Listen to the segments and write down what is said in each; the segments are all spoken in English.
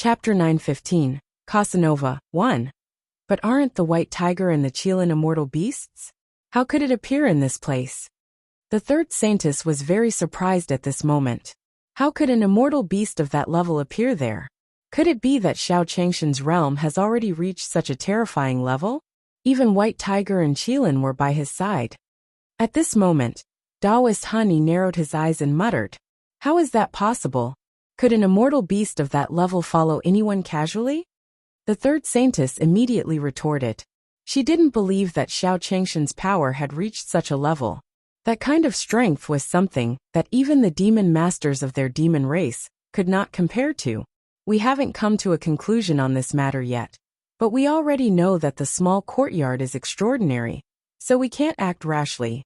Chapter 915, Casanova, 1. But aren't the white tiger and the Chilean immortal beasts? How could it appear in this place? The third saintess was very surprised at this moment. How could an immortal beast of that level appear there? Could it be that Xiao Changshan's realm has already reached such a terrifying level? Even White Tiger and Chilean were by his side. At this moment, Taoist Honey narrowed his eyes and muttered, "How is that possible? Could an immortal beast of that level follow anyone casually?" The third saintess immediately retorted. She didn't believe that Xiao Changshan's power had reached such a level. That kind of strength was something that even the demon masters of their demon race could not compare to. We haven't come to a conclusion on this matter yet, but we already know that the small courtyard is extraordinary, so we can't act rashly.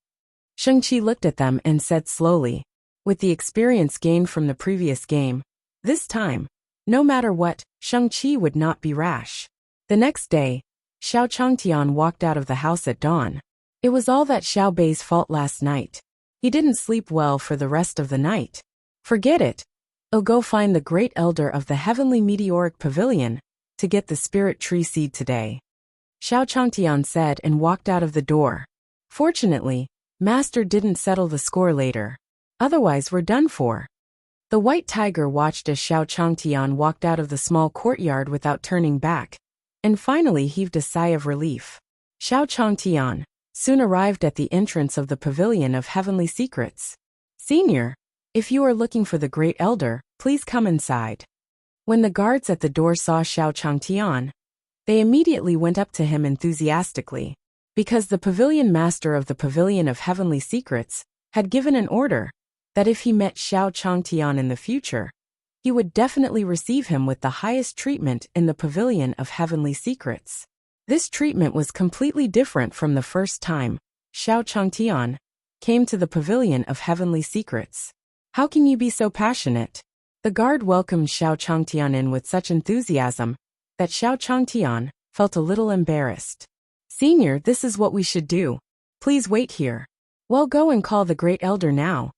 Shang-Chi looked at them and said slowly, with the experience gained from the previous game, this time, no matter what, Shang-Chi would not be rash. The next day, Xiao Changtian walked out of the house at dawn. It was all that Xiao Bei's fault last night. He didn't sleep well for the rest of the night. Forget it. I'll go find the great elder of the heavenly meteoric pavilion to get the spirit tree seed today, Xiao Changtian said and walked out of the door. Fortunately, Master didn't settle the score later. Otherwise we're done for. The white tiger watched as Xiao Changtian walked out of the small courtyard without turning back, and finally heaved a sigh of relief. Xiao Changtian soon arrived at the entrance of the Pavilion of Heavenly Secrets. "Senior, if you are looking for the Great Elder, please come inside." When the guards at the door saw Xiao Changtian, they immediately went up to him enthusiastically, because the Pavilion Master of the Pavilion of Heavenly Secrets had given an order that if he met Xiao Changtian in the future, he would definitely receive him with the highest treatment in the Pavilion of Heavenly Secrets. This treatment was completely different from the first time Xiao Changtian came to the Pavilion of Heavenly Secrets. "How can you be so passionate?" The guard welcomed Xiao Changtian in with such enthusiasm that Xiao Changtian felt a little embarrassed. "Senior, this is what we should do. Please wait here. Well, go and call the Great Elder now."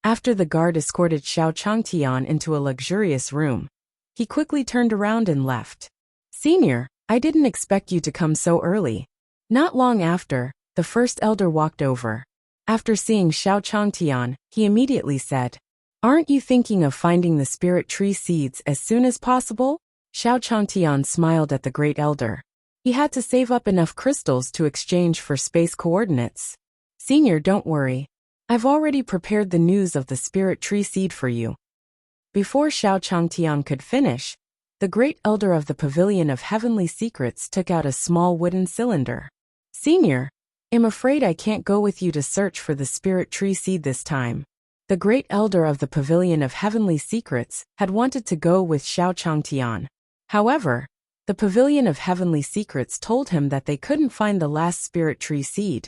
After the guard escorted Xiao Changtian into a luxurious room, he quickly turned around and left. "Senior, I didn't expect you to come so early." Not long after, the first elder walked over. After seeing Xiao Changtian, he immediately said, "Aren't you thinking of finding the spirit tree seeds as soon as possible?" Xiao Changtian smiled at the great elder. He had to save up enough crystals to exchange for space coordinates. "Senior, don't worry. I've already prepared the news of the spirit tree seed for you." Before Xiao Changtian could finish, the great elder of the Pavilion of Heavenly Secrets took out a small wooden cylinder. "Senior, I'm afraid I can't go with you to search for the spirit tree seed this time." The great elder of the Pavilion of Heavenly Secrets had wanted to go with Xiao Changtian. However, the Pavilion of Heavenly Secrets told him that they couldn't find the last spirit tree seed,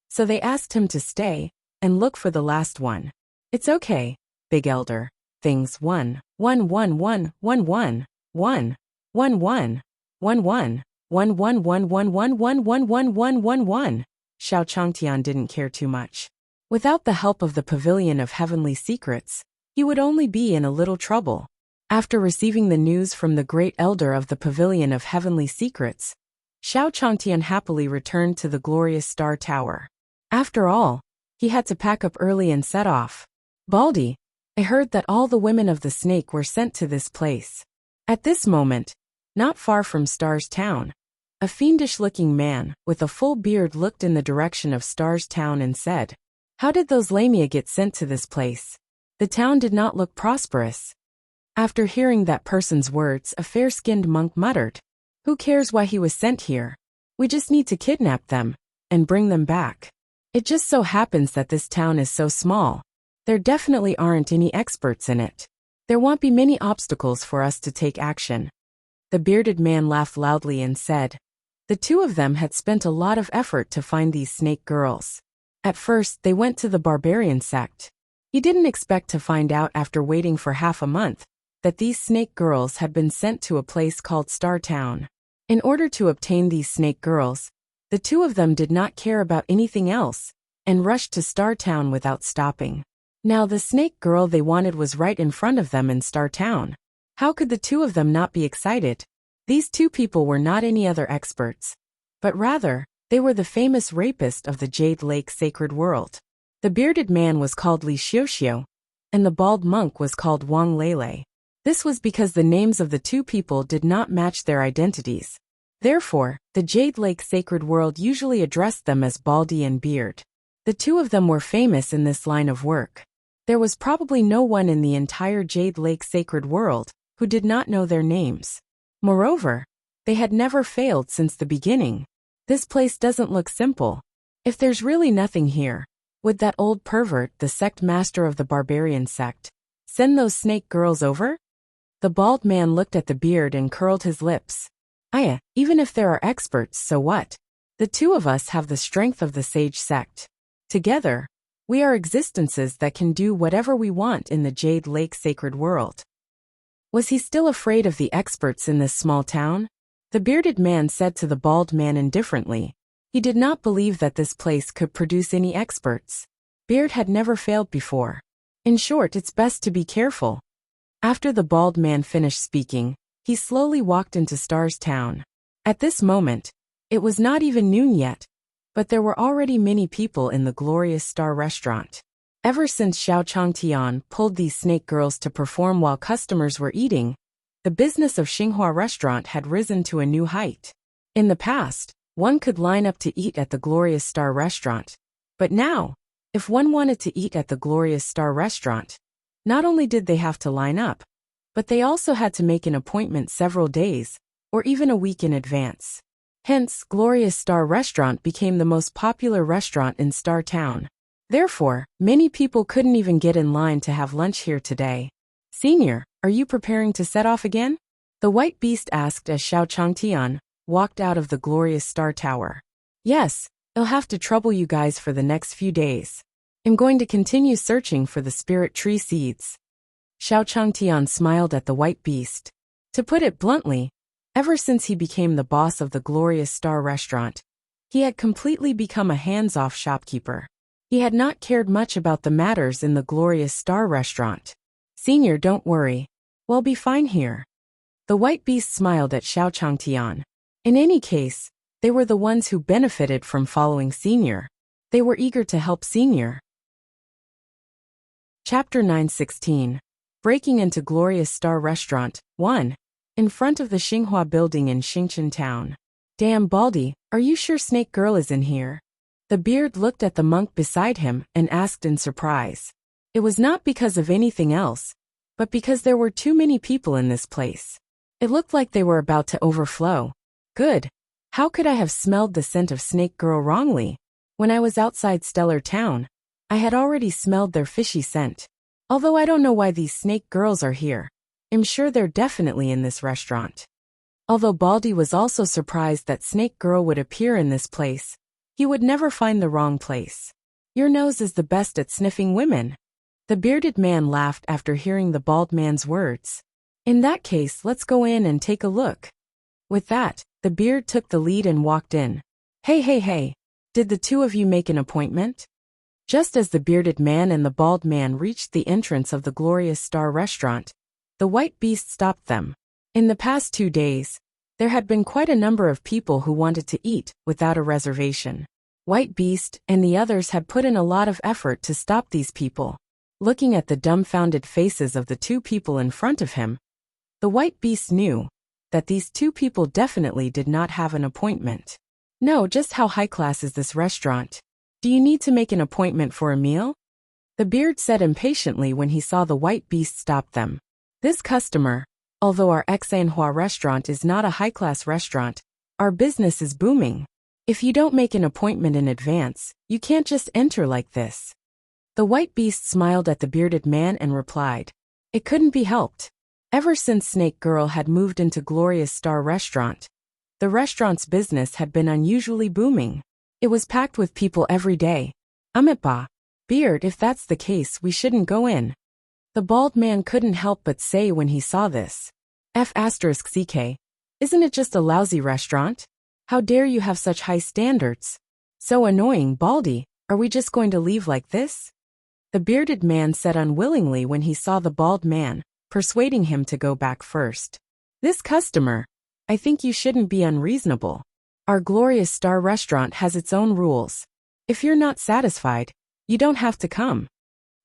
so they asked him to stay and look for the last one. "It's okay, Big Elder. Things 1-1-1-1-1-1. 1-1-1-1-1-1-1-1-1-1-1-1-1-1-1. Xiao Changtian didn't care too much. Without the help of the Pavilion of Heavenly Secrets, he would only be in a little trouble. After receiving the news from the great elder of the Pavilion of Heavenly Secrets, Xiao Changtian happily returned to the glorious Star Tower. After all, he had to pack up early and set off. "Baldy, I heard that all the women of the snake were sent to this place." At this moment, not far from Star's town, a fiendish-looking man with a full beard looked in the direction of Star's town and said, "How did those Lamia get sent to this place? The town did not look prosperous." After hearing that person's words, a fair-skinned monk muttered, "Who cares why he was sent here? We just need to kidnap them and bring them back. It just so happens that this town is so small. There definitely aren't any experts in it. There won't be many obstacles for us to take action." The bearded man laughed loudly and said, the two of them had spent a lot of effort to find these snake girls. At first, they went to the barbarian sect. He didn't expect to find out after waiting for half a month that these snake girls had been sent to a place called Star Town. In order to obtain these snake girls, the two of them did not care about anything else and rushed to Star Town without stopping. Now the snake girl they wanted was right in front of them in Star Town. How could the two of them not be excited? These two people were not any other experts, but rather, they were the famous rapist of the Jade Lake sacred world. The bearded man was called Li Xiuxiu, and the bald monk was called Wang Lele. This was because the names of the two people did not match their identities. Therefore, the Jade Lake sacred world usually addressed them as Baldy and Beard. The two of them were famous in this line of work. There was probably no one in the entire Jade Lake sacred world who did not know their names. Moreover, they had never failed since the beginning. This place doesn't look simple. If there's really nothing here, would that old pervert, the sect master of the barbarian sect, send those snake girls over? The bald man looked at the beard and curled his lips. Even if there are experts, so what? The two of us have the strength of the sage sect. Together, we are existences that can do whatever we want in the Jade Lake sacred world. Was he still afraid of the experts in this small town? The bearded man said to the bald man indifferently. He did not believe that this place could produce any experts. Beard had never failed before. In short, it's best to be careful. After the bald man finished speaking, he slowly walked into Star's town. At this moment, it was not even noon yet, but there were already many people in the glorious Star restaurant. Ever since Xiao Changtian pulled these snake girls to perform while customers were eating, the business of Xinghua restaurant had risen to a new height. In the past, one could line up to eat at the glorious Star restaurant. But now, if one wanted to eat at the glorious Star restaurant, not only did they have to line up, but they also had to make an appointment several days, or even a week in advance. Hence, Glorious Star Restaurant became the most popular restaurant in Star Town. Therefore, many people couldn't even get in line to have lunch here today. Senior, are you preparing to set off again? The white beast asked as Xiao Changtian walked out of the Glorious Star Tower. Yes, I'll have to trouble you guys for the next few days. I'm going to continue searching for the spirit tree seeds. Xiao Changtian smiled at the white beast. To put it bluntly, ever since he became the boss of the Glorious Star Restaurant, he had completely become a hands-off shopkeeper. He had not cared much about the matters in the Glorious Star Restaurant. Senior, don't worry. We'll be fine here. The white beast smiled at Xiao Changtian. In any case, they were the ones who benefited from following Senior. They were eager to help Senior. Chapter 916. Breaking into Glorious Star Restaurant, 1. In front of the Xinghua building in Xingchen Town. Damn, Baldy, are you sure Snake Girl is in here? The beard looked at the monk beside him and asked in surprise. It was not because of anything else, but because there were too many people in this place. It looked like they were about to overflow. Good. How could I have smelled the scent of Snake Girl wrongly? When I was outside Stellar Town, I had already smelled their fishy scent. Although I don't know why these snake girls are here, I'm sure they're definitely in this restaurant. Although Baldy was also surprised that Snake Girl would appear in this place, he would never find the wrong place. Your nose is the best at sniffing women. The bearded man laughed after hearing the bald man's words. In that case, let's go in and take a look. With that, the beard took the lead and walked in. Hey, did the two of you make an appointment? Just as the bearded man and the bald man reached the entrance of the Glorious Star Restaurant, the white beast stopped them. In the past 2 days, there had been quite a number of people who wanted to eat without a reservation. White Beast and the others had put in a lot of effort to stop these people. Looking at the dumbfounded faces of the two people in front of him, the white beast knew that these two people definitely did not have an appointment. No, just how high class is this restaurant? Do you need to make an appointment for a meal? The beard said impatiently when he saw the white beast stop them. This customer, although our Xinhua restaurant is not a high-class restaurant, our business is booming. If you don't make an appointment in advance, you can't just enter like this. The white beast smiled at the bearded man and replied, it couldn't be helped. Ever since Snake Girl had moved into Glorious Star Restaurant, the restaurant's business had been unusually booming. It was packed with people every day. Beard, if that's the case, we shouldn't go in. The bald man couldn't help but say when he saw this. F***ck, isn't it just a lousy restaurant? How dare you have such high standards? So annoying, Baldy, are we just going to leave like this? The bearded man said unwillingly when he saw the bald man, persuading him to go back first. This customer, I think you shouldn't be unreasonable. Our Glorious Star restaurant has its own rules. If you're not satisfied, you don't have to come.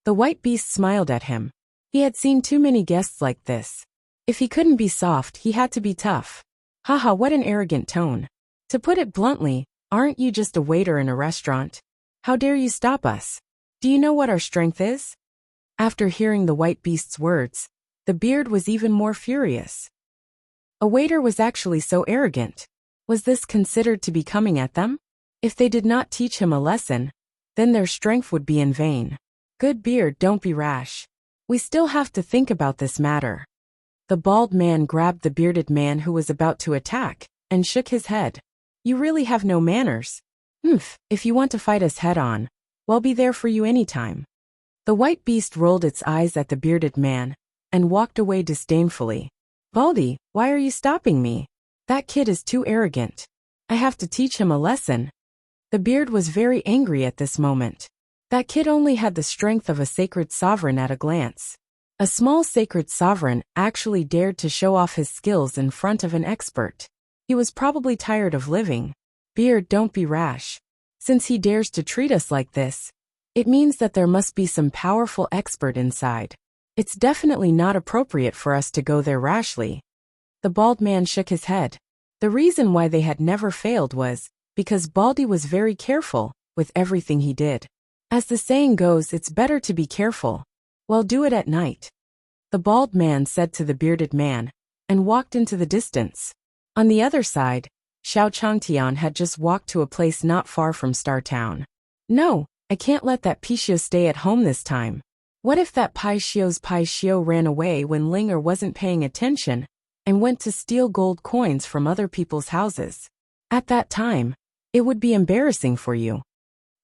The white beast smiled at him. He had seen too many guests like this. If he couldn't be soft, he had to be tough. Haha, what an arrogant tone. To put it bluntly, aren't you just a waiter in a restaurant? How dare you stop us? Do you know what our strength is? After hearing the white beast's words, the beard was even more furious. A waiter was actually so arrogant. Was this considered to be coming at them? If they did not teach him a lesson, then their strength would be in vain. Good beard, don't be rash. We still have to think about this matter. The bald man grabbed the bearded man who was about to attack, and shook his head. You really have no manners. If you want to fight us head on, we'll be there for you anytime. The white beast rolled its eyes at the bearded man, and walked away disdainfully. Baldy, why are you stopping me? That kid is too arrogant. I have to teach him a lesson. The beard was very angry at this moment. That kid only had the strength of a sacred sovereign at a glance. A small sacred sovereign actually dared to show off his skills in front of an expert. He was probably tired of living. Beard, don't be rash. Since he dares to treat us like this, it means that there must be some powerful expert inside. It's definitely not appropriate for us to go there rashly. The bald man shook his head. The reason why they had never failed was because Baldy was very careful with everything he did. As the saying goes, it's better to be careful. Well, do it at night. The bald man said to the bearded man, and walked into the distance. On the other side, Xiao Changtian had just walked to a place not far from Star Town. No, I can't let that Pishio stay at home this time. What if that Pai Shio ran away when Linger wasn't paying attention, and went to steal gold coins from other people's houses? At that time, it would be embarrassing for you.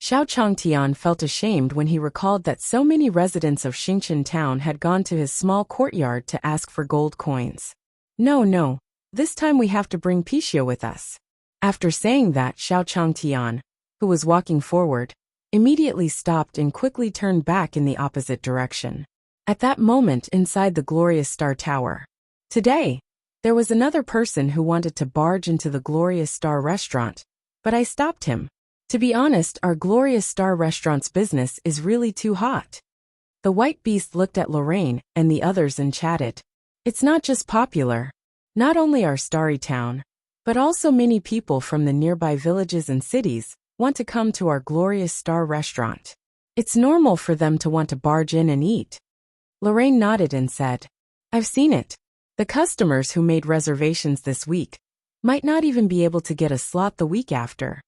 Xiao Changtian felt ashamed when he recalled that so many residents of Xingchen town had gone to his small courtyard to ask for gold coins. No, this time we have to bring Pishio with us. After saying that, Xiao Changtian, who was walking forward, immediately stopped and quickly turned back in the opposite direction. At that moment inside the Glorious Star Tower. Today, there was another person who wanted to barge into the Glorious Star restaurant, but I stopped him. To be honest, our Glorious Star restaurant's business is really too hot. The white beast looked at Lorraine and the others and chatted. It's not just popular. Not only our starry town, but also many people from the nearby villages and cities want to come to our Glorious Star restaurant. It's normal for them to want to barge in and eat. Lorraine nodded and said, I've seen it. The customers who made reservations this week might not even be able to get a slot the week after.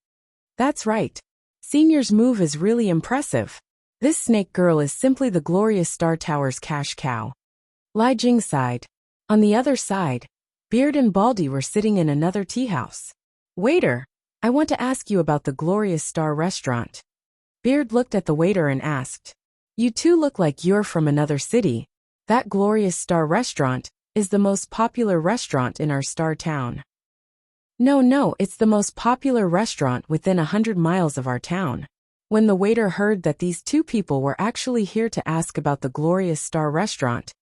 That's right. Senior's move is really impressive. This snake girl is simply the Glorious Star Tower's cash cow. Lai Jing sighed. On the other side, Beard and Baldy were sitting in another tea house. Waiter, I want to ask you about the Glorious Star restaurant. Beard looked at the waiter and asked, You two look like you're from another city. That Glorious Star restaurant is the most popular restaurant in our star town. No, it's the most popular restaurant within 100 miles of our town. When the waiter heard that these two people were actually here to ask about the Glorious Star restaurant,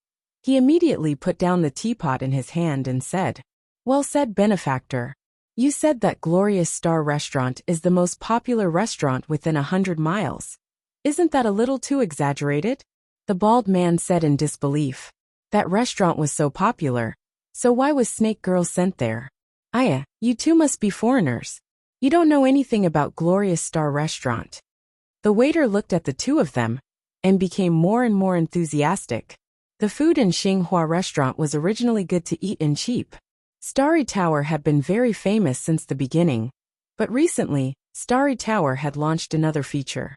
he immediately put down the teapot in his hand and said, Well said, benefactor. You said that Glorious Star restaurant is the most popular restaurant within 100 miles. Isn't that a little too exaggerated? The bald man said in disbelief. That restaurant was so popular, so why was Snake Girl sent there? Aya, you two must be foreigners. You don't know anything about Glorious Star restaurant. The waiter looked at the two of them, and became more and more enthusiastic. The food in Xinghua restaurant was originally good to eat and cheap. Starry Tower had been very famous since the beginning, but recently, Starry Tower had launched another feature.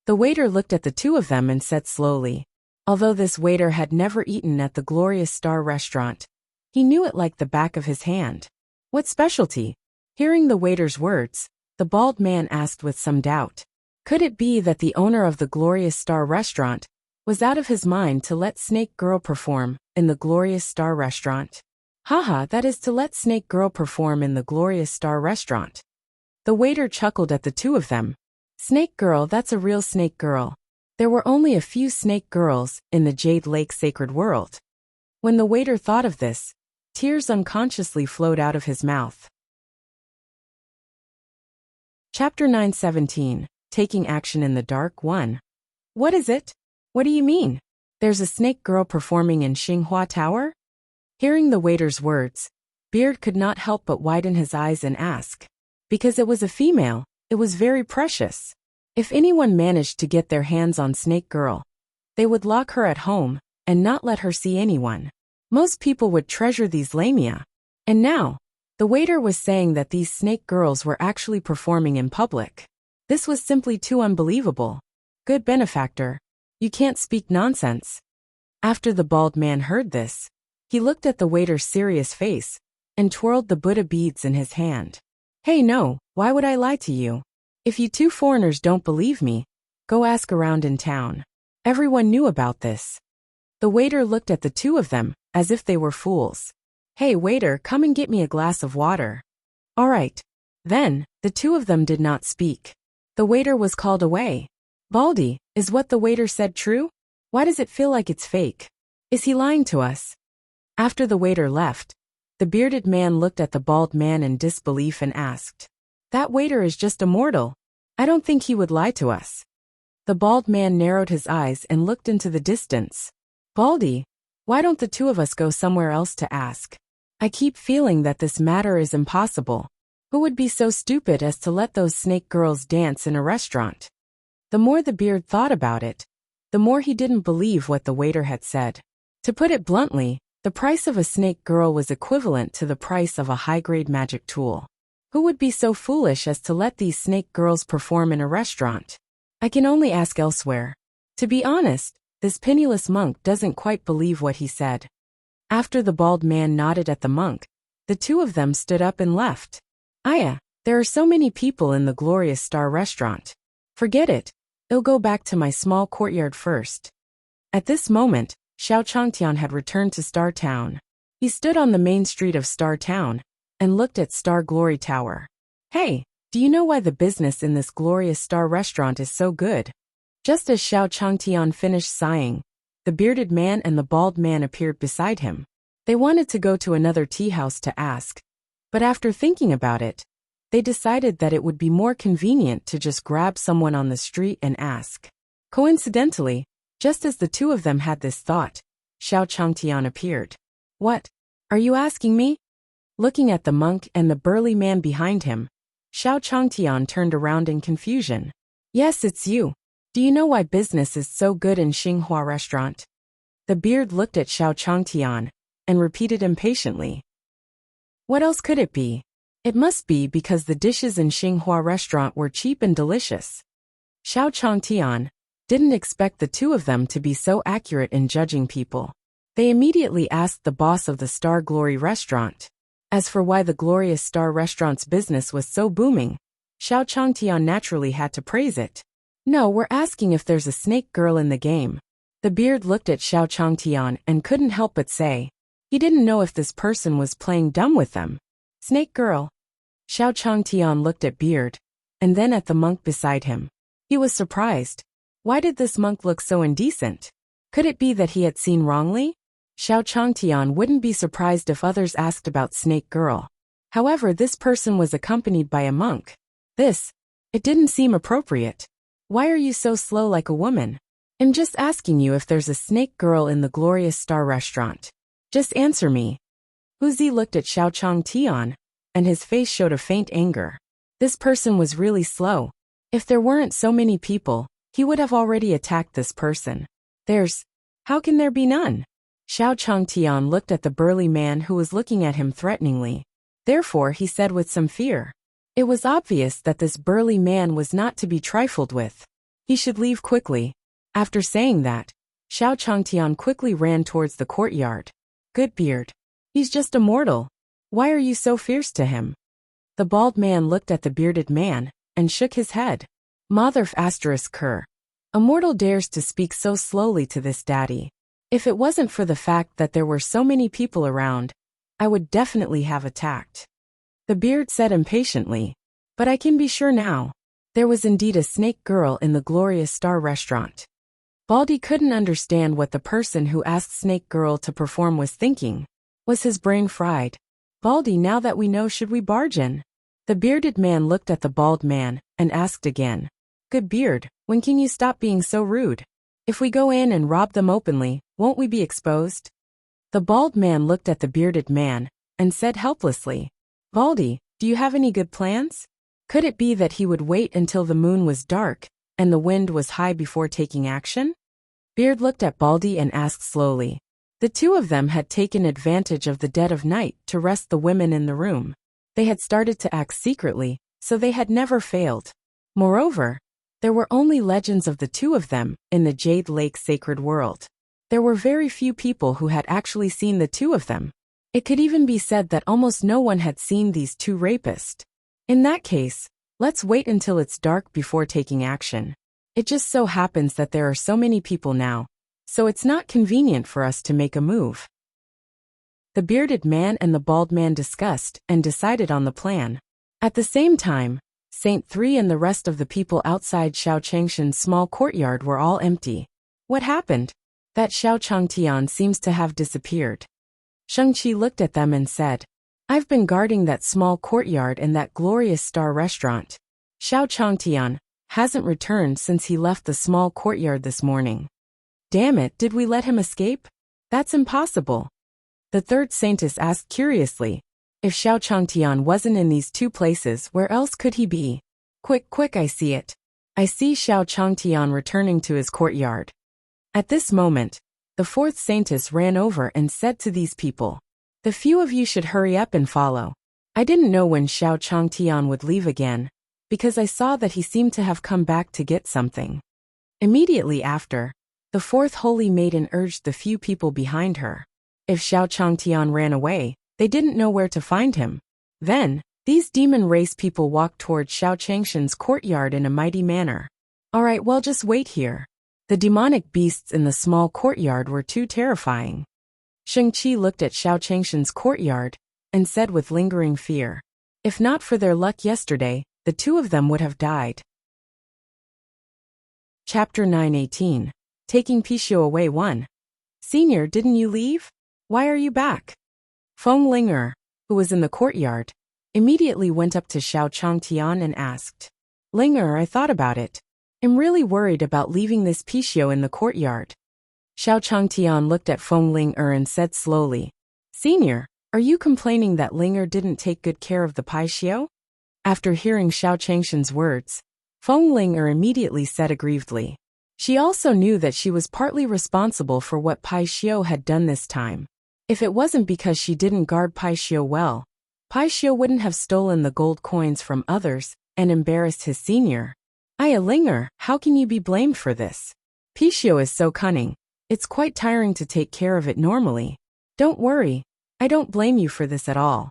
The waiter looked at the two of them and said slowly, although this waiter had never eaten at the Glorious Star restaurant, he knew it like the back of his hand. What specialty? Hearing the waiter's words, the bald man asked with some doubt. Could it be that the owner of the Glorious Star restaurant was out of his mind to let Snake Girl perform in the Glorious Star restaurant? Haha, that is to let Snake Girl perform in the Glorious Star restaurant. The waiter chuckled at the two of them. Snake Girl, that's a real Snake Girl. There were only a few Snake Girls in the Jade Lake Sacred World. When the waiter thought of this, tears unconsciously flowed out of his mouth. Chapter 9:17, Taking Action in the Dark 1. What is it? What do you mean? There's a snake girl performing in Xinghua Tower? Hearing the waiter's words, Beard could not help but widen his eyes and ask. Because it was a female, it was very precious. If anyone managed to get their hands on Snake Girl, they would lock her at home and not let her see anyone. Most people would treasure these lamia. And now, the waiter was saying that these snake girls were actually performing in public. This was simply too unbelievable. Good benefactor, you can't speak nonsense. After the bald man heard this, he looked at the waiter's serious face and twirled the Buddha beads in his hand. Hey, no, why would I lie to you? If you two foreigners don't believe me, go ask around in town. Everyone knew about this. The waiter looked at the two of them as if they were fools. Hey, waiter, come and get me a glass of water. All right. Then, the two of them did not speak. The waiter was called away. Baldy, is what the waiter said true? Why does it feel like it's fake? Is he lying to us? After the waiter left, the bearded man looked at the bald man in disbelief and asked, That waiter is just a mortal. I don't think he would lie to us. The bald man narrowed his eyes and looked into the distance. Baldy, why don't the two of us go somewhere else to ask? I keep feeling that this matter is impossible. Who would be so stupid as to let those snake girls dance in a restaurant? The more the beard thought about it, the more he didn't believe what the waiter had said. To put it bluntly, the price of a snake girl was equivalent to the price of a high-grade magic tool. Who would be so foolish as to let these snake girls perform in a restaurant? I can only ask elsewhere. To be honest, this penniless monk doesn't quite believe what he said. After the bald man nodded at the monk, the two of them stood up and left. Aya, there are so many people in the Glorious Star restaurant. Forget it. I'll go back to my small courtyard first. At this moment, Xiao Changtian had returned to Star Town. He stood on the main street of Star Town and looked at Star Glory Tower. Hey, do you know why the business in this Glorious Star restaurant is so good? Just as Xiao Changtian finished sighing, the bearded man and the bald man appeared beside him. They wanted to go to another tea house to ask, but after thinking about it, they decided that it would be more convenient to just grab someone on the street and ask. Coincidentally, just as the two of them had this thought, Xiao Changtian appeared. What? Are you asking me? Looking at the monk and the burly man behind him, Xiao Changtian turned around in confusion. Yes, it's you. Do you know why business is so good in Xinghua restaurant? The beard looked at Xiao Changtian and repeated impatiently. What else could it be? It must be because the dishes in Xinghua restaurant were cheap and delicious. Xiao Changtian didn't expect the two of them to be so accurate in judging people. They immediately asked the boss of the Star Glory restaurant. As for why the Glorious Star restaurant's business was so booming, Xiao Changtian naturally had to praise it. No, we're asking if there's a snake girl in the game. The beard looked at Xiao Changtian and couldn't help but say. He didn't know if this person was playing dumb with them. Snake girl. Xiao Changtian looked at Beard, and then at the monk beside him. He was surprised. Why did this monk look so indecent? Could it be that he had seen wrongly? Xiao Changtian wouldn't be surprised if others asked about Snake Girl. However, this person was accompanied by a monk. It didn't seem appropriate. Why are you so slow like a woman? I'm just asking you if there's a snake girl in the Glorious Star restaurant. Just answer me. Huzi looked at Xiao Changtian, and his face showed a faint anger. This person was really slow. If there weren't so many people, he would have already attacked this person. How can there be none? Xiao Changtian looked at the burly man who was looking at him threateningly. Therefore, he said with some fear. It was obvious that this burly man was not to be trifled with. He should leave quickly. After saying that, Xiao Changtian quickly ran towards the courtyard. Good Beard. He's just a mortal. Why are you so fierce to him? The bald man looked at the bearded man and shook his head. Motherf ***. A mortal dares to speak so slowly to this daddy. If it wasn't for the fact that there were so many people around, I would definitely have attacked. The beard said impatiently. But I can be sure now. There was indeed a snake girl in the Glorious Star restaurant. Baldy couldn't understand what the person who asked Snake Girl to perform was thinking. Was his brain fried? Baldy, now that we know, should we barge in? The bearded man looked at the bald man and asked again. Good beard, when can you stop being so rude? If we go in and rob them openly, won't we be exposed? The bald man looked at the bearded man and said helplessly. Baldy, do you have any good plans? Could it be that he would wait until the moon was dark and the wind was high before taking action? Beard looked at Baldy and asked slowly. The two of them had taken advantage of the dead of night to rest the women in the room. They had started to act secretly, so they had never failed. Moreover, there were only legends of the two of them in the Jade Lake sacred world. There were very few people who had actually seen the two of them. It could even be said that almost no one had seen these two rapists. In that case, let's wait until it's dark before taking action. It just so happens that there are so many people now, so it's not convenient for us to make a move. The bearded man and the bald man discussed and decided on the plan. At the same time, Saint 3 and the rest of the people outside Xiao Changshan's small courtyard were all empty. What happened? That Xiao Changtian seems to have disappeared. Shang-Chi looked at them and said, I've been guarding that small courtyard and that glorious star restaurant. Xiao Changtian hasn't returned since he left the small courtyard this morning. Damn it, did we let him escape? That's impossible. The third saintess asked curiously. If Xiao Changtian wasn't in these two places, where else could he be? Quick, I see it. I see Xiao Changtian returning to his courtyard. At this moment, the fourth saintess ran over and said to these people, the few of you should hurry up and follow. I didn't know when Xiao Changtian would leave again, because I saw that he seemed to have come back to get something. Immediately after, the fourth holy maiden urged the few people behind her. If Xiao Changtian ran away, they didn't know where to find him. Then, these demon race people walked toward Xiao Changshan's courtyard in a mighty manner. Alright, well, just wait here. The demonic beasts in the small courtyard were too terrifying. Shang-Chi looked at Xiao Changshan's courtyard and said with lingering fear, if not for their luck yesterday, the two of them would have died. Chapter 9:18. Taking Pixiu away 1. Senior, didn't you leave? Why are you back? Feng Linger, who was in the courtyard, immediately went up to Xiao Changtian and asked, Linger, I thought about it. I'm really worried about leaving this Pixiu in the courtyard. Xiao Changtian looked at Feng Linger and said slowly, Senior, are you complaining that Linger didn't take good care of the Pixiu? After hearing Xiao Changshan's words, Feng Linger immediately said aggrievedly. She also knew that she was partly responsible for what Pixiu had done this time. If it wasn't because she didn't guard Pixiu well, Pixiu wouldn't have stolen the gold coins from others and embarrassed his senior. Aya Linger, how can you be blamed for this? Pixiu is so cunning. It's quite tiring to take care of it normally. Don't worry, I don't blame you for this at all.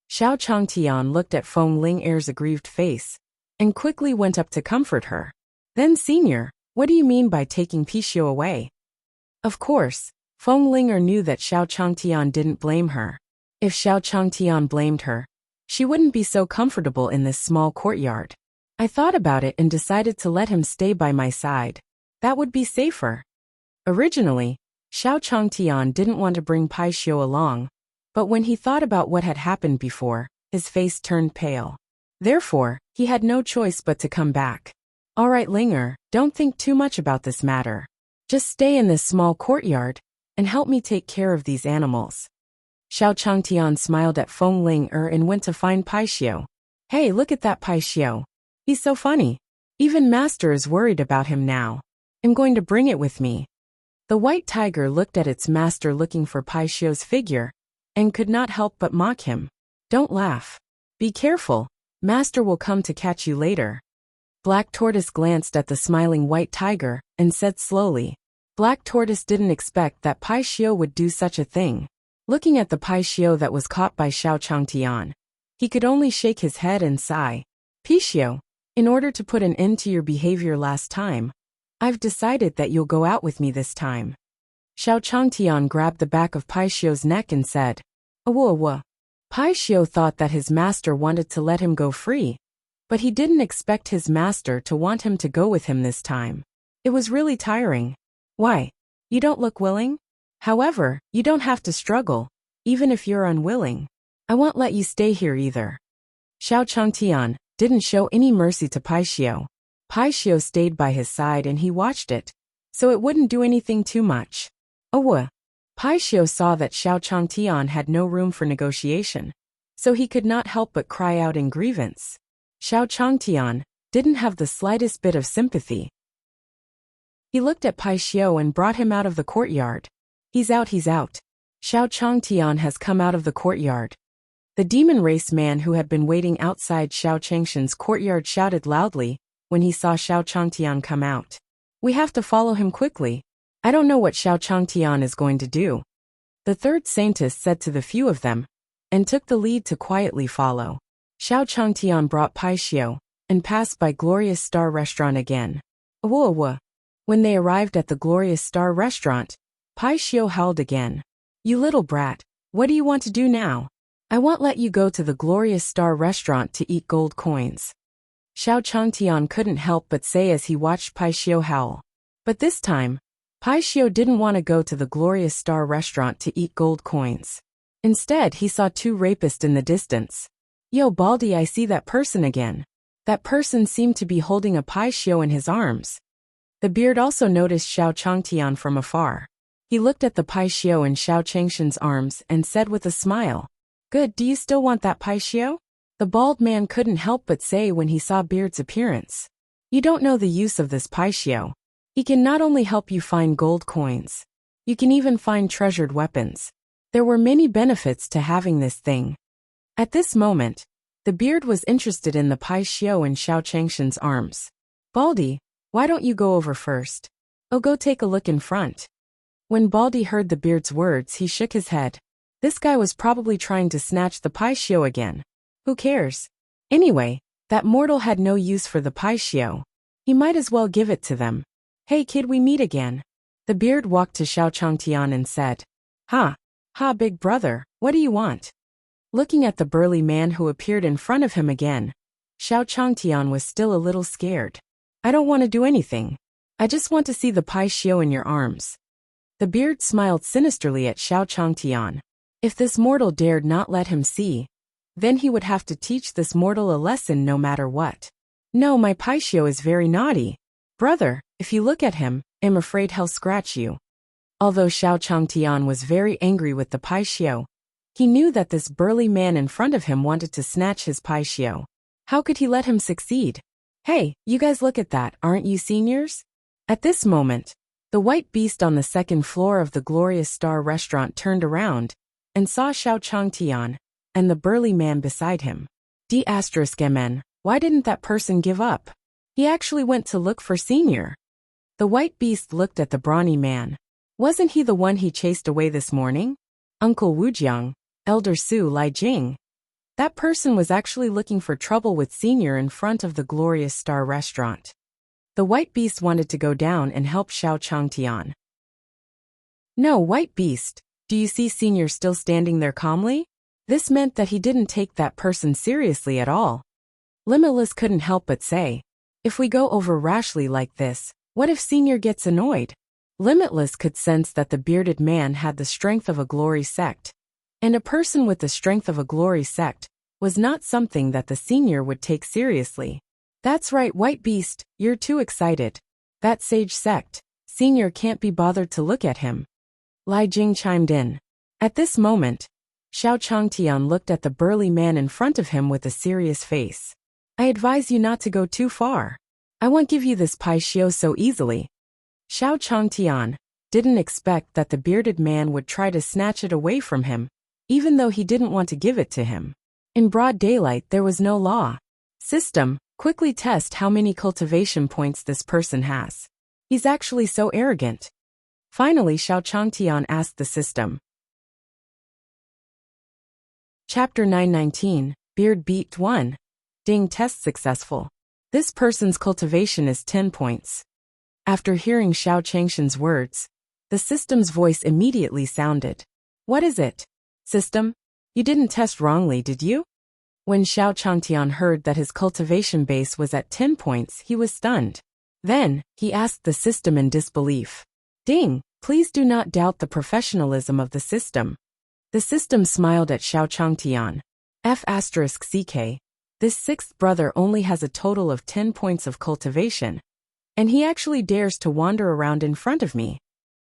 Xiao Changtian looked at Feng Linger's aggrieved face and quickly went up to comfort her. Then, Senior, what do you mean by taking Pixiu away? Of course, Feng Linger knew that Xiao Changtian didn't blame her. If Xiao Changtian blamed her, she wouldn't be so comfortable in this small courtyard. I thought about it and decided to let him stay by my side. That would be safer. Originally, Xiao Changtian didn't want to bring Pixiu along, but when he thought about what had happened before, his face turned pale. Therefore, he had no choice but to come back. Alright Linger, don't think too much about this matter. Just stay in this small courtyard and help me take care of these animals. Xiao Changtian smiled at Feng Linger and went to find Pixiu. Hey, look at that Pixiu. He's so funny. Even Master is worried about him now. I'm going to bring it with me. The white tiger looked at its master looking for Pixiu's figure and could not help but mock him. Don't laugh. Be careful. Master will come to catch you later. Black Tortoise glanced at the smiling white tiger and said slowly. Black Tortoise didn't expect that Pixiu would do such a thing. Looking at the Pixiu that was caught by Xiao Changtian, he could only shake his head and sigh. Pixiu, in order to put an end to your behavior last time, I've decided that you'll go out with me this time. Xiao Changtian grabbed the back of Pixiu's neck and said, Awa. Pixiu thought that his master wanted to let him go free, but he didn't expect his master to want him to go with him this time. It was really tiring. Why? You don't look willing? However, you don't have to struggle, even if you're unwilling. I won't let you stay here either. Xiao Changtian didn't show any mercy to Paixio. Paixio stayed by his side and he watched it, so it wouldn't do anything too much. Oh, Paixio saw that Xiao Changtian had no room for negotiation, so he could not help but cry out in grievance. Xiao Changtian didn't have the slightest bit of sympathy. He looked at Paixio and brought him out of the courtyard. He's out, he's out. Xiao Changtian has come out of the courtyard. The demon race man who had been waiting outside Xiao Changshan's courtyard shouted loudly when he saw Xiao Changtian come out. We have to follow him quickly. I don't know what Xiao Changtian is going to do. The third saintess said to the few of them, and took the lead to quietly follow. Xiao Changtian brought Paixio, and passed by Glorious Star Restaurant again. When they arrived at the Glorious Star Restaurant, Paixio howled again. You little brat, what do you want to do now? I won't let you go to the Glorious Star Restaurant to eat gold coins. Xiao Changtian couldn't help but say as he watched Paixio howl. But this time, Paixio didn't want to go to the Glorious Star Restaurant to eat gold coins. Instead, he saw two rapists in the distance. Yo, Baldy, I see that person again. That person seemed to be holding a Paixio in his arms. The beard also noticed Xiao Changtian from afar. He looked at the Paixio in Xiao Changshan's arms and said with a smile, Good, do you still want that Paixio? The bald man couldn't help but say when he saw Beard's appearance. You don't know the use of this Paixio. He can not only help you find gold coins, you can even find treasured weapons. There were many benefits to having this thing. At this moment, the beard was interested in the Paixio in Xiao Changshan's arms. Baldy, why don't you go over first? Oh, go take a look in front. When Baldy heard the beard's words, he shook his head. This guy was probably trying to snatch the Paixio again. Who cares? Anyway, that mortal had no use for the Paixio. He might as well give it to them. Hey kid, we meet again. The beard walked to Xiao Changtian and said, Ha, big brother, what do you want? Looking at the burly man who appeared in front of him again, Xiao Changtian was still a little scared. I don't want to do anything. I just want to see the Paixio in your arms. The beard smiled sinisterly at Xiao Changtian. If this mortal dared not let him see, then he would have to teach this mortal a lesson no matter what. No, my Paixio is very naughty. Brother, if you look at him, I'm afraid he'll scratch you. Although Xiao Changtian was very angry with the Paixio, he knew that this burly man in front of him wanted to snatch his Paixio. How could he let him succeed? Hey, you guys look at that, aren't you seniors? At this moment, the white beast on the second floor of the Glorious Star Restaurant turned around and saw Xiao Changtian and the burly man beside him. D***men, why didn't that person give up? He actually went to look for Senior. The white beast looked at the brawny man. Wasn't he the one he chased away this morning? Uncle Wujiang, Elder Su Lai Jing. That person was actually looking for trouble with Senior in front of the Glorious Star Restaurant. The white beast wanted to go down and help Xiao Changtian. No, white beast, do you see Senior still standing there calmly? This meant that he didn't take that person seriously at all. Limitless couldn't help but say, if we go over rashly like this, what if Senior gets annoyed? Limitless could sense that the bearded man had the strength of a glory sect, and a person with the strength of a glory sect was not something that the Senior would take seriously. That's right, white beast, you're too excited. That sage sect, Senior can't be bothered to look at him. Lai Jing chimed in. At this moment, Xiao Changtian looked at the burly man in front of him with a serious face. I advise you not to go too far. I won't give you this Paixio so easily. Xiao Changtian didn't expect that the bearded man would try to snatch it away from him, even though he didn't want to give it to him. In broad daylight there was no law. System, quickly test how many cultivation points this person has. He's actually so arrogant. Finally, Xiao Changtian asked the system. Chapter 919, Beard Beat 1. Ding, test successful. This person's cultivation is 10 points. After hearing Xiao Changshan's words, the system's voice immediately sounded. What is it? System? You didn't test wrongly, did you? When Xiao Changtian heard that his cultivation base was at 10 points, he was stunned. Then, he asked the system in disbelief. Ding! Please do not doubt the professionalism of the system. The system smiled at Xiao Changtian. F***ck. This sixth brother only has a total of 10 points of cultivation. And he actually dares to wander around in front of me.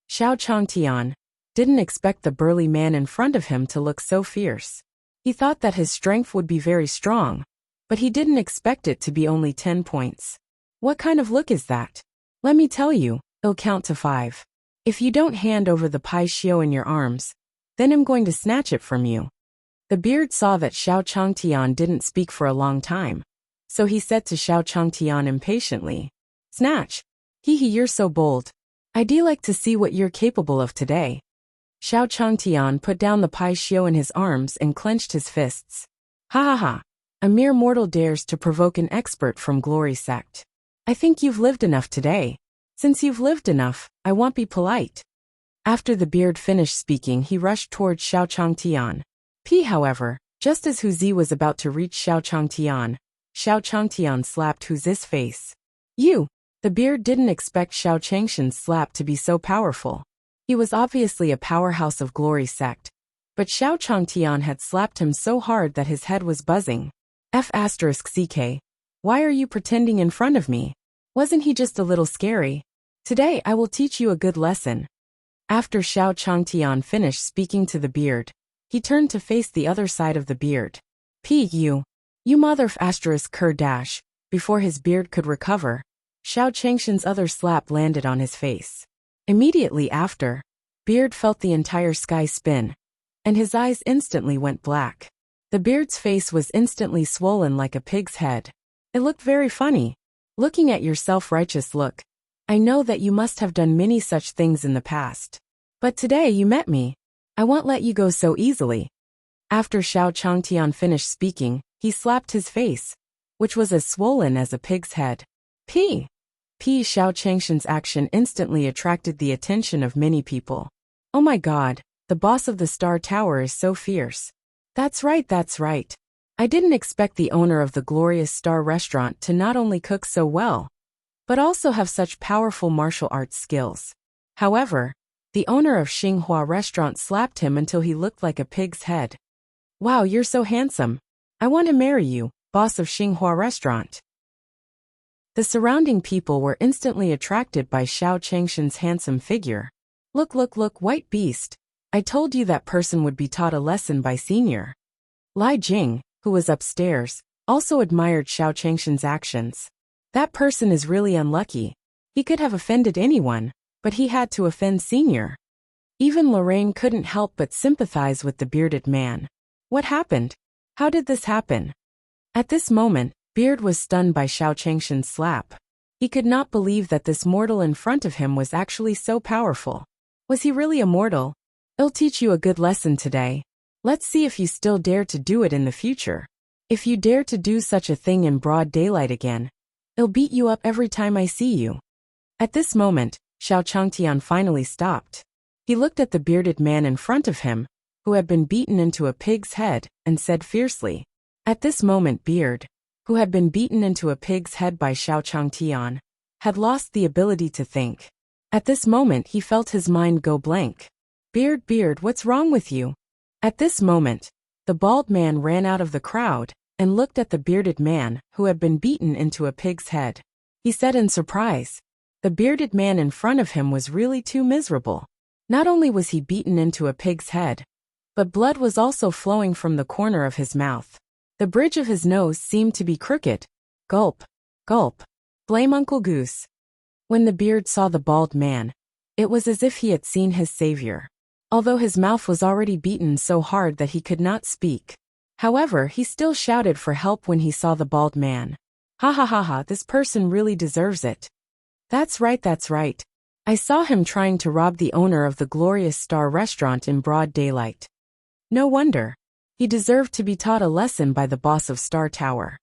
Xiao Changtian didn't expect the burly man in front of him to look so fierce. He thought that his strength would be very strong, but he didn't expect it to be only 10 points. What kind of look is that? Let me tell you, it'll count to 5. If you don't hand over the pai xiao in your arms, then I'm going to snatch it from you. The beard saw that Xiao Changtian didn't speak for a long time, so he said to Xiao Changtian impatiently, Snatch! Hee, you're so bold. I'd like to see what you're capable of today. Xiao Changtian put down the pai xiao in his arms and clenched his fists. Ha ha ha! A mere mortal dares to provoke an expert from Glory Sect. I think you've lived enough today. Since you've lived enough, I won't be polite. After the beard finished speaking, he rushed towards Xiao Changtian. However, just as Hu Zi was about to reach Xiao Changtian slapped Hu Zi's face. You! The beard didn't expect Xiao Changshan's slap to be so powerful. He was obviously a powerhouse of Glory Sect, but Xiao Changtian had slapped him so hard that his head was buzzing. F***ck. Why are you pretending in front of me? Wasn't he just a little scary? Today I will teach you a good lesson. After Xiao Changtian finished speaking to the beard, he turned to face the other side of the beard. You mother f***. Before his beard could recover, Xiao Changshan's other slap landed on his face. Immediately after, Beard felt the entire sky spin, and his eyes instantly went black. The beard's face was instantly swollen like a pig's head. It looked very funny. Looking at your self-righteous look, I know that you must have done many such things in the past. But today you met me. I won't let you go so easily. After Xiao Changtian finished speaking, he slapped his face, which was as swollen as a pig's head. Xiao Changshan's action instantly attracted the attention of many people. Oh my god, the boss of the Star Tower is so fierce. That's right. I didn't expect the owner of the glorious Star Restaurant to not only cook so well, but also have such powerful martial arts skills. However, the owner of Xinghua Restaurant slapped him until he looked like a pig's head. Wow, you're so handsome. I want to marry you, boss of Xinghua Restaurant. The surrounding people were instantly attracted by Xiao Changshan's handsome figure. Look, white beast. I told you that person would be taught a lesson by senior. Lai Jing, who was upstairs, also admired Xiao Changshan's actions. That person is really unlucky. He could have offended anyone, but he had to offend senior. Even Lorraine couldn't help but sympathize with the bearded man. What happened? How did this happen? At this moment, Beard was stunned by Xiao Changshan's slap. He could not believe that this mortal in front of him was actually so powerful. Was he really a mortal? I'll teach you a good lesson today. Let's see if you still dare to do it in the future. If you dare to do such a thing in broad daylight again, I'll beat you up every time I see you. At this moment, Xiao Changtian finally stopped. He looked at the bearded man in front of him, who had been beaten into a pig's head, and said fiercely. At this moment Beard, who had been beaten into a pig's head by Xiao Changtian, had lost the ability to think. At this moment he felt his mind go blank. Beard, what's wrong with you? At this moment, the bald man ran out of the crowd and looked at the bearded man who had been beaten into a pig's head. He said in surprise. The bearded man in front of him was really too miserable. Not only was he beaten into a pig's head, but blood was also flowing from the corner of his mouth. The bridge of his nose seemed to be crooked. Gulp. Blame Uncle Goose. When the beard saw the bald man, it was as if he had seen his savior. Although his mouth was already beaten so hard that he could not speak. However, he still shouted for help when he saw the bald man. Ha, this person really deserves it. That's right. I saw him trying to rob the owner of the glorious Star Restaurant in broad daylight. No wonder. He deserved to be taught a lesson by the boss of Star Tower.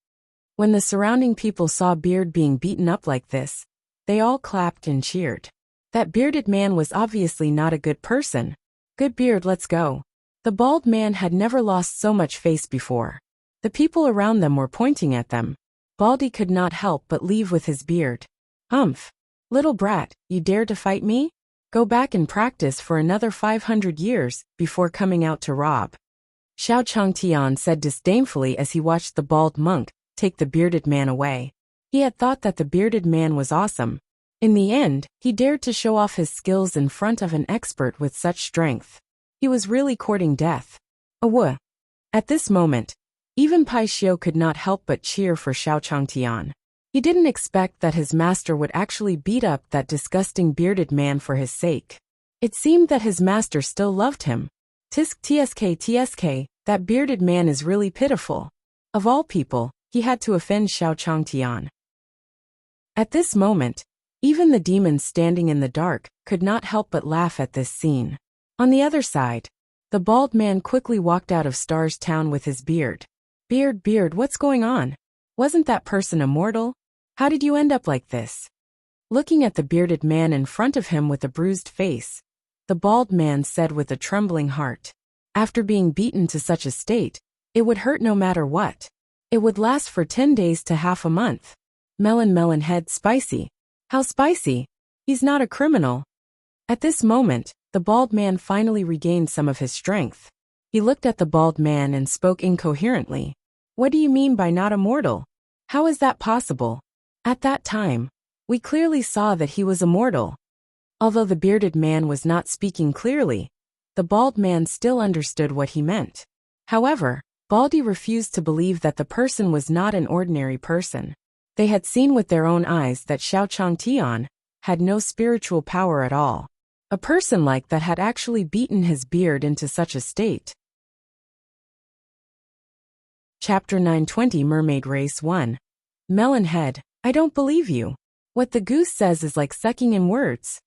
When the surrounding people saw Beard being beaten up like this, they all clapped and cheered. That bearded man was obviously not a good person. Good Beard, let's go. The bald man had never lost so much face before. The people around them were pointing at them. Baldy could not help but leave with his beard. Humph. Little brat, you dare to fight me? Go back and practice for another 500 years before coming out to rob. Xiao Changtian said disdainfully as he watched the bald monk take the bearded man away. He had thought that the bearded man was awesome. In the end, he dared to show off his skills in front of an expert with such strength. He was really courting death. Awoo! At this moment, even Pai Xiu could not help but cheer for Xiao Changtian. He didn't expect that his master would actually beat up that disgusting bearded man for his sake. It seemed that his master still loved him. Tsk, that bearded man is really pitiful. Of all people, he had to offend Xiao Changtian. At this moment, even the demons standing in the dark could not help but laugh at this scene. On the other side, the bald man quickly walked out of Star's town with his beard. Beard, what's going on? Wasn't that person immortal? How did you end up like this? Looking at the bearded man in front of him with a bruised face, the bald man said with a trembling heart. After being beaten to such a state, it would hurt no matter what. It would last for 10 days to half a month. Melon head spicy. How spicy? He's not a criminal. At this moment, the bald man finally regained some of his strength. He looked at the bald man and spoke incoherently. What do you mean by not immortal? How is that possible? At that time, we clearly saw that he was immortal. Although the bearded man was not speaking clearly, the bald man still understood what he meant. However, Baldy refused to believe that the person was not an ordinary person. They had seen with their own eyes that Xiao Changtian had no spiritual power at all. A person like that had actually beaten his beard into such a state. Chapter 920 Mermaid Race 1. Melonhead, I don't believe you. What the goose says is like sucking in words.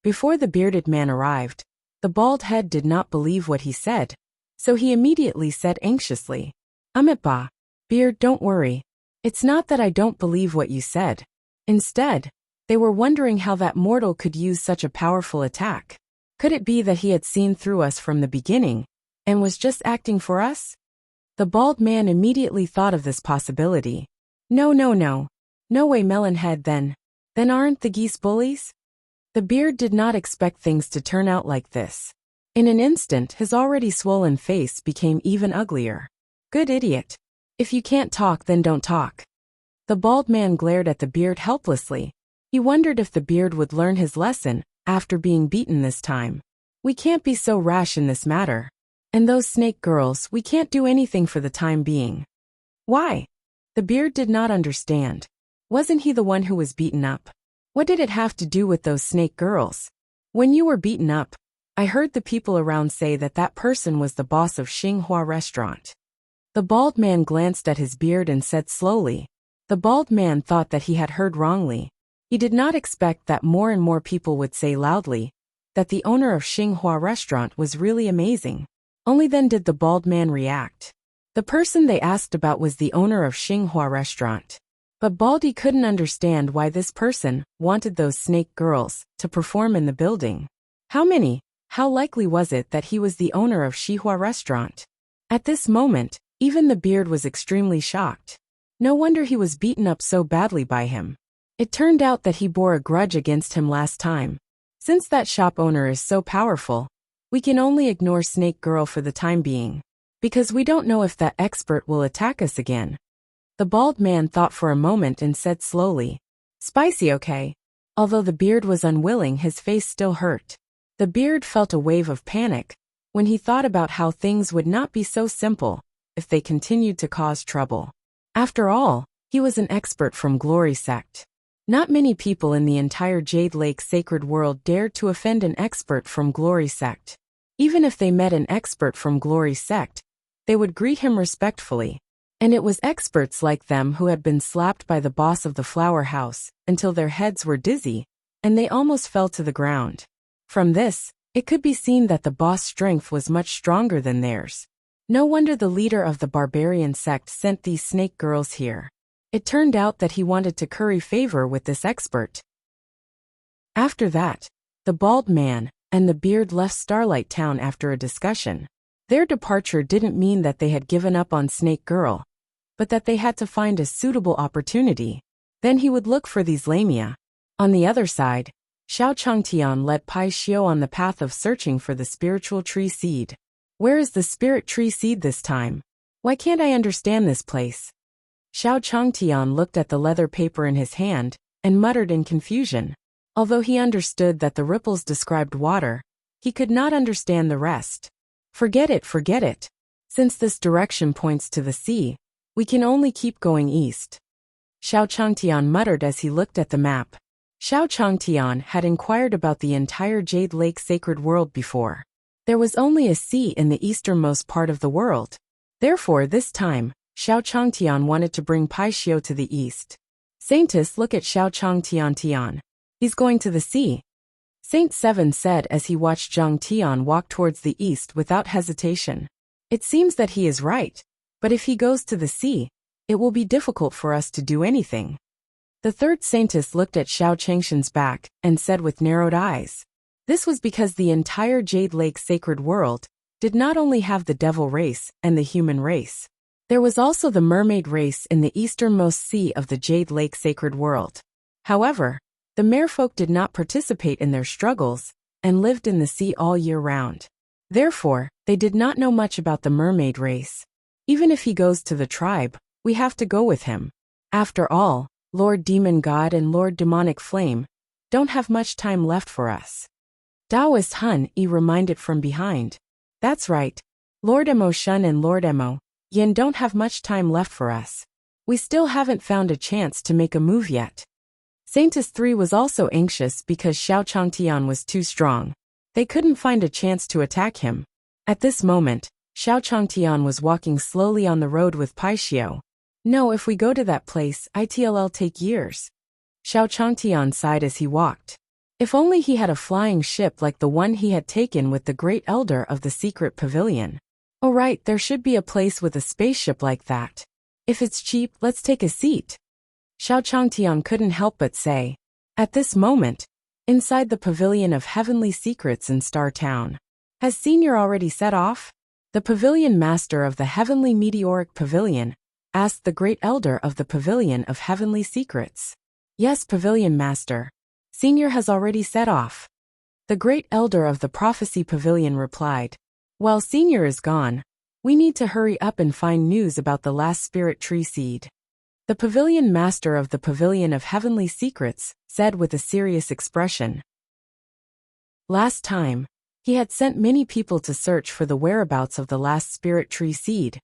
Before the bearded man arrived, the bald head did not believe what he said, so he immediately said anxiously, Amitba, beard, don't worry. It's not that I don't believe what you said. Instead, they were wondering how that mortal could use such a powerful attack. Could it be that he had seen through us from the beginning, and was just acting for us? The bald man immediately thought of this possibility. No. No way, Melonhead, then. Then aren't the geese bullies? The beard did not expect things to turn out like this. In an instant, his already swollen face became even uglier. Good idiot. If you can't talk, then don't talk. The bald man glared at the beard helplessly. He wondered if the beard would learn his lesson after being beaten this time. We can't be so rash in this matter. And those snake girls, we can't do anything for the time being. Why? The beard did not understand. Wasn't he the one who was beaten up? What did it have to do with those snake girls? When you were beaten up, I heard the people around say that that person was the boss of Xinghua restaurant. The bald man glanced at his beard and said slowly. The bald man thought that he had heard wrongly. He did not expect that more and more people would say loudly that the owner of Xinghua restaurant was really amazing. Only then did the bald man react. The person they asked about was the owner of Xinghua restaurant. But Baldy couldn't understand why this person wanted those snake girls to perform in the building. How many? How likely was it that he was the owner of Xinghua restaurant? At this moment, even the beard was extremely shocked. No wonder he was beaten up so badly by him. It turned out that he bore a grudge against him last time. Since that shop owner is so powerful, we can only ignore Snake Girl for the time being, because we don't know if that expert will attack us again. The bald man thought for a moment and said slowly, Spicy, okay. Although the beard was unwilling, his face still hurt. The beard felt a wave of panic when he thought about how things would not be so simple if they continued to cause trouble. After all, he was an expert from Glory Sect. Not many people in the entire Jade Lake sacred world dared to offend an expert from Glory Sect. Even if they met an expert from Glory Sect, they would greet him respectfully. And it was experts like them who had been slapped by the boss of the flower house until their heads were dizzy, and they almost fell to the ground. From this, it could be seen that the boss' strength was much stronger than theirs. No wonder the leader of the barbarian sect sent these snake girls here. It turned out that he wanted to curry favor with this expert. After that, the bald man and the beard left Starlight Town after a discussion. Their departure didn't mean that they had given up on Snake Girl, but that they had to find a suitable opportunity. Then he would look for these Lamia. On the other side, Xiao Changtian led Pai Xiu on the path of searching for the spiritual tree seed. Where is the spirit tree seed this time? Why can't I understand this place? Xiao Changtian looked at the leather paper in his hand and muttered in confusion. Although he understood that the ripples described water, he could not understand the rest. Forget it, forget it. Since this direction points to the sea, we can only keep going east. Xiao Changtian muttered as he looked at the map. Xiao Changtian had inquired about the entire Jade Lake sacred world before. There was only a sea in the easternmost part of the world. Therefore, this time, Xiao Changtian wanted to bring Pai Xiu to the east. Saintess, look at Xiao Changtian. He's going to the sea. Saint Seven said as he watched Zhang Tian walk towards the east without hesitation. It seems that he is right, but if he goes to the sea, it will be difficult for us to do anything. The third saintess looked at Xiao Changshan's back and said with narrowed eyes. This was because the entire Jade Lake sacred world did not only have the devil race and the human race. There was also the mermaid race in the easternmost sea of the Jade Lake sacred world. However, the merfolk did not participate in their struggles and lived in the sea all year round. Therefore, they did not know much about the mermaid race. Even if he goes to the tribe, we have to go with him. After all, Lord Demon God and Lord Demonic Flame don't have much time left for us. Taoist Hun Yi reminded from behind. That's right. Lord Emo Shun and Lord Emo Yin don't have much time left for us. We still haven't found a chance to make a move yet. Saintess 3 was also anxious because Xiao Changtian was too strong. They couldn't find a chance to attack him. At this moment, Xiao Changtian was walking slowly on the road with Pai Xiu. No, if we go to that place, it'll take years. Xiao Changtian sighed as he walked. If only he had a flying ship like the one he had taken with the great elder of the secret pavilion. Oh right, there should be a place with a spaceship like that. If it's cheap, let's take a seat. Xiao Changtian couldn't help but say. At this moment, inside the pavilion of heavenly secrets in Star Town. Has Senior already set off? The pavilion master of the heavenly meteoric pavilion asked the great elder of the pavilion of heavenly secrets. Yes, pavilion master. Senior has already set off. The great elder of the prophecy pavilion replied. While Senior is gone, we need to hurry up and find news about the last spirit tree seed. The pavilion master of the pavilion of heavenly secrets said with a serious expression. Last time, he had sent many people to search for the whereabouts of the last spirit tree seed,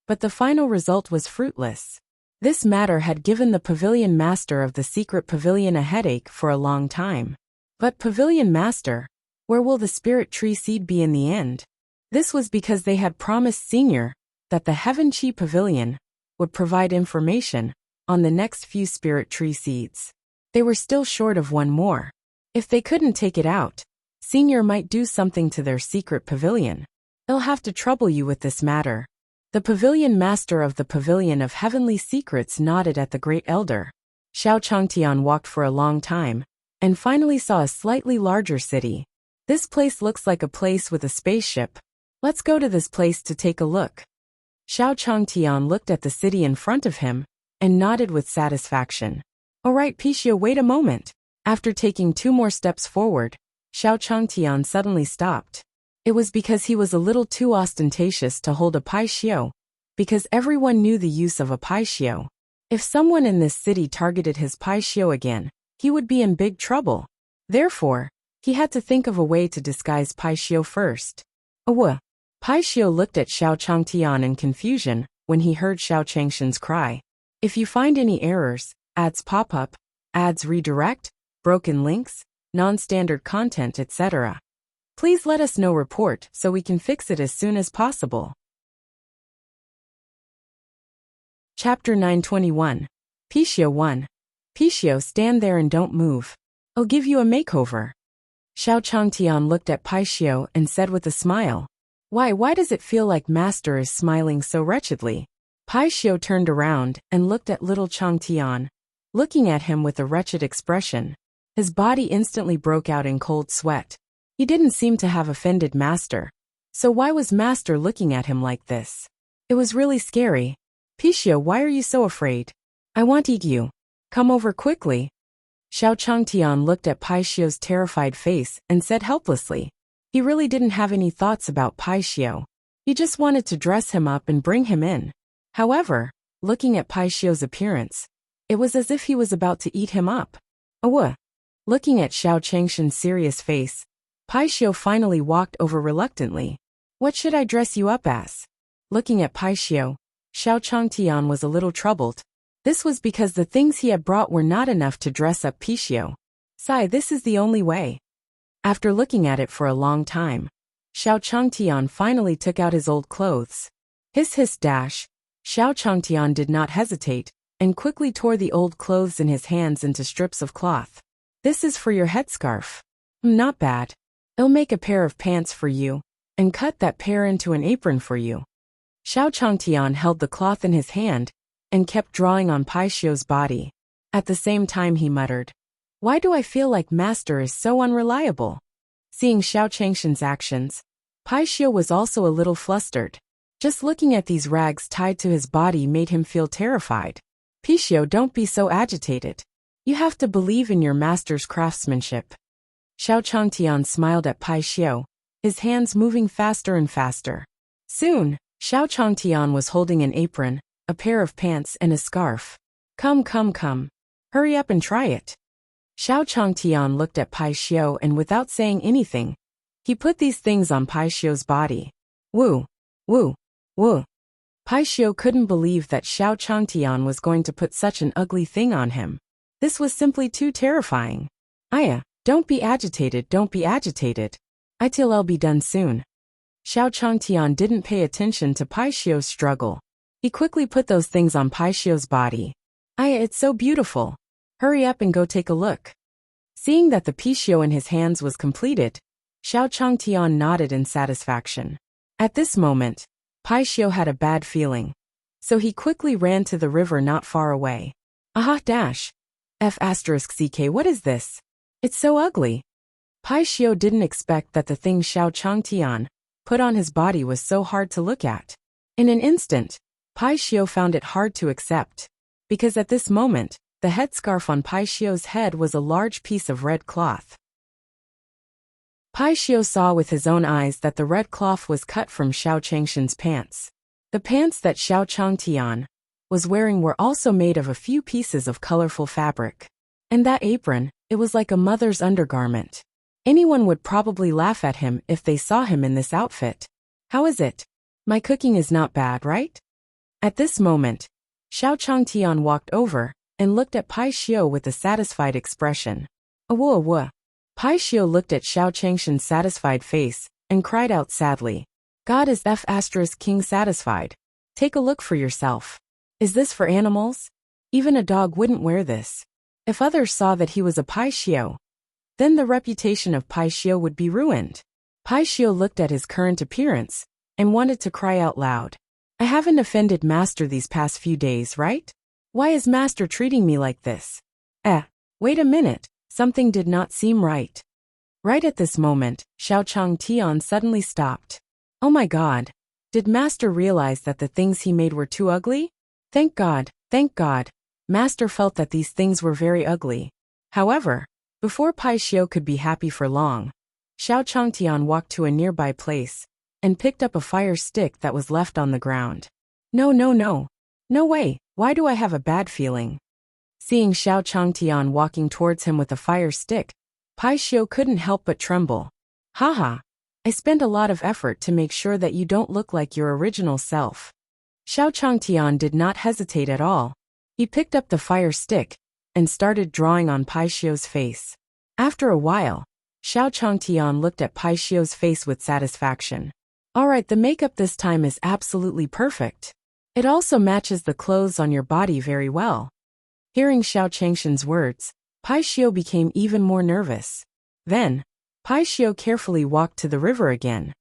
but the final result was fruitless. This matter had given the pavilion master of the secret pavilion a headache for a long time. But pavilion master, where will the spirit tree seed be in the end? This was because they had promised Senior that the Heaven Chi Pavilion would provide information on the next few spirit tree seeds. They were still short of one more. If they couldn't take it out, Senior might do something to their secret pavilion. They'll have to trouble you with this matter. The pavilion master of the pavilion of heavenly secrets nodded at the great elder. Xiao Changtian walked for a long time, and finally saw a slightly larger city. This place looks like a place with a spaceship. Let's go to this place to take a look. Xiao Changtian looked at the city in front of him, and nodded with satisfaction. Alright, Pishio, wait a moment. After taking 2 more steps forward, Xiao Changtian suddenly stopped. It was because he was a little too ostentatious to hold a Pai Xiu, because everyone knew the use of a Pai Xiu. If someone in this city targeted his Pai Xiu again, he would be in big trouble. Therefore, he had to think of a way to disguise Pai Xiu first. Pai Xiu looked at Xiao Changtian in confusion when he heard Xiao Changshan's cry. If you find any errors, ads pop up, ads redirect, broken links, non-standard content, etc., please let us know report so we can fix it as soon as possible. Chapter 921. Pishio 1. Pishio, stand there and don't move. I'll give you a makeover. Xiao Changtian looked at Pai Xiu and said with a smile. Why does it feel like Master is smiling so wretchedly? Pai Xiu turned around and looked at little Changtian, looking at him with a wretched expression. His body instantly broke out in cold sweat. He didn't seem to have offended Master. So why was Master looking at him like this? It was really scary. Pishio, why are you so afraid? I want to eat you. Come over quickly. Xiao Changtian looked at Pai Xiu's terrified face and said helplessly. He really didn't have any thoughts about Pai Xiu. He just wanted to dress him up and bring him in. However, looking at Pai Xiu's appearance, it was as if he was about to eat him up. Looking at Xiao Changshan's serious face, Pai Xiu finally walked over reluctantly. What should I dress you up as? Looking at Pai Xiu, Xiao Changtian was a little troubled. This was because the things he had brought were not enough to dress up Pai Xiu. Sai, this is the only way. After looking at it for a long time, Xiao Changtian finally took out his old clothes. Hiss dash. Xiao Changtian did not hesitate, and quickly tore the old clothes in his hands into strips of cloth. This is for your headscarf. Not bad. I'll make a pair of pants for you, and cut that pair into an apron for you. Xiao Changtian held the cloth in his hand, and kept drawing on Pai Xiu's body. At the same time he muttered, "Why do I feel like Master is so unreliable?" Seeing Xiao Changshan's actions, Pai Xiu was also a little flustered. Just looking at these rags tied to his body made him feel terrified. Pai Xiu, don't be so agitated. You have to believe in your master's craftsmanship. Xiao Changtian smiled at Pai Xiu, his hands moving faster and faster. Soon, Xiao Changtian was holding an apron, a pair of pants and a scarf. Come. Hurry up and try it. Xiao Changtian looked at Pai Xiu and without saying anything, he put these things on Pai Xiu's body. Woo. Pai Xiu couldn't believe that Xiao Changtian was going to put such an ugly thing on him. This was simply too terrifying. Aya, don't be agitated. I'll be done soon. Xiao Changtian didn't pay attention to Pai Xiu's struggle. He quickly put those things on Pai Xiu's body. Aya, it's so beautiful. Hurry up and go take a look. Seeing that the Pai Xiu in his hands was completed, Xiao Changtian nodded in satisfaction. At this moment, Pai Xiu had a bad feeling, so he quickly ran to the river not far away. Aha dash. F***ck, what is this? It's so ugly. Pai Xiu didn't expect that the thing Xiao Changtian put on his body was so hard to look at. In an instant, Pai Xiu found it hard to accept, because at this moment, the headscarf on Pai Xiu's head was a large piece of red cloth. Pai Xiu saw with his own eyes that the red cloth was cut from Xiao Changshan's pants. The pants that Xiao Changtian was wearing were also made of a few pieces of colorful fabric. And that apron, it was like a mother's undergarment. Anyone would probably laugh at him if they saw him in this outfit. How is it? My cooking is not bad, right? At this moment, Xiao Changtian walked over and looked at Pai Xiu with a satisfied expression. Awoo. Pai Xiu looked at Xiao Changshan's satisfied face and cried out sadly. God is King satisfied. Take a look for yourself. Is this for animals? Even a dog wouldn't wear this. If others saw that he was a Pai Xiu, then the reputation of Pai Xiu would be ruined. Pai Xiu looked at his current appearance and wanted to cry out loud. I haven't offended Master these past few days, right? Why is Master treating me like this? Wait a minute, something did not seem right. Right at this moment, Xiao Changtian suddenly stopped. Oh my God! Did Master realize that the things he made were too ugly? Thank God. Master felt that these things were very ugly. However, before Pai Xiu could be happy for long, Xiao Changtian walked to a nearby place and picked up a fire stick that was left on the ground. No. No way, why do I have a bad feeling? Seeing Xiao Changtian walking towards him with a fire stick, Pai Xiu couldn't help but tremble. Haha, I spent a lot of effort to make sure that you don't look like your original self. Xiao Changtian did not hesitate at all. He picked up the fire stick and started drawing on Pai Xiu's face. After a while, Xiao Changtian looked at Pai Xiu's face with satisfaction. Alright, the makeup this time is absolutely perfect. It also matches the clothes on your body very well. Hearing Xiao Changshan's words, Pai Xiu became even more nervous. Then, Pai Xiu carefully walked to the river again.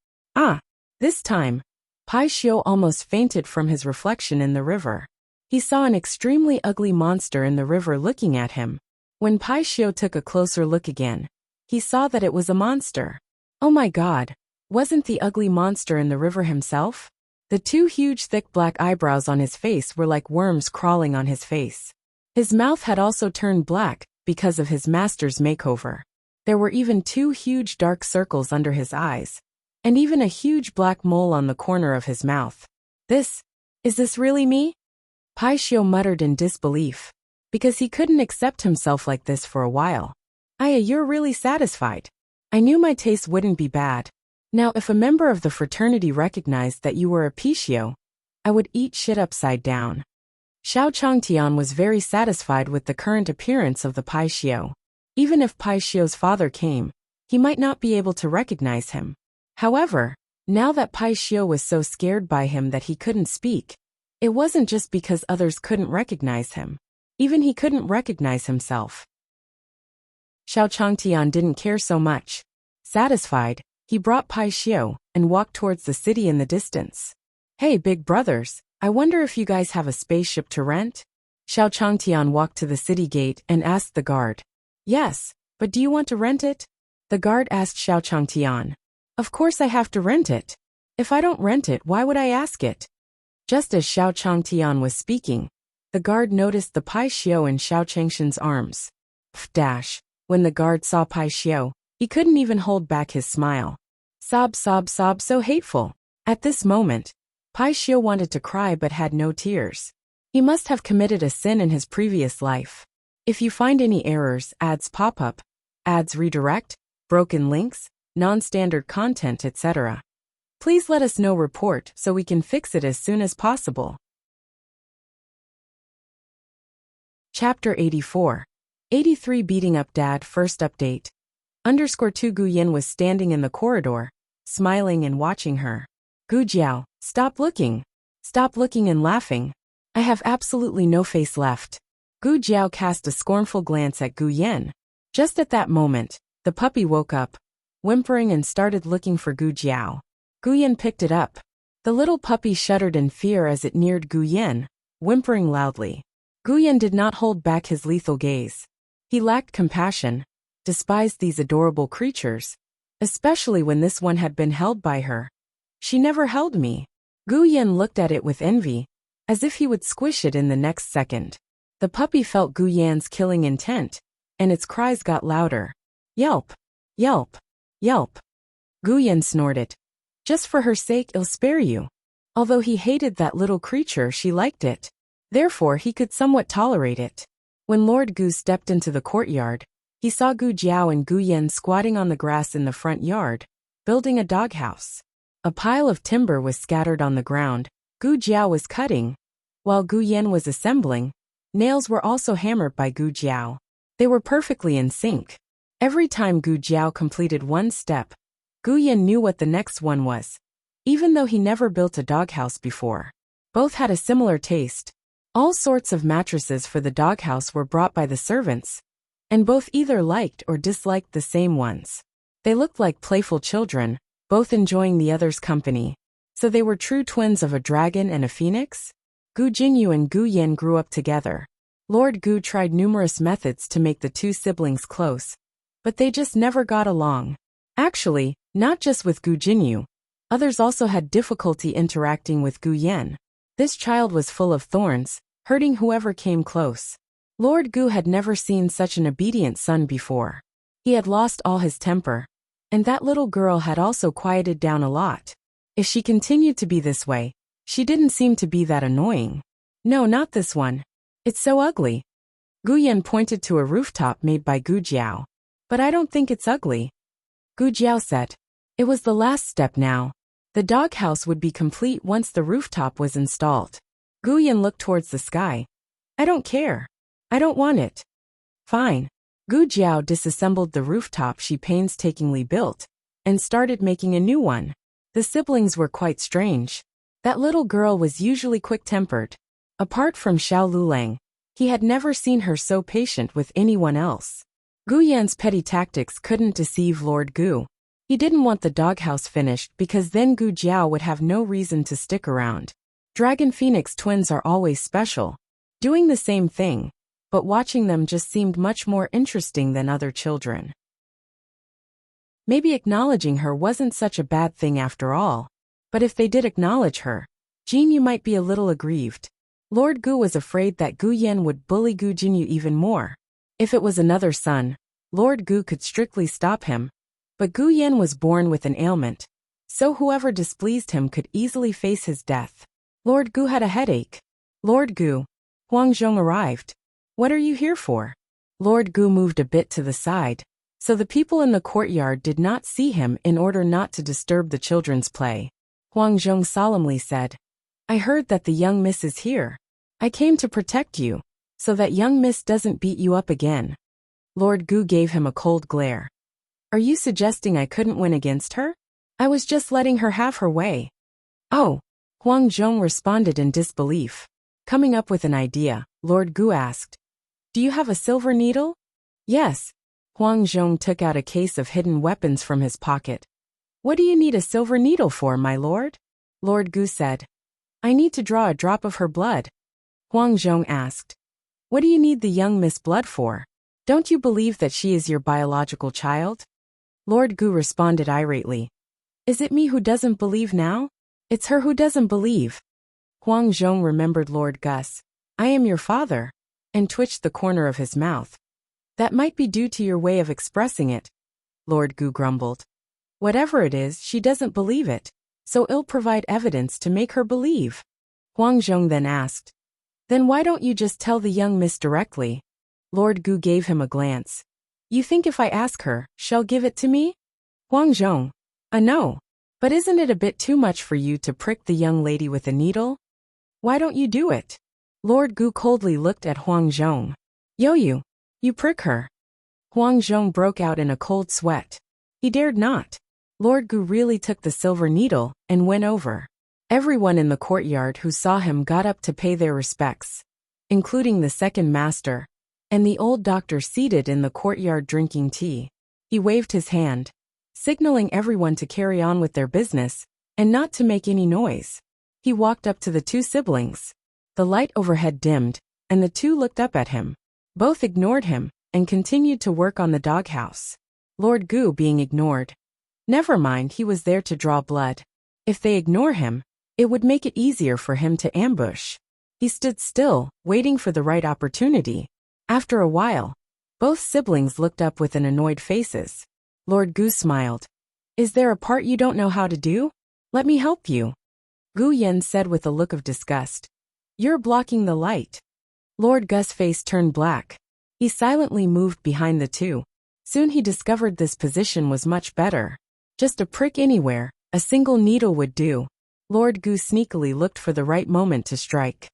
This time, Pai Xiu almost fainted from his reflection in the river. He saw an extremely ugly monster in the river looking at him. When Pai Xiu took a closer look again, he saw that it was a monster. Oh my God! Wasn't the ugly monster in the river himself? The two huge thick black eyebrows on his face were like worms crawling on his face. His mouth had also turned black, because of his master's makeover. There were even 2 huge dark circles under his eyes, and even a huge black mole on the corner of his mouth. Is this really me? Pai Xiu muttered in disbelief, because he couldn't accept himself like this for a while. Aya, you're really satisfied. I knew my taste wouldn't be bad. Now if a member of the fraternity recognized that you were a Pai, I would eat shit upside down. Xiao Changtian was very satisfied with the current appearance of the Pai Xiu. Even if Pai Xiu's father came, he might not be able to recognize him. However, now that Pai Xiu was so scared by him that he couldn't speak, it wasn't just because others couldn't recognize him. Even he couldn't recognize himself. Xiao Changtian didn't care so much. Satisfied, he brought Pai Xiu and walked towards the city in the distance. Hey big brothers, I wonder if you guys have a spaceship to rent? Xiao Changtian walked to the city gate and asked the guard. Yes, but do you want to rent it? The guard asked Xiao Changtian. Of course I have to rent it. If I don't rent it, why would I ask it? Just as Xiao Changtian was speaking, the guard noticed the Pai Xiu in Xiao Changshan's arms. Pff. When the guard saw Pai Xiu, he couldn't even hold back his smile. Sob, so hateful. At this moment, Pai Xiu wanted to cry but had no tears. He must have committed a sin in his previous life. If you find any errors, ads pop up, ads redirect, broken links, non-standard content, etc., please let us know report so we can fix it as soon as possible. Chapter 84. 83 Beating Up Dad. First update. _2 Gu Yin was standing in the corridor, smiling and watching her. Gu Jiao, stop looking and laughing. I have absolutely no face left. Gu Jiao cast a scornful glance at Gu Yin. Just at that moment, the puppy woke up, whimpering and started looking for Gu Jiao. Gu Yin picked it up. The little puppy shuddered in fear as it neared Gu Yin, whimpering loudly. Gu Yin did not hold back his lethal gaze. He lacked compassion, despised these adorable creatures, especially when this one had been held by her. She never held me. Gu Yin looked at it with envy, as if he would squish it in the next second. The puppy felt Gu Yan's killing intent, and its cries got louder. Yelp! Yelp! Yelp! Gu Yin snorted. Just for her sake, I'll spare you. Although he hated that little creature, she liked it. Therefore he could somewhat tolerate it. When Lord Gu stepped into the courtyard, he saw Gu Jiao and Gu Yin squatting on the grass in the front yard, building a doghouse. A pile of timber was scattered on the ground. Gu Jiao was cutting, while Gu Yin was assembling. Nails were also hammered by Gu Jiao. They were perfectly in sync. Every time Gu Jiao completed one step, Gu Yin knew what the next one was, even though he never built a doghouse before. Both had a similar taste. All sorts of mattresses for the doghouse were brought by the servants, and both either liked or disliked the same ones. They looked like playful children, both enjoying the other's company. So they were true twins of a dragon and a phoenix? Gu Jingyu and Gu Yin grew up together. Lord Gu tried numerous methods to make the two siblings close, but they just never got along. Actually, not just with Gu Jingyu. Others also had difficulty interacting with Gu Yin. This child was full of thorns, hurting whoever came close. Lord Gu had never seen such an obedient son before. He had lost all his temper, and that little girl had also quieted down a lot. If she continued to be this way, she didn't seem to be that annoying. No, not this one. It's so ugly. Gu Yin pointed to a rooftop made by Gu Jiao. But I don't think it's ugly. Gu Jiao said. It was the last step now. The doghouse would be complete once the rooftop was installed. Gu Yin looked towards the sky. I don't care. I don't want it. Fine. Gu Jiao disassembled the rooftop she painstakingly built, and started making a new one. The siblings were quite strange. That little girl was usually quick-tempered. Apart from Xiao Lulang, he had never seen her so patient with anyone else. Gu Yan's petty tactics couldn't deceive Lord Gu. He didn't want the doghouse finished because then Gu Jiao would have no reason to stick around. Dragon Phoenix twins are always special, doing the same thing, but watching them just seemed much more interesting than other children. Maybe acknowledging her wasn't such a bad thing after all. But if they did acknowledge her, Jinyu might be a little aggrieved. Lord Gu was afraid that Gu Yin would bully Gu Jinyu even more. If it was another son, Lord Gu could strictly stop him. But Gu Yan was born with an ailment, so whoever displeased him could easily face his death. Lord Gu had a headache. Lord Gu. Huang Zhong arrived. What are you here for? Lord Gu moved a bit to the side, so the people in the courtyard did not see him in order not to disturb the children's play. Huang Zhong solemnly said, I heard that the young miss is here. I came to protect you, so that young miss doesn't beat you up again. Lord Gu gave him a cold glare. Are you suggesting I couldn't win against her? I was just letting her have her way. Oh, Huang Zhong responded in disbelief. Coming up with an idea, Lord Gu asked, Do you have a silver needle? Yes. Huang Zhong took out a case of hidden weapons from his pocket. What do you need a silver needle for, my lord? Lord Gu said, I need to draw a drop of her blood. Huang Zhong asked, What do you need the young miss blood for? Don't you believe that she is your biological child? Lord Gu responded irately, Is it me who doesn't believe now? It's her who doesn't believe. Huang Zhong remembered Lord Gus. I am your father, and twitched the corner of his mouth. That might be due to your way of expressing it, Lord Gu grumbled. Whatever it is, she doesn't believe it, so I'll provide evidence to make her believe. Huang Zhong then asked, Then why don't you just tell the young miss directly? Lord Gu gave him a glance. You think if I ask her, she'll give it to me? Huang Zhong. No. But isn't it a bit too much for you to prick the young lady with a needle? Why don't you do it? Lord Gu coldly looked at Huang Zhong. You prick her. Huang Zhong broke out in a cold sweat. He dared not. Lord Gu really took the silver needle and went over. Everyone in the courtyard who saw him got up to pay their respects, including the second master, and the old doctor seated in the courtyard drinking tea. He waved his hand, signaling everyone to carry on with their business and not to make any noise. He walked up to the two siblings. The light overhead dimmed, and the two looked up at him. Both ignored him and continued to work on the doghouse. Lord Gu being ignored. Never mind, he was there to draw blood. If they ignore him, it would make it easier for him to ambush. He stood still, waiting for the right opportunity. After a while, both siblings looked up with an annoyed faces. Lord Gu smiled. Is there a part you don't know how to do? Let me help you. Gu Yan said with a look of disgust. You're blocking the light. Lord Gus' face turned black. He silently moved behind the two. Soon he discovered this position was much better. Just a prick anywhere, a single needle would do. Lord Gu sneakily looked for the right moment to strike.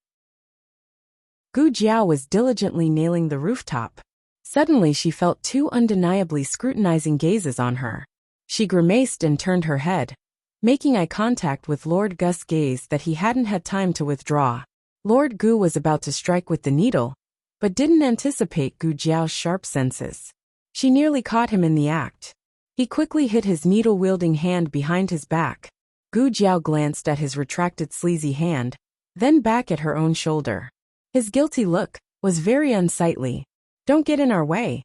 Gu Jiao was diligently nailing the rooftop. Suddenly she felt two undeniably scrutinizing gazes on her. She grimaced and turned her head, making eye contact with Lord Gus' gaze that he hadn't had time to withdraw. Lord Gu was about to strike with the needle, but didn't anticipate Gu Jiao's sharp senses. She nearly caught him in the act. He quickly hid his needle-wielding hand behind his back. Gu Jiao glanced at his retracted sleazy hand, then back at her own shoulder. His guilty look was very unsightly. Don't get in our way.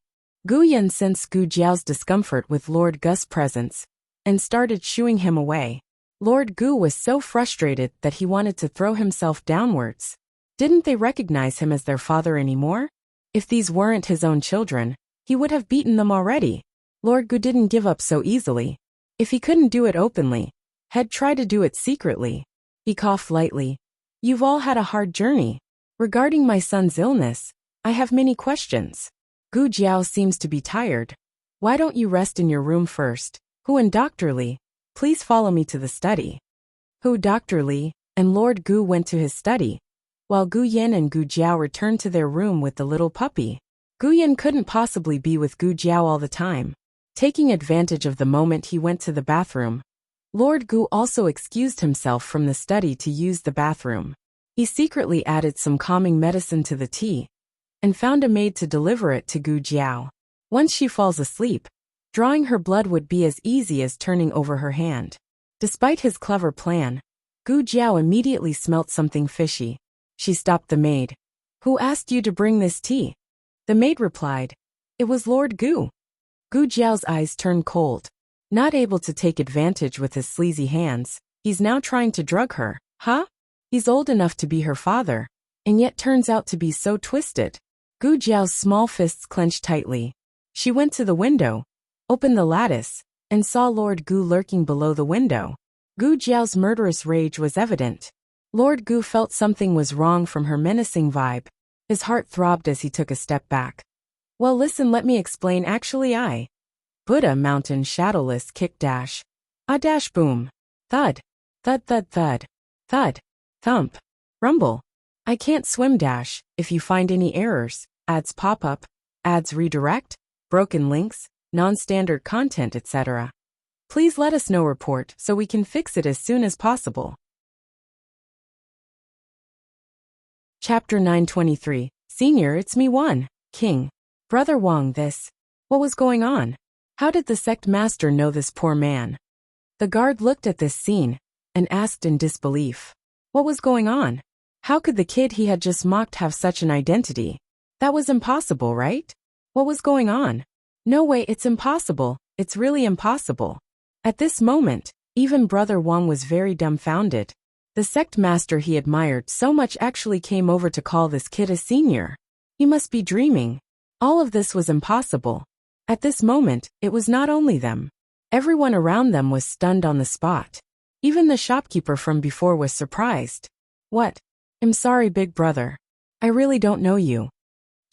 Gu Yan sensed Gu Jiao's discomfort with Lord Gus' presence and started shooing him away. Lord Gu was so frustrated that he wanted to throw himself downwards. Didn't they recognize him as their father anymore? If these weren't his own children, he would have beaten them already. Lord Gu didn't give up so easily. If he couldn't do it openly, he'd try to do it secretly. He coughed lightly. You've all had a hard journey. Regarding my son's illness, I have many questions. Gu Jiao seems to be tired. Why don't you rest in your room first? Hu and Dr. Li, please follow me to the study. Hu, Dr. Li, and Lord Gu went to his study, while Gu Yan and Gu Jiao returned to their room with the little puppy. Gu Yan couldn't possibly be with Gu Jiao all the time. Taking advantage of the moment he went to the bathroom, Lord Gu also excused himself from the study to use the bathroom. He secretly added some calming medicine to the tea and found a maid to deliver it to Gu Jiao. Once she falls asleep, drawing her blood would be as easy as turning over her hand. Despite his clever plan, Gu Jiao immediately smelt something fishy. She stopped the maid. Who asked you to bring this tea? The maid replied, It was Lord Gu. Gu Jiao's eyes turned cold. Not able to take advantage with his sleazy hands, he's now trying to drug her, huh? He's old enough to be her father, and yet turns out to be so twisted. Gu Jiao's small fists clenched tightly. She went to the window, opened the lattice, and saw Lord Gu lurking below the window. Gu Jiao's murderous rage was evident. Lord Gu felt something was wrong from her menacing vibe. His heart throbbed as he took a step back. Well, listen, let me explain. Actually, I. Buddha Mountain Shadowless Kick Dash. Ah dash boom. Thud. Thud thud thud. Thud. Thump. Rumble. I can't swim dash. If you find any errors, ads pop up, ads redirect, broken links, non-standard content, etc. Please let us know report so we can fix it as soon as possible. Chapter 923. Senior, it's me one. King. Brother Wang, this. What was going on? How did the sect master know this poor man? The guard looked at this scene and asked in disbelief. What was going on? How could the kid he had just mocked have such an identity? That was impossible, right? What was going on? No way, it's impossible. It's really impossible. At this moment, even Brother Wang was very dumbfounded. The sect master he admired so much actually came over to call this kid a senior. He must be dreaming. All of this was impossible. At this moment, it was not only them. Everyone around them was stunned on the spot. Even the shopkeeper from before was surprised. What? I'm sorry, big brother. I really don't know you.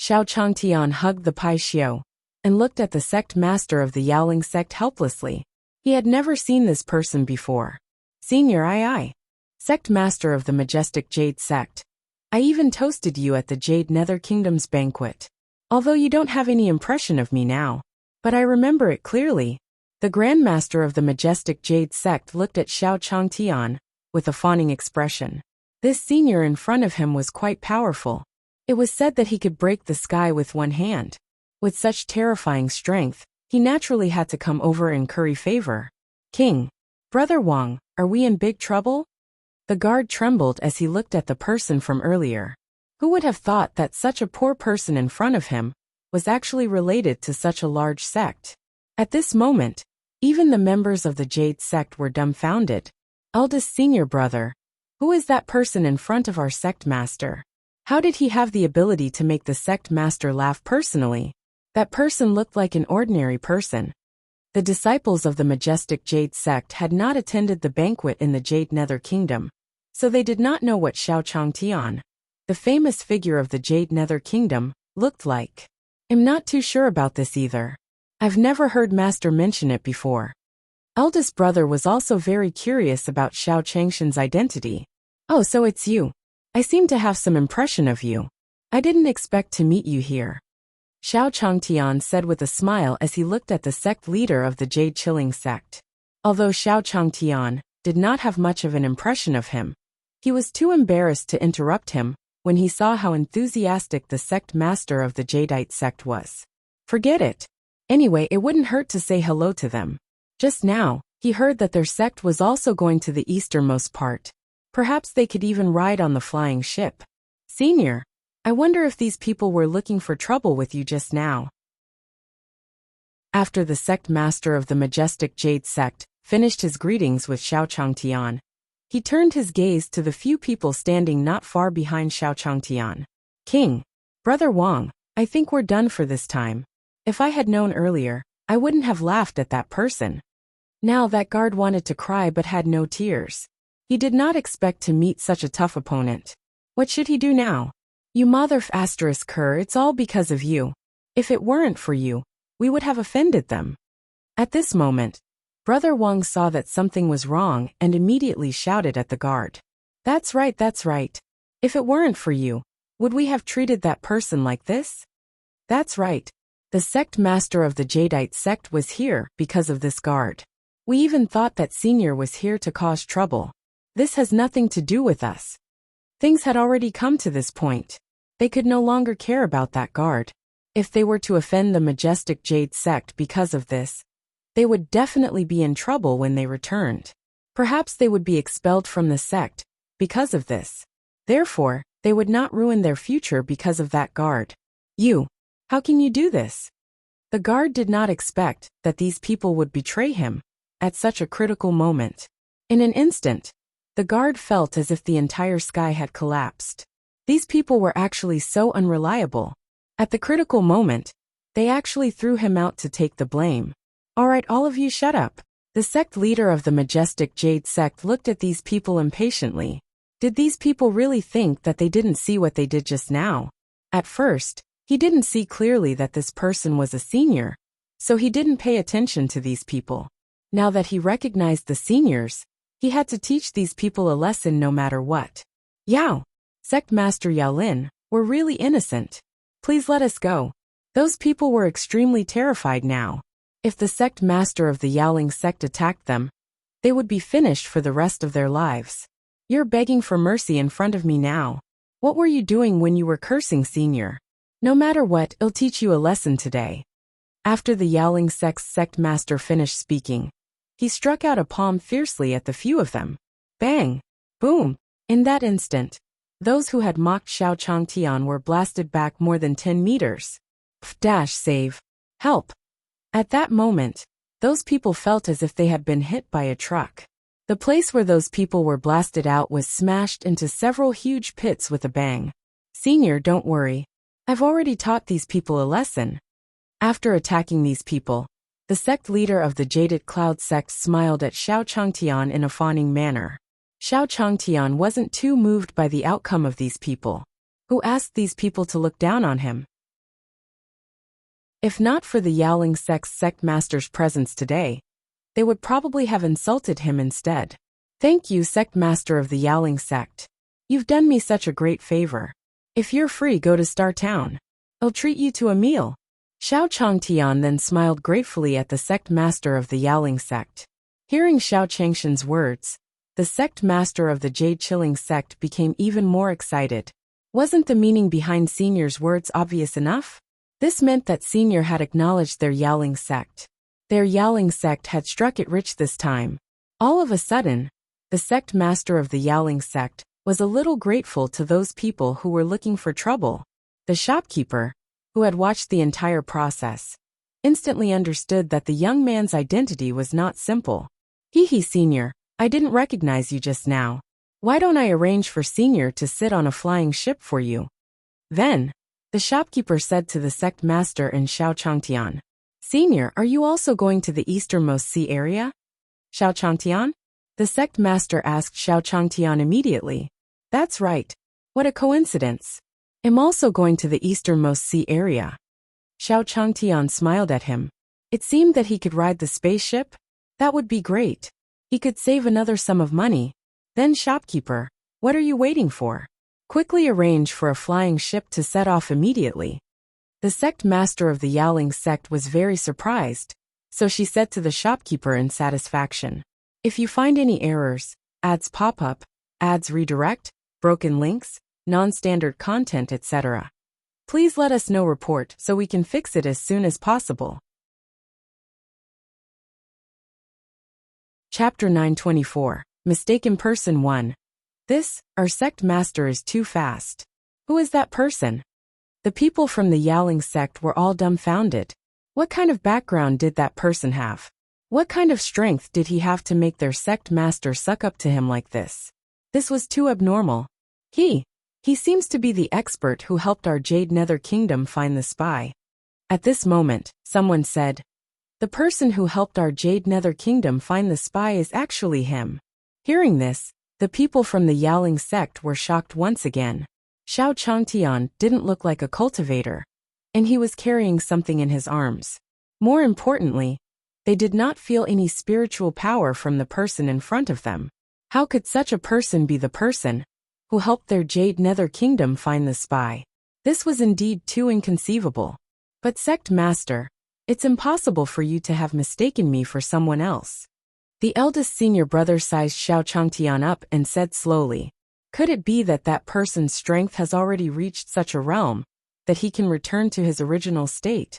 Xiao Changtian hugged the Pai Xiao and looked at the sect master of the Yaoling sect helplessly. He had never seen this person before. Senior I. Sect master of the majestic Jade sect. I even toasted you at the Jade Nether Kingdom's banquet. Although you don't have any impression of me now. But I remember it clearly. The Grandmaster of the majestic Jade sect looked at Xiao Changtian with a fawning expression. This senior in front of him was quite powerful. It was said that he could break the sky with one hand. With such terrifying strength, he naturally had to come over and curry favor. King. Brother Wang, are we in big trouble? The guard trembled as he looked at the person from earlier. Who would have thought that such a poor person in front of him was actually related to such a large sect? At this moment, even the members of the Jade sect were dumbfounded. Eldest senior brother. Who is that person in front of our sect master? How did he have the ability to make the sect master laugh personally? That person looked like an ordinary person. The disciples of the majestic Jade sect had not attended the banquet in the Jade Nether Kingdom, so they did not know what Xiao Changtian, the famous figure of the Jade Nether Kingdom, looked like. I'm not too sure about this either. I've never heard Master mention it before. Eldest brother was also very curious about Xiao Changshan's identity. Oh, so it's you. I seem to have some impression of you. I didn't expect to meet you here. Xiao Changtian said with a smile as he looked at the sect leader of the Jade Chilling sect. Although Xiao Changtian did not have much of an impression of him, he was too embarrassed to interrupt him when he saw how enthusiastic the sect master of the Jadeite sect was. Forget it. Anyway, it wouldn't hurt to say hello to them. Just now, he heard that their sect was also going to the easternmost part. Perhaps they could even ride on the flying ship. Senior, I wonder if these people were looking for trouble with you just now. After the sect master of the majestic Jade sect finished his greetings with Xiao Changtian, he turned his gaze to the few people standing not far behind Xiao Changtian. King. Brother Wang, I think we're done for this time. If I had known earlier, I wouldn't have laughed at that person. Now that guard wanted to cry but had no tears. He did not expect to meet such a tough opponent. What should he do now? You mother ***, it's all because of you. If it weren't for you, we would have offended them. At this moment, Brother Wang saw that something was wrong and immediately shouted at the guard. That's right, that's right. If it weren't for you, would we have treated that person like this? That's right. The sect master of the Jadeite sect was here because of this guard. We even thought that senior was here to cause trouble. This has nothing to do with us. Things had already come to this point. They could no longer care about that guard. If they were to offend the majestic Jade sect because of this, they would definitely be in trouble when they returned. Perhaps they would be expelled from the sect because of this. Therefore, they would not ruin their future because of that guard. You, how can you do this? The guard did not expect that these people would betray him at such a critical moment. In an instant, the guard felt as if the entire sky had collapsed. These people were actually so unreliable. At the critical moment, they actually threw him out to take the blame. All right, all of you shut up. The sect leader of the majestic Jade sect looked at these people impatiently. Did these people really think that they didn't see what they did just now? At first, he didn't see clearly that this person was a senior, so he didn't pay attention to these people. Now that he recognized the seniors, he had to teach these people a lesson no matter what. Yao, Sect Master Yao Lin, we're really innocent. Please let us go. Those people were extremely terrified now. If the sect master of the Yaoling sect attacked them, they would be finished for the rest of their lives. You're begging for mercy in front of me now. What were you doing when you were cursing senior? No matter what, I'll teach you a lesson today. After the Yaoling sect's sect master finished speaking, he struck out a palm fiercely at the few of them. Bang! Boom! In that instant, those who had mocked Xiao Changtian were blasted back more than 10 meters. Save! Help! At that moment, those people felt as if they had been hit by a truck. The place where those people were blasted out was smashed into several huge pits with a bang. Senior, don't worry. I've already taught these people a lesson. After attacking these people, the sect leader of the Jaded Cloud sect smiled at Xiao Changtian in a fawning manner. Xiao Changtian wasn't too moved by the outcome of these people, who asked these people to look down on him. If not for the Yaoling sect's sect master's presence today, they would probably have insulted him instead. Thank you, sect master of the Yaoling sect. You've done me such a great favor. If you're free, go to Star Town. I'll treat you to a meal. Xiao Changtian then smiled gratefully at the sect master of the Yaoling sect. Hearing Xiao Changshan's words, the sect master of the Jade Chilling sect became even more excited. Wasn't the meaning behind Senior's words obvious enough? This meant that Senior had acknowledged their Yaoling sect. Their Yaoling sect had struck it rich this time. All of a sudden, the sect master of the Yaoling sect was a little grateful to those people who were looking for trouble. The shopkeeper, who had watched the entire process, instantly understood that the young man's identity was not simple. Senior, I didn't recognize you just now. Why don't I arrange for Senior to sit on a flying ship for you? Then, the shopkeeper said to the sect master and Xiao Changtian, Senior, are you also going to the easternmost sea area? Xiao Changtian? The sect master asked Xiao Changtian immediately. That's right. What a coincidence. I'm also going to the easternmost sea area. Xiao Changtian smiled at him. It seemed that he could ride the spaceship. That would be great. He could save another sum of money. Then shopkeeper, what are you waiting for? Quickly arrange for a flying ship to set off immediately. The sect master of the Yaoling sect was very surprised, so she said to the shopkeeper in satisfaction, if you find any errors, ads pop up, ads redirect, broken links, non-standard content, etc., please let us know report so we can fix it as soon as possible. Chapter 924, Mistaken Person 1. Our sect master is too fast. Who is that person? The people from the Yaoling sect were all dumbfounded. What kind of background did that person have? What kind of strength did he have to make their sect master suck up to him like this? This was too abnormal. He seems to be the expert who helped our Jade Nether Kingdom find the spy. At this moment, someone said, the person who helped our Jade Nether Kingdom find the spy is actually him. Hearing this, the people from the Yaoling sect were shocked once again. Xiao Changtian didn't look like a cultivator, and he was carrying something in his arms. More importantly, they did not feel any spiritual power from the person in front of them. How could such a person be the person who helped their Jade Nether Kingdom find the spy? This was indeed too inconceivable. But sect master, it's impossible for you to have mistaken me for someone else. The eldest senior brother sized Xiao Changtian up and said slowly, could it be that that person's strength has already reached such a realm that he can return to his original state?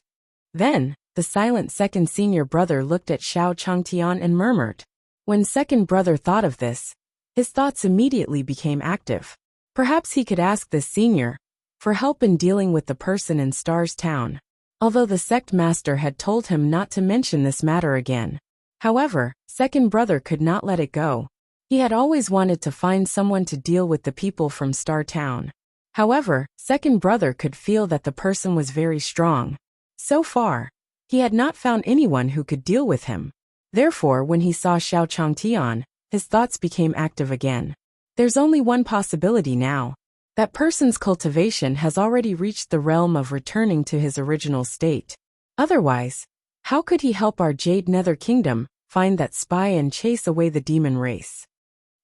Then, the silent second senior brother looked at Xiao Changtian and murmured. When second brother thought of this, his thoughts immediately became active. Perhaps he could ask this senior for help in dealing with the person in Star's town, although the sect master had told him not to mention this matter again. However, second brother could not let it go. He had always wanted to find someone to deal with the people from Star Town. However, second brother could feel that the person was very strong. So far, he had not found anyone who could deal with him. Therefore, when he saw Xiao Changtian, his thoughts became active again. There's only one possibility now. That person's cultivation has already reached the realm of returning to his original state. Otherwise, how could he help our Jade Nether Kingdom find that spy and chase away the demon race?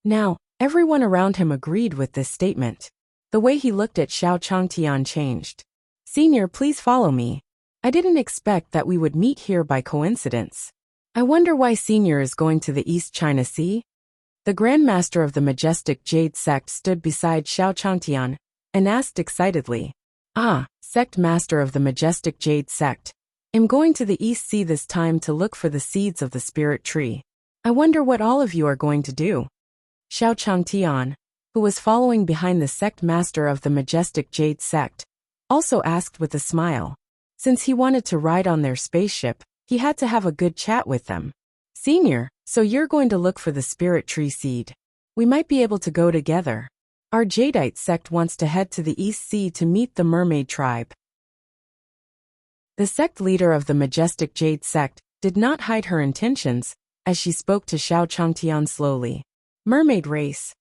Now, everyone around him agreed with this statement. The way he looked at Xiao Changtian changed. Senior, please follow me. I didn't expect that we would meet here by coincidence. I wonder why Senior is going to the East China Sea? The Grand Master of the majestic Jade sect stood beside Xiao Changtian and asked excitedly, "Ah, Sect Master of the majestic Jade sect. I'm going to the East Sea this time to look for the seeds of the spirit tree. I wonder what all of you are going to do." Xiao Changtian, who was following behind the Sect Master of the majestic Jade sect, also asked with a smile. Since he wanted to ride on their spaceship, he had to have a good chat with them. "Senior, so you're going to look for the spirit tree seed. We might be able to go together. Our Jadeite sect wants to head to the East Sea to meet the mermaid tribe." The sect leader of the majestic Jade sect did not hide her intentions as she spoke to Xiao Changtian slowly. Mermaid race.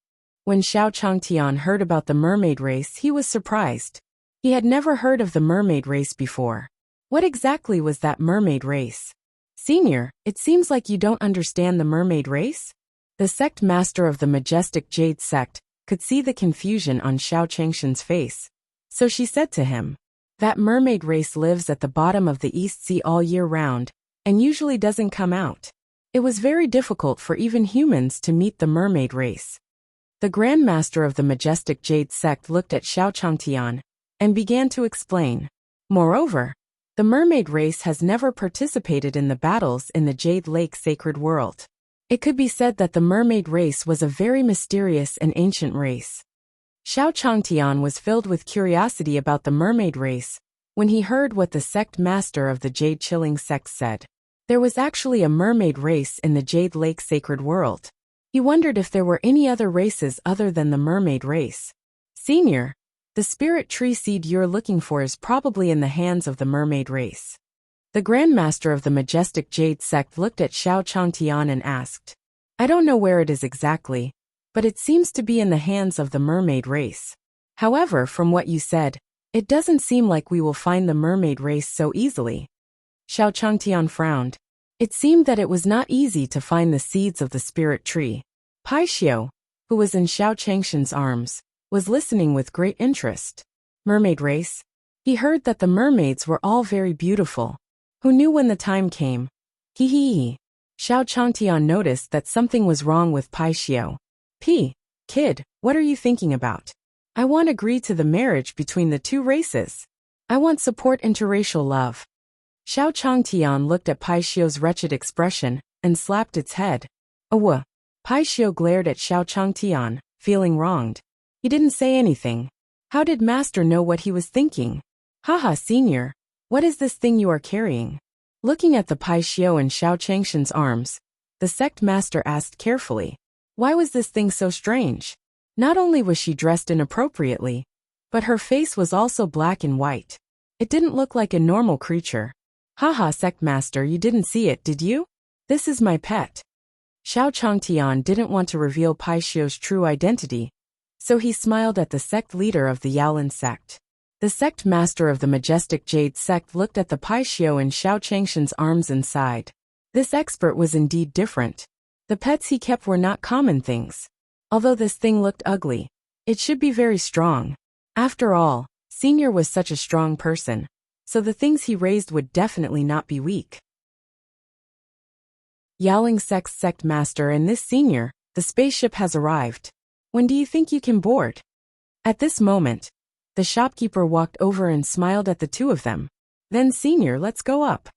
When Xiao Changtian heard about the mermaid race, he was surprised. He had never heard of the mermaid race before. What exactly was that mermaid race? "Senior, it seems like you don't understand the mermaid race?" The sect master of the majestic Jade sect could see the confusion on Xiao Changshan's face. So she said to him, "That mermaid race lives at the bottom of the East Sea all year round and usually doesn't come out. It was very difficult for even humans to meet the mermaid race." The Grand Master of the majestic Jade sect looked at Xiao Changtian and began to explain. Moreover, the mermaid race has never participated in the battles in the Jade Lake sacred world. It could be said that the mermaid race was a very mysterious and ancient race. Xiao Changtian was filled with curiosity about the mermaid race when he heard what the sect master of the Jade Chilling sect said. There was actually a mermaid race in the Jade Lake sacred world. He wondered if there were any other races other than the mermaid race. "Senior, the spirit tree seed you're looking for is probably in the hands of the mermaid race." The Grand Master of the majestic Jade sect looked at Xiao Changtian and asked, "I don't know where it is exactly, but it seems to be in the hands of the mermaid race. However, from what you said, it doesn't seem like we will find the mermaid race so easily." Xiao Changtian frowned. It seemed that it was not easy to find the seeds of the spirit tree. Pai Xiao, who was in Xiao Changshan's arms, was listening with great interest. Mermaid race? He heard that the mermaids were all very beautiful. Who knew when the time came? Hee. Xiao Changtian noticed that something was wrong with Pai Xiao. Kid, what are you thinking about? I want to agree to the marriage between the two races. I want support interracial love. Xiao Changtian looked at Pai Xiao's wretched expression and slapped its head. Pai Xiao glared at Xiao Changtian, feeling wronged. He didn't say anything. How did Master know what he was thinking? "Haha, Senior, what is this thing you are carrying?" Looking at the Pai Xiao in Xiao Changshan's arms, the sect master asked carefully. Why was this thing so strange? Not only was she dressed inappropriately, but her face was also black and white. It didn't look like a normal creature. "Haha, sect master, you didn't see it, did you? This is my pet." Xiao Changtian didn't want to reveal Pai Xiao's true identity, so he smiled at the sect leader of the Yaolin sect. The sect master of the majestic Jade sect looked at the Pai Xiao in Xiao Changshan's arms and sighed. This expert was indeed different. The pets he kept were not common things. Although this thing looked ugly, it should be very strong. After all, Senior was such a strong person, so the things he raised would definitely not be weak. Yaoling sect's sect master and this Senior, the spaceship has arrived. When do you think you can board? At this moment, the shopkeeper walked over and smiled at the two of them. Then Senior, let's go up.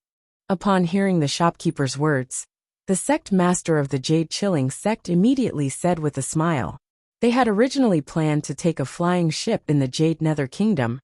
Upon hearing the shopkeeper's words, the sect master of the Jade Chilling sect immediately said with a smile. They had originally planned to take a flying ship in the Jade Nether Kingdom,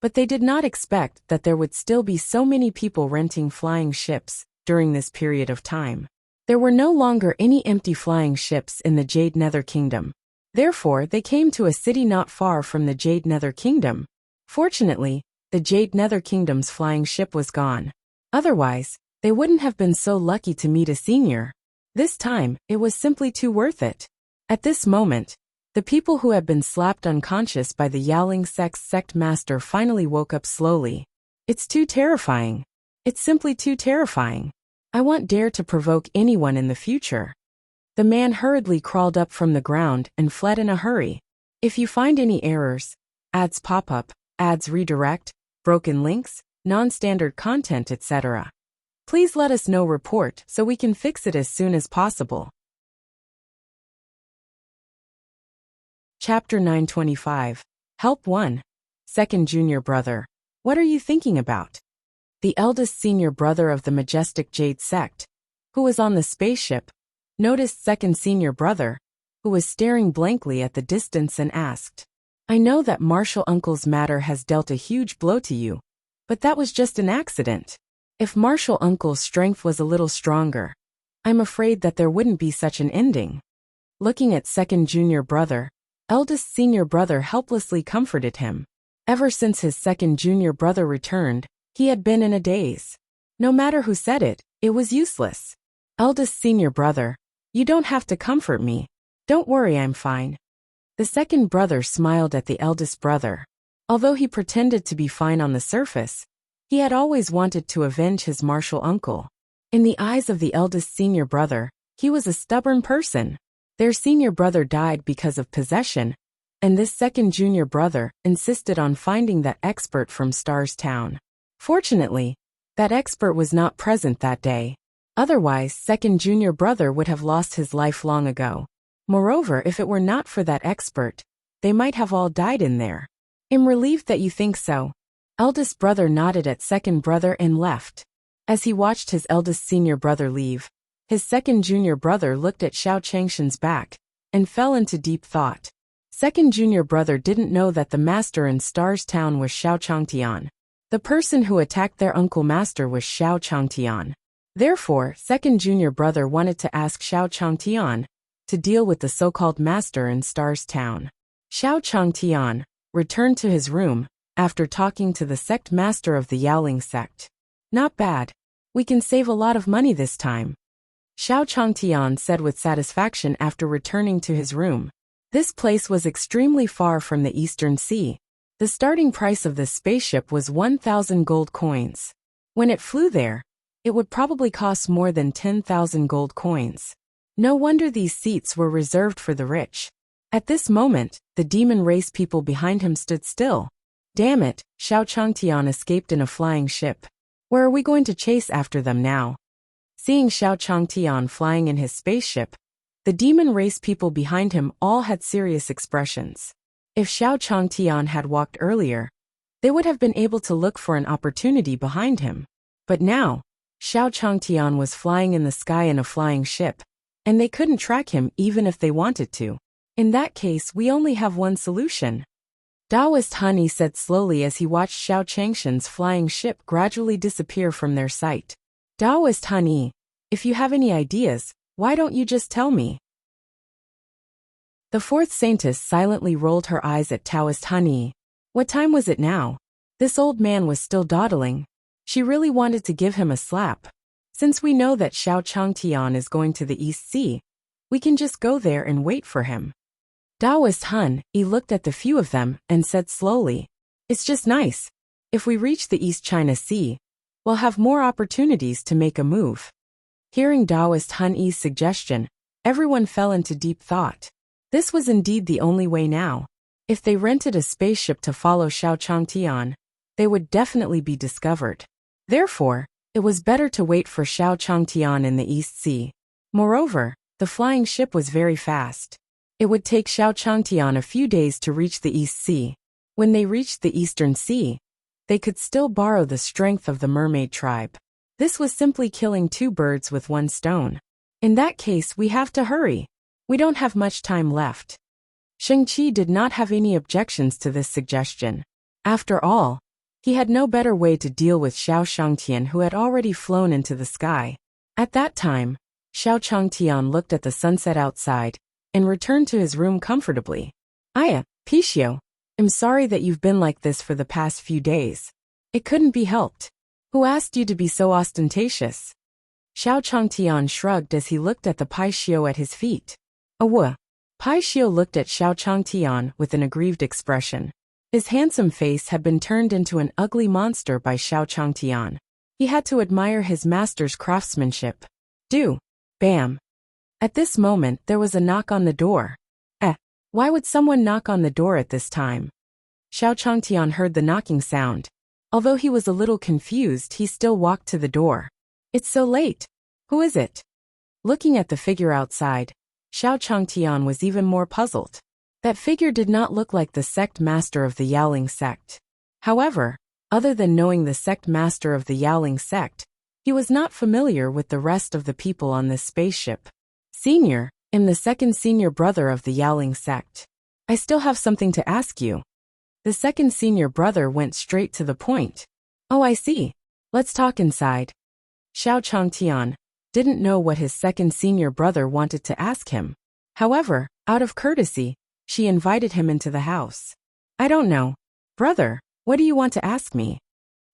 but they did not expect that there would still be so many people renting flying ships during this period of time. There were no longer any empty flying ships in the Jade Nether Kingdom. Therefore, they came to a city not far from the Jade Nether Kingdom. Fortunately, the Jade Nether Kingdom's flying ship was gone. Otherwise, they wouldn't have been so lucky to meet a senior. This time, it was simply too worth it. At this moment, the people who had been slapped unconscious by the Yaoling Sect's sect master finally woke up slowly. It's too terrifying. It's simply too terrifying. I won't dare to provoke anyone in the future. The man hurriedly crawled up from the ground and fled in a hurry. If you find any errors, ads pop up, ads redirect, broken links, non-standard content, etc., please let us know. Report so we can fix it as soon as possible. Chapter 925. Help 1. Second junior brother. What are you thinking about? The eldest senior brother of the majestic Jade sect, who was on the spaceship, noticed second senior brother, who was staring blankly at the distance, and asked, I know that Martial Uncle's matter has dealt a huge blow to you, but that was just an accident. If Martial Uncle's strength was a little stronger, I'm afraid that there wouldn't be such an ending. Looking at second junior brother, eldest senior brother helplessly comforted him. Ever since his second junior brother returned, he had been in a daze. No matter who said it, it was useless. Eldest senior brother, you don't have to comfort me. Don't worry, I'm fine. The second brother smiled at the eldest brother. Although he pretended to be fine on the surface, he had always wanted to avenge his martial uncle. In the eyes of the eldest senior brother, he was a stubborn person. Their senior brother died because of possession, and this second junior brother insisted on finding that expert from Stars Town. Fortunately, that expert was not present that day. Otherwise, second junior brother would have lost his life long ago. Moreover, if it were not for that expert, they might have all died in there. I'm relieved that you think so. Eldest brother nodded at second brother and left. As he watched his eldest senior brother leave, his second junior brother looked at Xiao Changshan's back and fell into deep thought. Second junior brother didn't know that the master in Stars Town was Xiao Changtian. The person who attacked their uncle master was Xiao Changtian. Therefore, second junior brother wanted to ask Xiao Changtian to deal with the so-called master in Stars Town. Xiao Changtian returned to his room after talking to the sect master of the Yaoling sect. Not bad. We can save a lot of money this time, Xiao Changtian said with satisfaction after returning to his room. This place was extremely far from the Eastern Sea. The starting price of this spaceship was 1,000 gold coins. When it flew there, it would probably cost more than 10,000 gold coins. No wonder these seats were reserved for the rich. At this moment, the demon race people behind him stood still. Damn it, Xiao Changtian escaped in a flying ship. Where are we going to chase after them now? Seeing Xiao Changtian flying in his spaceship, the demon race people behind him all had serious expressions. If Xiao Changtian had walked earlier, they would have been able to look for an opportunity behind him. But now, Xiao Changtian was flying in the sky in a flying ship, and they couldn't track him even if they wanted to. In that case, we only have one solution. Taoist Honey said slowly as he watched Xiao Changshan's flying ship gradually disappear from their sight. Taoist Honey, if you have any ideas, why don't you just tell me? The fourth saintess silently rolled her eyes at Taoist Honey. What time was it now? This old man was still dawdling. She really wanted to give him a slap. Since we know that Xiao Changtian is going to the East Sea, we can just go there and wait for him. Taoist Hun, he looked at the few of them and said slowly, It's just nice. If we reach the East China Sea, we'll have more opportunities to make a move. Hearing Taoist Hun-Yi's suggestion, everyone fell into deep thought. This was indeed the only way now. If they rented a spaceship to follow Xiao Changtian, they would definitely be discovered. Therefore, it was better to wait for Xiao Changtian in the East Sea. Moreover, the flying ship was very fast. It would take Xiao Changtian a few days to reach the East Sea. When they reached the Eastern Sea, they could still borrow the strength of the mermaid tribe. This was simply killing two birds with one stone. In that case, we have to hurry. We don't have much time left. Shang-Chi did not have any objections to this suggestion. After all, he had no better way to deal with Xiao Changtian, who had already flown into the sky. At that time, Xiao Changtian looked at the sunset outside and returned to his room comfortably. Pichio, I'm sorry that you've been like this for the past few days. It couldn't be helped. Who asked you to be so ostentatious? Xiao Changtian shrugged as he looked at the Pichio at his feet. Pichio looked at Xiao Changtian with an aggrieved expression. His handsome face had been turned into an ugly monster by Xiao Changtian. He had to admire his master's craftsmanship. Bam. At this moment there was a knock on the door. Why would someone knock on the door at this time? Xiao Changtian heard the knocking sound. Although he was a little confused, he still walked to the door. It's so late. Who is it? Looking at the figure outside, Xiao Changtian was even more puzzled. That figure did not look like the sect master of the Yaoling sect. However, other than knowing the sect master of the Yaoling sect, he was not familiar with the rest of the people on this spaceship. Senior, I'm the second senior brother of the Yaoling sect. I still have something to ask you. The second senior brother went straight to the point. Oh, I see. Let's talk inside. Xiao Changtian didn't know what his second senior brother wanted to ask him. However, out of courtesy, she invited him into the house. I don't know. Brother, what do you want to ask me?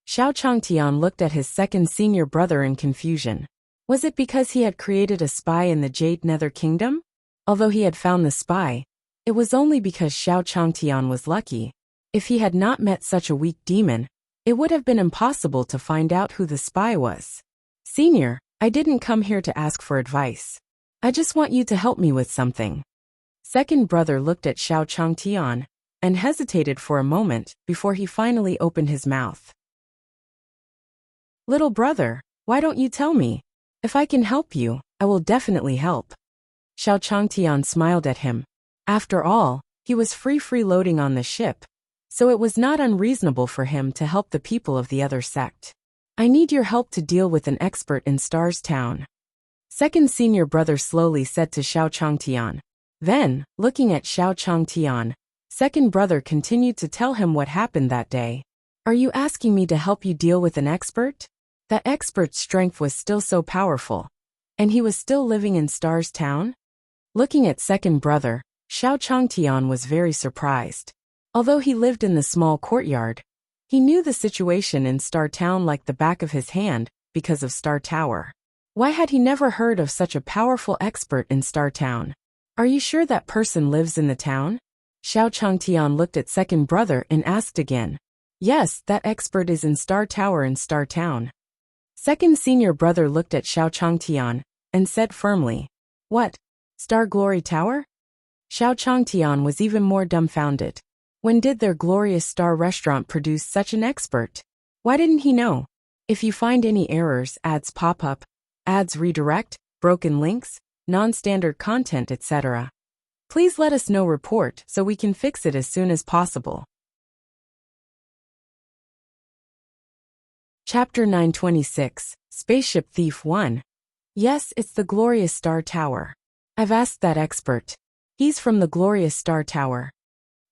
Xiao Changtian looked at his second senior brother in confusion. Was it because he had created a spy in the Jade Nether Kingdom? Although he had found the spy, it was only because Xiao Changtian was lucky. If he had not met such a weak demon, it would have been impossible to find out who the spy was. Senior, I didn't come here to ask for advice. I just want you to help me with something. Second brother looked at Xiao Changtian and hesitated for a moment before he finally opened his mouth. Little brother, why don't you tell me? If I can help you, I will definitely help. Xiao Changtian smiled at him. After all, he was freeloading on the ship, so it was not unreasonable for him to help the people of the other sect. I need your help to deal with an expert in Stars Town. Second senior brother slowly said to Xiao Changtian. Then, looking at Xiao Changtian, second brother continued to tell him what happened that day. Are you asking me to help you deal with an expert? That expert's strength was still so powerful. And he was still living in Stars Town? Looking at second brother, Xiao Changtian was very surprised. Although he lived in the small courtyard, he knew the situation in Star Town like the back of his hand because of Star Tower. Why had he never heard of such a powerful expert in Star Town? Are you sure that person lives in the town? Xiao Changtian looked at second brother and asked again. Yes, that expert is in Star Tower in Star Town. Second senior brother looked at Xiao Changtian and said firmly. What? Star Glory Tower? Xiao Changtian was even more dumbfounded. When did their glorious star restaurant produce such an expert? Why didn't he know? If you find any errors, ads pop up, ads redirect, broken links, non-standard content, etc., please let us know report so we can fix it as soon as possible. Chapter 926, Spaceship Thief 1. Yes, it's the Glorious Star Tower. I've asked that expert. He's from the Glorious Star Tower.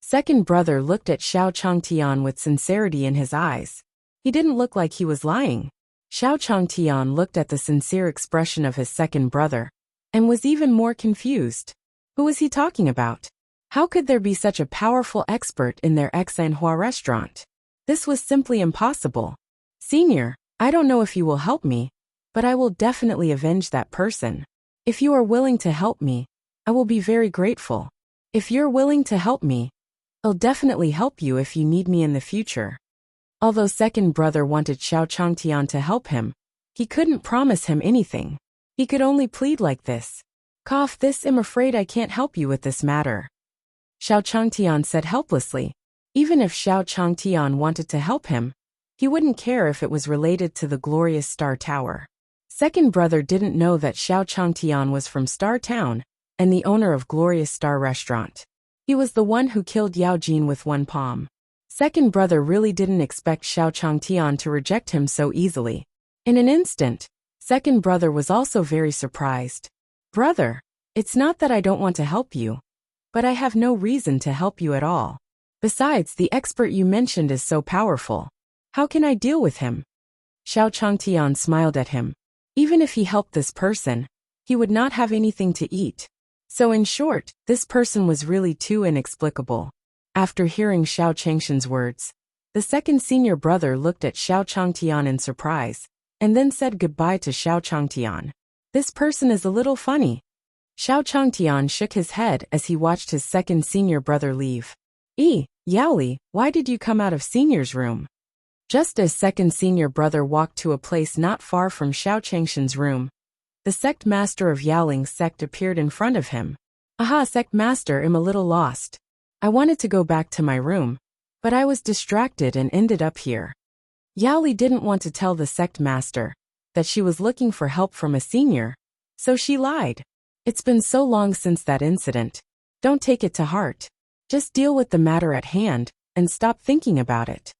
Second brother looked at Xiao Changtian with sincerity in his eyes. He didn't look like he was lying. Xiao Changtian looked at the sincere expression of his second brother and was even more confused. Who was he talking about? How could there be such a powerful expert in their Exanhua restaurant? This was simply impossible. Senior, I don't know if you will help me, but I will definitely avenge that person. If you are willing to help me, I will be very grateful. If you're willing to help me, I'll definitely help you if you need me in the future. Although second brother wanted Xiao Changtian to help him, he couldn't promise him anything. He could only plead like this. I'm afraid I can't help you with this matter. Xiao Changtian said helplessly. Even if Xiao Changtian wanted to help him, he wouldn't care if it was related to the Glorious Star Tower. Second brother didn't know that Xiao Changtian was from Star Town and the owner of Glorious Star Restaurant. He was the one who killed Yao Jin with one palm. Second brother really didn't expect Xiao Changtian to reject him so easily. In an instant, second brother was also very surprised. Brother, it's not that I don't want to help you, but I have no reason to help you at all. Besides, the expert you mentioned is so powerful. How can I deal with him? Xiao Changtian smiled at him. Even if he helped this person, he would not have anything to eat. So in short, this person was really too inexplicable. After hearing Xiao Changshan's words, the second senior brother looked at Xiao Changtian in surprise, and then said goodbye to Xiao Changtian. This person is a little funny. Xiao Changtian shook his head as he watched his second senior brother leave. Yaoli, why did you come out of senior's room? Just as second senior brother walked to a place not far from Xiao Changshan's room, the sect master of Yaoling's sect appeared in front of him. Aha, sect master, I'm a little lost. I wanted to go back to my room, but I was distracted and ended up here. Yaoli didn't want to tell the sect master that she was looking for help from a senior, so she lied. It's been so long since that incident. Don't take it to heart. Just deal with the matter at hand and stop thinking about it.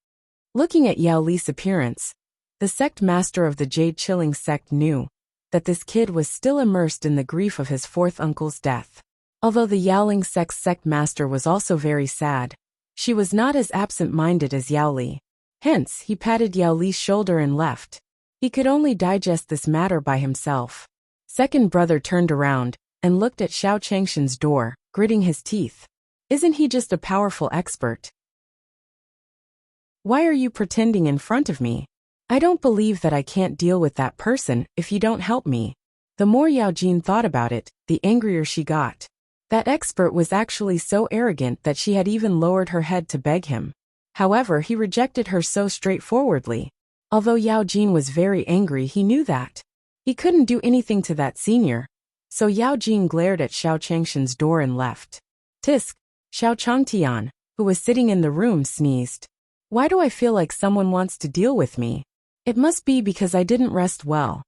Looking at Yao Li's appearance, the sect master of the Jade Chilling sect knew that this kid was still immersed in the grief of his fourth uncle's death. Although the Yaoling sect's sect master was also very sad, she was not as absent-minded as Yao Li. Hence, he patted Yao Li's shoulder and left. He could only digest this matter by himself. Second brother turned around and looked at Xiao Changshan's door, gritting his teeth. Isn't he just a powerful expert? Why are you pretending in front of me? I don't believe that I can't deal with that person if you don't help me. The more Yao Jin thought about it, the angrier she got. That expert was actually so arrogant that she had even lowered her head to beg him. However, he rejected her so straightforwardly. Although Yao Jin was very angry, he knew that he couldn't do anything to that senior. So Yao Jin glared at Xiao Changshan's door and left. Tisk, Xiao Changtian, who was sitting in the room, sneezed. Why do I feel like someone wants to deal with me? It must be because I didn't rest well.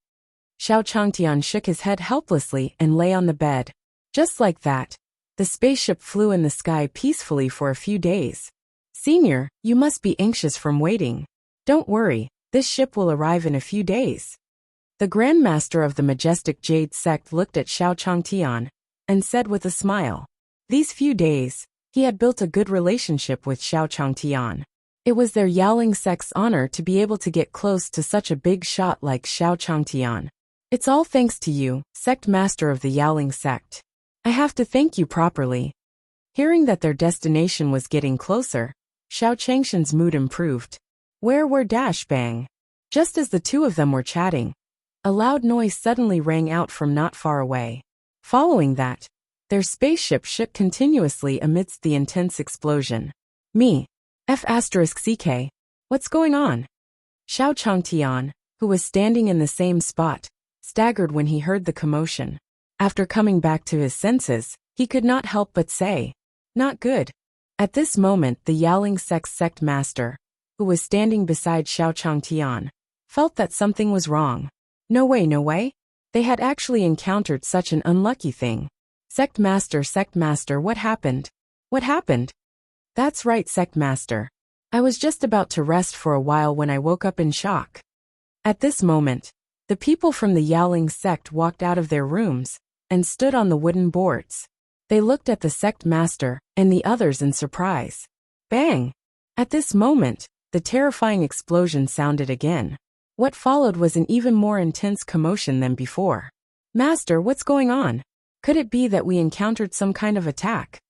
Xiao Changtian shook his head helplessly and lay on the bed. Just like that, the spaceship flew in the sky peacefully for a few days. Senior, you must be anxious from waiting. Don't worry, this ship will arrive in a few days. The Grandmaster of the Majestic Jade sect looked at Xiao Changtian and said with a smile. These few days, he had built a good relationship with Xiao Changtian. It was their Yaoling sect's honor to be able to get close to such a big shot like Xiao Changtian. It's all thanks to you, sect master of the Yaoling sect. I have to thank you properly. Hearing that their destination was getting closer, Xiao Changshan's mood improved. Where were Dash Bang? Just as the two of them were chatting, a loud noise suddenly rang out from not far away. Following that, their spaceship shook continuously amidst the intense explosion. F***CK. What's going on? Xiao Changtian, who was standing in the same spot, staggered when he heard the commotion. After coming back to his senses, he could not help but say, not good. At this moment, the Yaoling sect's sect master, who was standing beside Xiao Changtian, felt that something was wrong. No way. They had actually encountered such an unlucky thing. Sect master, what happened? What happened? That's right, sect master. I was just about to rest for a while when I woke up in shock. At this moment, the people from the Yaoling sect walked out of their rooms and stood on the wooden boards. They looked at the sect master and the others in surprise. Bang! At this moment, the terrifying explosion sounded again. What followed was an even more intense commotion than before. Master, what's going on? Could it be that we encountered some kind of attack?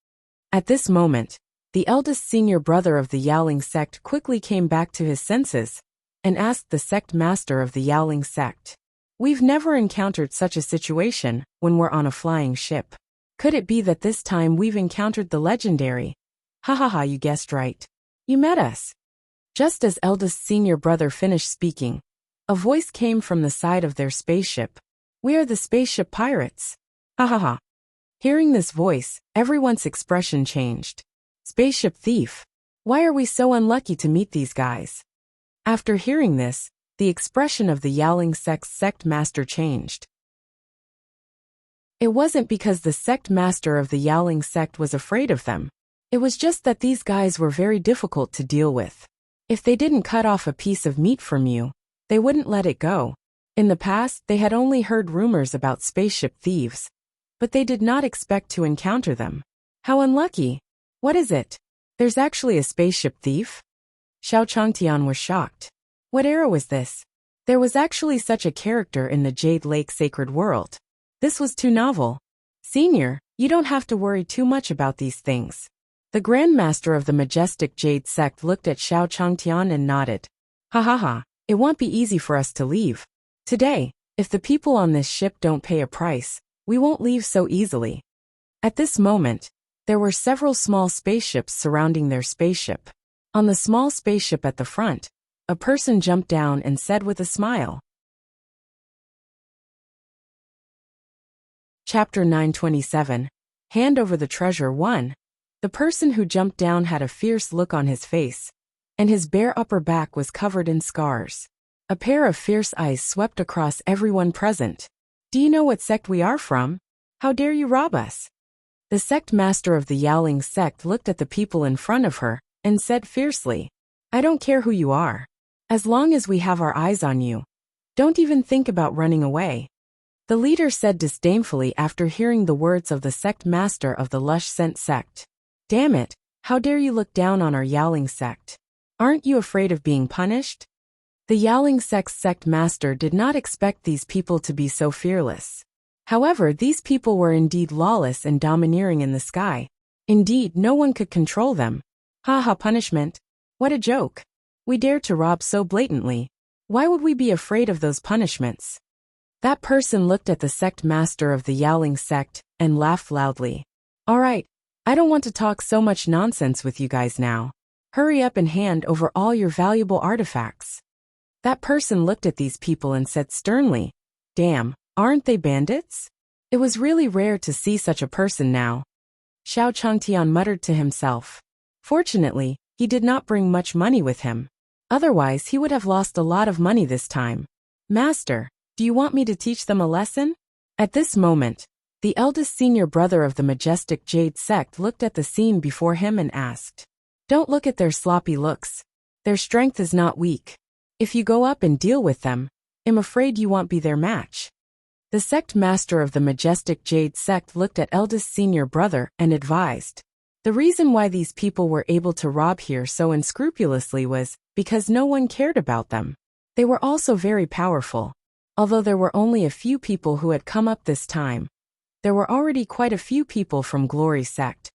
At this moment, the eldest senior brother of the Yaoling sect quickly came back to his senses and asked the sect master of the Yaoling sect. We've never encountered such a situation when we're on a flying ship. Could it be that this time we've encountered the legendary? Ha, you guessed right. You met us. Just as eldest senior brother finished speaking, a voice came from the side of their spaceship. We are the spaceship pirates. Ha. Hearing this voice, everyone's expression changed. Spaceship thief. Why are we so unlucky to meet these guys? After hearing this, the expression of the Yaoling sect's sect master changed. It wasn't because the sect master of the Yaoling sect was afraid of them. It was just that these guys were very difficult to deal with. If they didn't cut off a piece of meat from you, they wouldn't let it go. In the past, they had only heard rumors about spaceship thieves, but they did not expect to encounter them. How unlucky! What is it? There's actually a spaceship thief? Xiao Changtian was shocked. What era was this? There was actually such a character in the Jade Lake Sacred World. This was too novel. Senior, You don't have to worry too much about these things. The Grand Master of the Majestic Jade Sect looked at Xiao Changtian and nodded. Ha ha ha, it won't be easy for us to leave. Today, if the people on this ship don't pay a price, we won't leave so easily. At this moment, there were several small spaceships surrounding their spaceship. On the small spaceship at the front, a person jumped down and said with a smile. Chapter 927. Hand over the treasure 1. The person who jumped down had a fierce look on his face, and his bare upper back was covered in scars. A pair of fierce eyes swept across everyone present. Do you know what sect we are from? How dare you rob us? The sect master of the Yowling sect looked at the people in front of her and said fiercely, I don't care who you are. As long as we have our eyes on you, don't even think about running away. The leader said disdainfully after hearing the words of the sect master of the Lush Scent sect. Damn it, how dare you look down on our Yowling sect? Aren't you afraid of being punished? The Yowling sect's sect master did not expect these people to be so fearless. However, these people were indeed lawless and domineering in the sky. Indeed, no one could control them. Ha ha, punishment. What a joke. We dare to rob so blatantly. Why would we be afraid of those punishments? That person looked at the sect master of the Yowling sect and laughed loudly. All right, I don't want to talk so much nonsense with you guys now. Hurry up and hand over all your valuable artifacts. That person looked at these people and said sternly, Damn, aren't they bandits? It was really rare to see such a person now. Xiao Changtian muttered to himself. Fortunately, he did not bring much money with him. Otherwise, he would have lost a lot of money this time. Master, do you want me to teach them a lesson? At this moment, the eldest senior brother of the Majestic Jade sect looked at the scene before him and asked. Don't look at their sloppy looks. Their strength is not weak. If you go up and deal with them, I'm afraid you won't be their match. The sect master of the Majestic Jade sect looked at eldest senior brother and advised. The reason why these people were able to rob here so unscrupulously was because no one cared about them. They were also very powerful. Although there were only a few people who had come up this time, there were already quite a few people from Glory sect,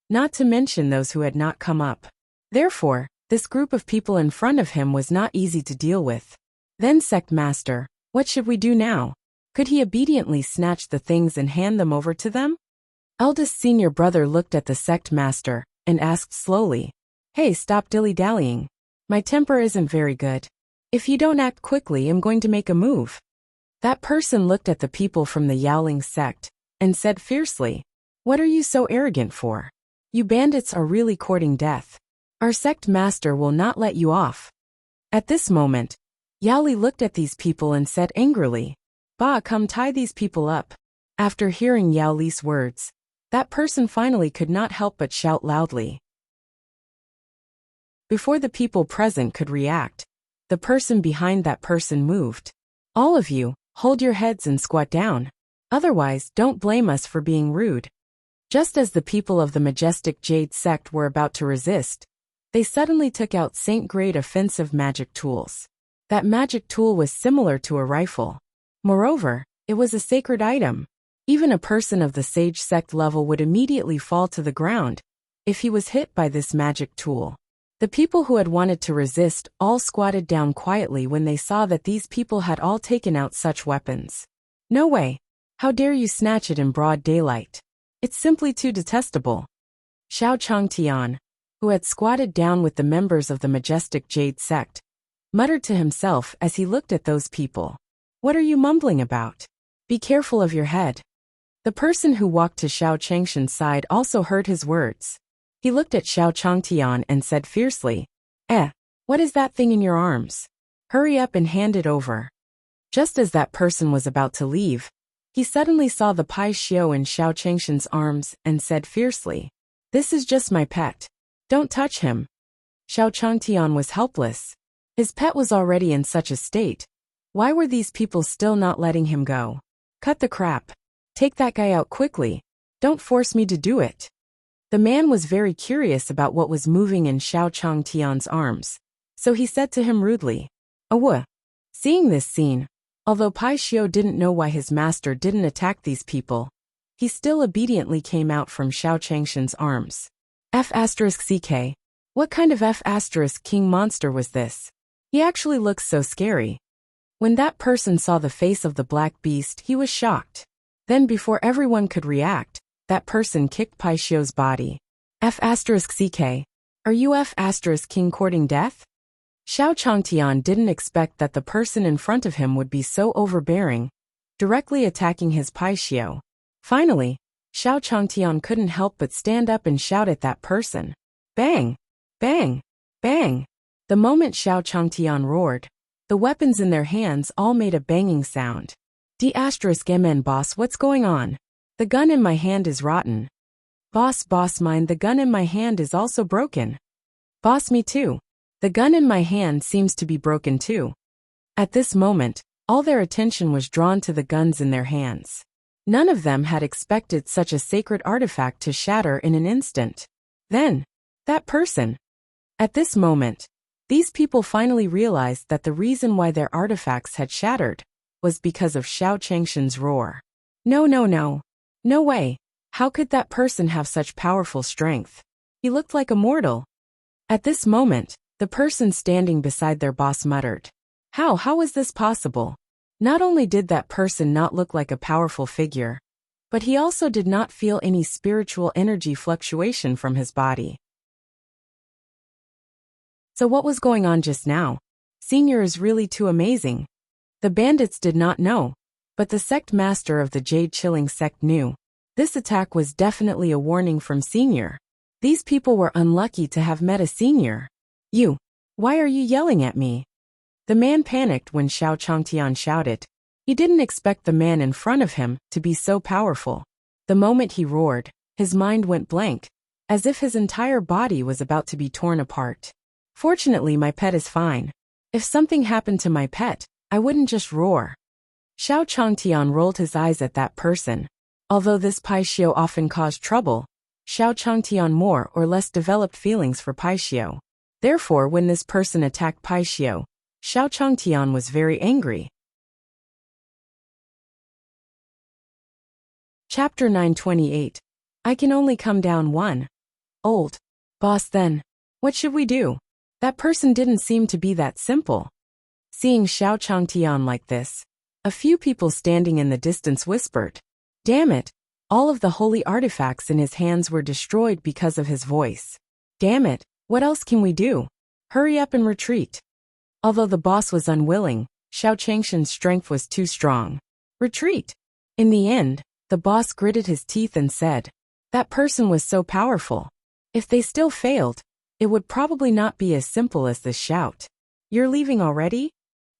not to mention those who had not come up. Therefore, this group of people in front of him was not easy to deal with. Then sect master, what should we do now? Could he obediently snatch the things and hand them over to them? Eldest senior brother looked at the sect master and asked slowly, Hey, stop dilly-dallying. My temper isn't very good. If you don't act quickly, I'm going to make a move. That person looked at the people from the Yowling sect and said fiercely, What are you so arrogant for? You bandits are really courting death. Our sect master will not let you off. At this moment, Yali looked at these people and said angrily, Ba, come tie these people up. After hearing Yao Li's words, that person finally could not help but shout loudly. Before the people present could react, the person behind that person moved. All of you, hold your heads and squat down. Otherwise, don't blame us for being rude. Just as the people of the Majestic Jade sect were about to resist, they suddenly took out Saint-grade offensive magic tools. That magic tool was similar to a rifle. Moreover, it was a sacred item. Even a person of the Sage sect level would immediately fall to the ground if he was hit by this magic tool. The people who had wanted to resist all squatted down quietly when they saw that these people had all taken out such weapons. No way. How dare you snatch it in broad daylight? It's simply too detestable. Xiao Changtian, who had squatted down with the members of the Majestic Jade sect, muttered to himself as he looked at those people. What are you mumbling about? Be careful of your head. The person who walked to Xiao Changshan's side also heard his words. He looked at Xiao Changtian and said fiercely, what is that thing in your arms? Hurry up and hand it over. Just as that person was about to leave, he suddenly saw the Pai Xiao in Xiao Changshan's arms and said fiercely, This is just my pet. Don't touch him. Xiao Changtian was helpless. His pet was already in such a state. Why were these people still not letting him go? Cut the crap. Take that guy out quickly. Don't force me to do it. The man was very curious about what was moving in Xiao Changtian's arms, so he said to him rudely, Awa. Seeing this scene, although Pai Xiao didn't know why his master didn't attack these people, he still obediently came out from Xiao Changshan's arms. F***CK. What kind of F***king monster was this? He actually looks so scary. When that person saw the face of the black beast, he was shocked. Then before everyone could react, that person kicked Pai Xiu's body. F***CK. Are you F***king courting death? Xiao Changtian didn't expect that the person in front of him would be so overbearing, directly attacking his Pai Xiu. Finally, Xiao Changtian couldn't help but stand up and shout at that person. Bang! Bang! Bang! The moment Xiao Changtian roared, the weapons in their hands all made a banging sound. D**MN boss, what's going on? The gun in my hand is rotten. Boss mine, the gun in my hand is also broken. Boss, me too. The gun in my hand seems to be broken too. At this moment, all their attention was drawn to the guns in their hands. None of them had expected such a sacred artifact to shatter in an instant. Then, that person. At this moment, these people finally realized that the reason why their artifacts had shattered was because of Xiao Changshan's roar. No. No way. How could that person have such powerful strength? He looked like a mortal. At this moment, the person standing beside their boss muttered. How was this possible? Not only did that person not look like a powerful figure, but he also did not feel any spiritual energy fluctuation from his body. So what was going on just now? Senior is really too amazing. The bandits did not know, but the sect master of the Jade Chilling sect knew. This attack was definitely a warning from Senior. These people were unlucky to have met a Senior. You, why are you yelling at me? The man panicked when Xiao Changtian shouted. He didn't expect the man in front of him to be so powerful. The moment he roared, his mind went blank, as if his entire body was about to be torn apart. Fortunately, my pet is fine. If something happened to my pet, I wouldn't just roar. Xiao Changtian rolled his eyes at that person. Although this Pai Xiu often caused trouble, Xiao Changtian more or less developed feelings for Pai Xiu. Therefore, when this person attacked Pai Xiu, Xiao Changtian was very angry. Chapter 928. I can only come down one. Old. Boss, then. What should we do? That person didn't seem to be that simple. Seeing Xiao Changtian like this, a few people standing in the distance whispered. Damn it! All of the holy artifacts in his hands were destroyed because of his voice. Damn it! What else can we do? Hurry up and retreat. Although the boss was unwilling, Xiao Changshan's strength was too strong. Retreat! In the end, the boss gritted his teeth and said, that person was so powerful. If they still failed, it would probably not be as simple as this shout. You're leaving already?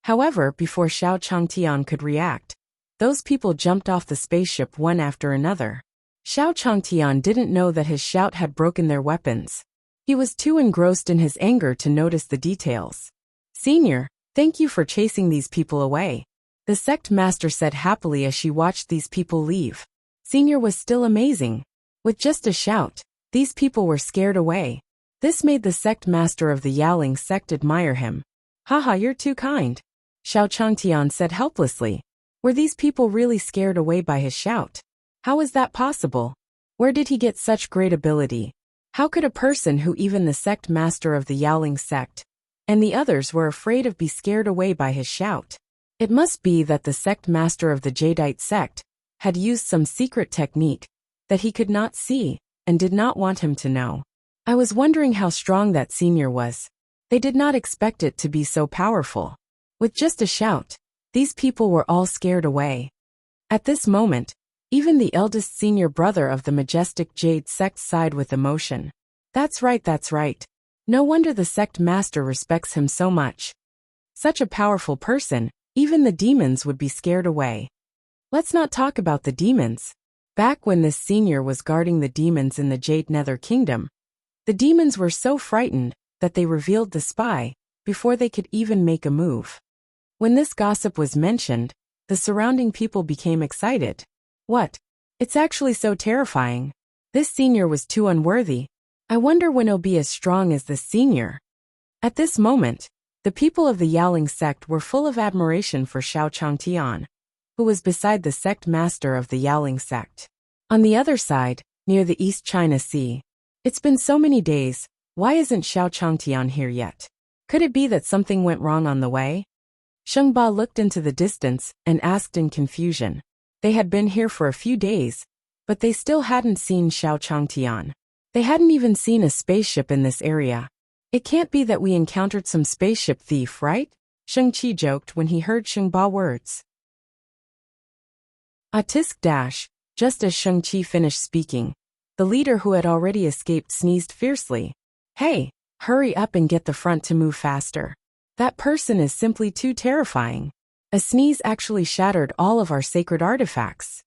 However, before Xiao Changtian could react, those people jumped off the spaceship one after another. Xiao Changtian didn't know that his shout had broken their weapons. He was too engrossed in his anger to notice the details. Senior, thank you for chasing these people away. The sect master said happily as she watched these people leave. Senior was still amazing. With just a shout, these people were scared away. This made the sect master of the Yaling sect admire him. Haha, you're too kind. Xiao Changtian said helplessly. Were these people really scared away by his shout? How is that possible? Where did he get such great ability? How could a person who even the sect master of the Yaling sect and the others were afraid of be scared away by his shout? It must be that the sect master of the Jadeite sect had used some secret technique that he could not see and did not want him to know. I was wondering how strong that senior was. They did not expect it to be so powerful. With just a shout, these people were all scared away. At this moment, even the eldest senior brother of the majestic Jade sect sighed with emotion. That's right. No wonder the sect master respects him so much. Such a powerful person, even the demons would be scared away. Let's not talk about the demons. Back when this senior was guarding the demons in the Jade Nether Kingdom, the demons were so frightened that they revealed the spy before they could even make a move. When this gossip was mentioned, the surrounding people became excited. What? It's actually so terrifying. This senior was too unworthy. I wonder when he'll be as strong as this senior. At this moment, the people of the Yaling sect were full of admiration for Xiao Changtian, who was beside the sect master of the Yaling sect. On the other side, near the East China Sea. It's been so many days, why isn't Xiao Changtian here yet? Could it be that something went wrong on the way? Sheng Ba looked into the distance and asked in confusion. They had been here for a few days, but they still hadn't seen Xiao Changtian. They hadn't even seen a spaceship in this area. It can't be that we encountered some spaceship thief, right? Sheng Qi joked when he heard Sheng Ba words. Tisk dash, just as Sheng Qi finished speaking, the leader who had already escaped sneezed fiercely. Hey, hurry up and get the front to move faster. That person is simply too terrifying. A sneeze actually shattered all of our sacred artifacts.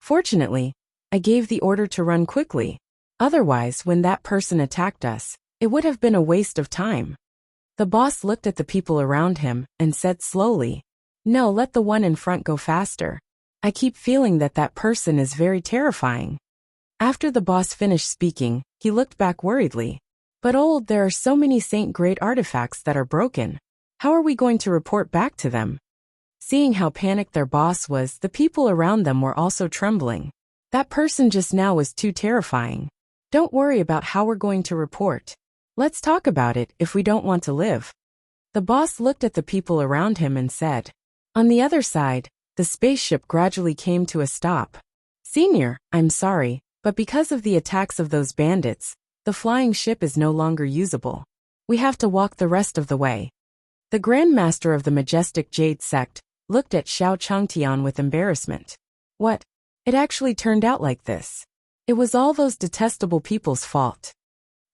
Fortunately, I gave the order to run quickly. Otherwise, when that person attacked us, it would have been a waste of time. The boss looked at the people around him and said slowly, "No, let the one in front go faster. I keep feeling that that person is very terrifying." After the boss finished speaking, he looked back worriedly. But there are so many Saint-grade artifacts that are broken. How are we going to report back to them? Seeing how panicked their boss was, the people around them were also trembling. That person just now was too terrifying. Don't worry about how we're going to report. Let's talk about it if we don't want to live. The boss looked at the people around him and said. On the other side, the spaceship gradually came to a stop. Senior, I'm sorry, but because of the attacks of those bandits, the flying ship is no longer usable. We have to walk the rest of the way. The Grand Master of the majestic Jade sect looked at Xiao Changtian with embarrassment. What? It actually turned out like this. It was all those detestable people's fault.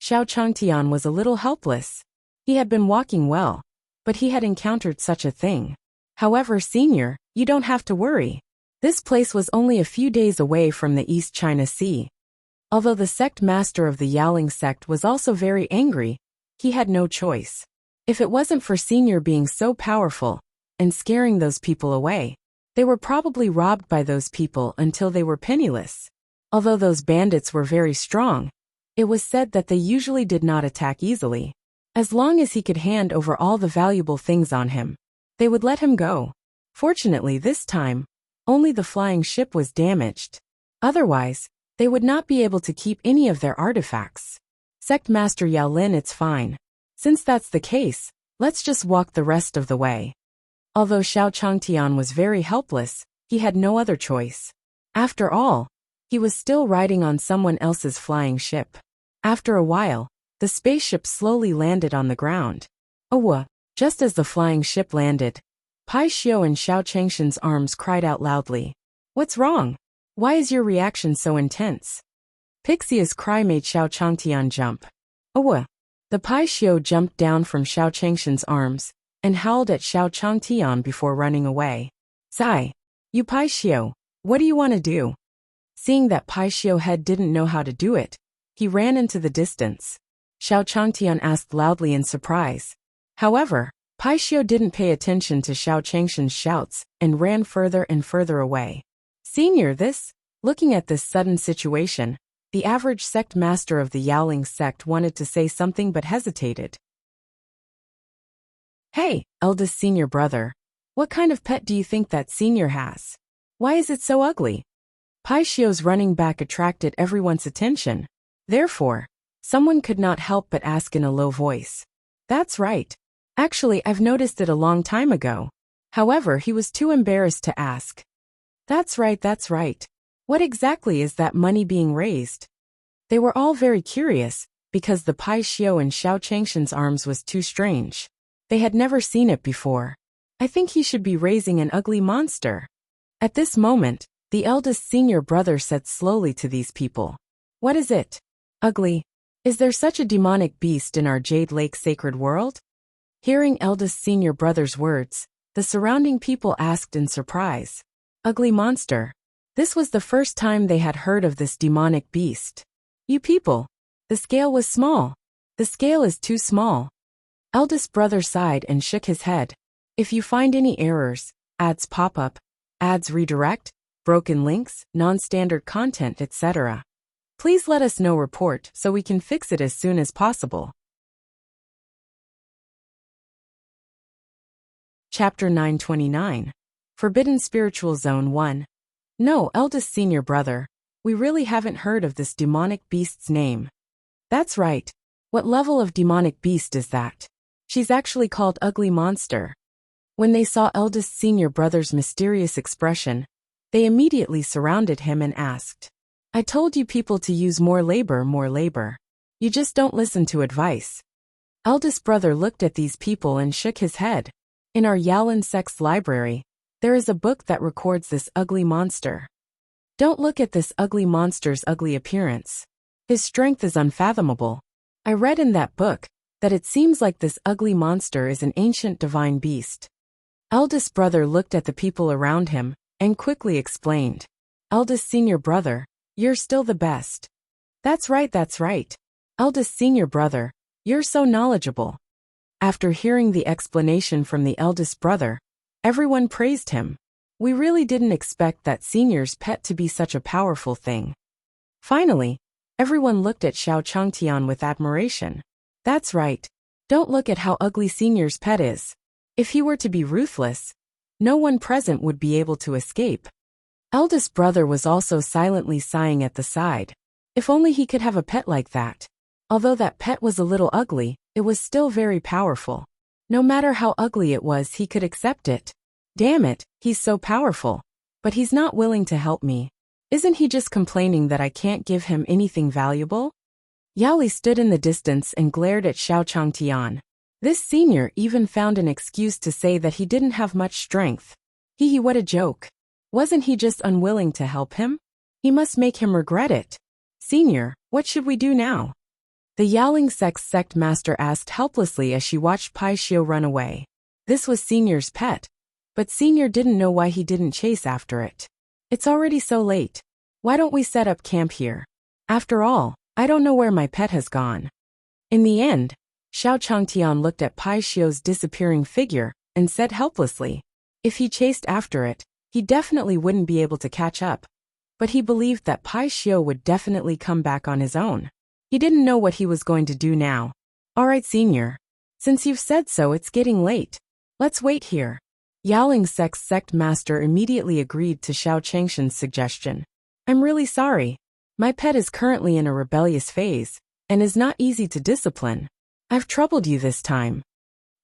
Xiao Changtian was a little helpless. He had been walking well, but he had encountered such a thing. However, Senior, you don't have to worry. This place was only a few days away from the East China Sea. Although the sect master of the Yaoling sect was also very angry, he had no choice. If it wasn't for Senior being so powerful and scaring those people away, they were probably robbed by those people until they were penniless. Although those bandits were very strong, it was said that they usually did not attack easily. As long as he could hand over all the valuable things on him, they would let him go. Fortunately this time, only the flying ship was damaged. Otherwise, they would not be able to keep any of their artifacts. Sect Master Yao Lin, it's fine. Since that's the case, let's just walk the rest of the way. Although Xiao Changtian was very helpless, he had no other choice. After all, he was still riding on someone else's flying ship. After a while, the spaceship slowly landed on the ground. Just as the flying ship landed, Pai Xiu and Xiao Changshan's arms cried out loudly. What's wrong? Why is your reaction so intense? Pixia's cry made Xiao Changtian jump. The Pai Xiu jumped down from Xiao Changshan's arms and howled at Xiao Changtian before running away. Sai, you Pai Xiu, what do you want to do? Seeing that Pai Xiu head didn't know how to do it, he ran into the distance. Xiao Changtian asked loudly in surprise. However, Pai Xiu didn't pay attention to Xiao Changshan's shouts and ran further and further away. Senior, looking at this sudden situation, the average sect master of the Yaoling sect wanted to say something but hesitated. Hey, eldest senior brother, what kind of pet do you think that Senior has? Why is it so ugly? Pai Xiu's running back attracted everyone's attention. Therefore, someone could not help but ask in a low voice. That's right. Actually, I've noticed it a long time ago. However, he was too embarrassed to ask. That's right. What exactly is that money being raised? They were all very curious, because the Pai Xiu and Xiao Changshan's arms was too strange. They had never seen it before. I think he should be raising an ugly monster. At this moment, the eldest senior brother said slowly to these people. What is it? Ugly? Is there such a demonic beast in our Jade Lake sacred world? Hearing eldest senior brother's words, the surrounding people asked in surprise. Ugly monster. This was the first time they had heard of this demonic beast. You people, the scale was small. The scale is too small. Eldest brother sighed and shook his head. If you find any errors, ads pop up, ads redirect, broken links, non-standard content, etc., please let us know report so we can fix it as soon as possible. Chapter 929. Forbidden Spiritual Zone 1. No, eldest senior brother. We really haven't heard of this demonic beast's name. That's right. What level of demonic beast is that? She's actually called Ugly Monster. When they saw eldest senior brother's mysterious expression, they immediately surrounded him and asked, I told you people to use more labor, more labor. You just don't listen to advice. Eldest brother looked at these people and shook his head. In our Yalan sect's library, there is a book that records this ugly monster. Don't look at this ugly monster's ugly appearance. His strength is unfathomable. I read in that book that it seems like this ugly monster is an ancient divine beast. Eldest brother looked at the people around him and quickly explained, Eldest senior brother, you're still the best. That's right, that's right. Eldest senior brother, you're so knowledgeable. After hearing the explanation from the eldest brother, everyone praised him. We really didn't expect that senior's pet to be such a powerful thing. Finally, everyone looked at Xiao Changtian with admiration. That's right. Don't look at how ugly senior's pet is. If he were to be ruthless, no one present would be able to escape. Eldest brother was also silently sighing at the side. If only he could have a pet like that. Although that pet was a little ugly, it was still very powerful. No matter how ugly it was, he could accept it. Damn it, he's so powerful. But he's not willing to help me. Isn't he just complaining that I can't give him anything valuable? Yaoli stood in the distance and glared at Xiao Changtian. This senior even found an excuse to say that he didn't have much strength. Hee, what a joke. Wasn't he just unwilling to help him? He must make him regret it. Senior, what should we do now? The Yaling sect master asked helplessly as she watched Pai Xiu run away. This was Senior's pet. But Senior didn't know why he didn't chase after it. It's already so late. Why don't we set up camp here? After all, I don't know where my pet has gone. In the end, Xiao Changtian looked at Pai Xiu's disappearing figure and said helplessly, if he chased after it, he definitely wouldn't be able to catch up. But he believed that Pai Xiu would definitely come back on his own. He didn't know what he was going to do now. All right, Senior. Since you've said so, it's getting late. Let's wait here. Yaling sect master immediately agreed to Xiao Changshan's suggestion. I'm really sorry. My pet is currently in a rebellious phase and is not easy to discipline. I've troubled you this time.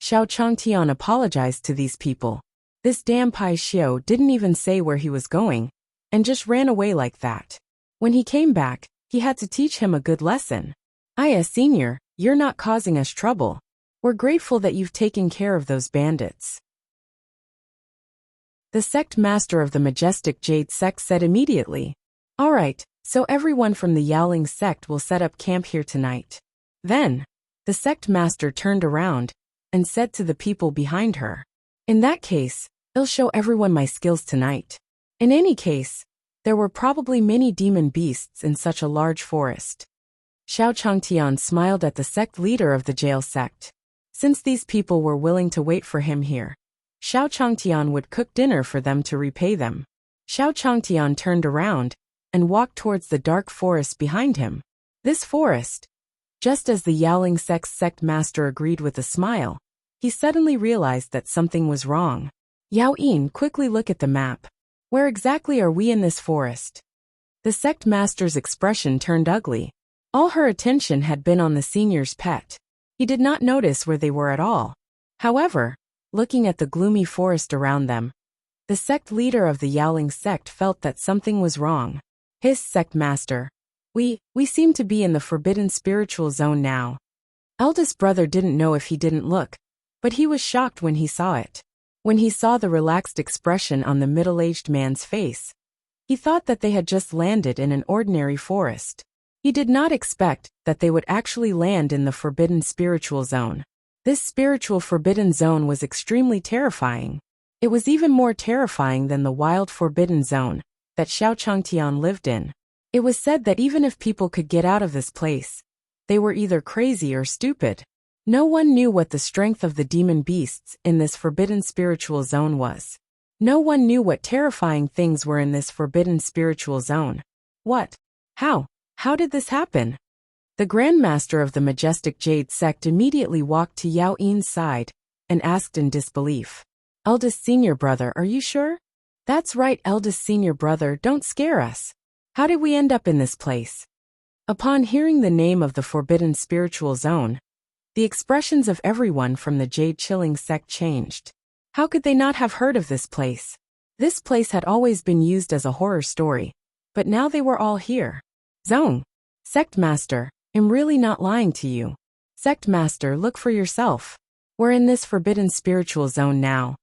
Xiao Changtian apologized to these people. This damn Pai Xiu didn't even say where he was going and just ran away like that. When he came back, he had to teach him a good lesson. Aya, Senior, you're not causing us trouble. We're grateful that you've taken care of those bandits. The sect master of the Majestic Jade sect said immediately, all right, so everyone from the Yaling sect will set up camp here tonight. Then, the sect master turned around and said to the people behind her, in that case, I'll show everyone my skills tonight. In any case, there were probably many demon beasts in such a large forest. Xiao Changtian smiled at the sect leader of the jail sect. Since these people were willing to wait for him here, Xiao Changtian would cook dinner for them to repay them. Xiao Changtian turned around and walked towards the dark forest behind him. This forest, just as the Yaling sect master agreed with a smile, he suddenly realized that something was wrong. Yao Yin, quickly look at the map. Where exactly are we in this forest? The sect master's expression turned ugly. All her attention had been on the senior's pet. He did not notice where they were at all. However, looking at the gloomy forest around them, the sect leader of the Yaling sect felt that something was wrong. His sect master. We seem to be in the forbidden spiritual zone now. Eldest brother didn't know if he didn't look, but he was shocked when he saw it. When he saw the relaxed expression on the middle-aged man's face, he thought that they had just landed in an ordinary forest. He did not expect that they would actually land in the forbidden spiritual zone. This spiritual forbidden zone was extremely terrifying. It was even more terrifying than the wild forbidden zone that Xiao Changtian lived in. It was said that even if people could get out of this place, they were either crazy or stupid. No one knew what the strength of the demon beasts in this forbidden spiritual zone was. No one knew what terrifying things were in this forbidden spiritual zone. What? How did this happen? The Grandmaster of the Majestic Jade sect immediately walked to Yao Yin's side and asked in disbelief. Eldest senior brother, are you sure? That's right, eldest senior brother, don't scare us. How did we end up in this place? Upon hearing the name of the forbidden spiritual zone, the expressions of everyone from the Jade Chilling sect changed. How could they not have heard of this place? This place had always been used as a horror story, but now they were all here. Zone. Sect Master, I'm really not lying to you. Sect Master, look for yourself. We're in this forbidden spiritual zone now.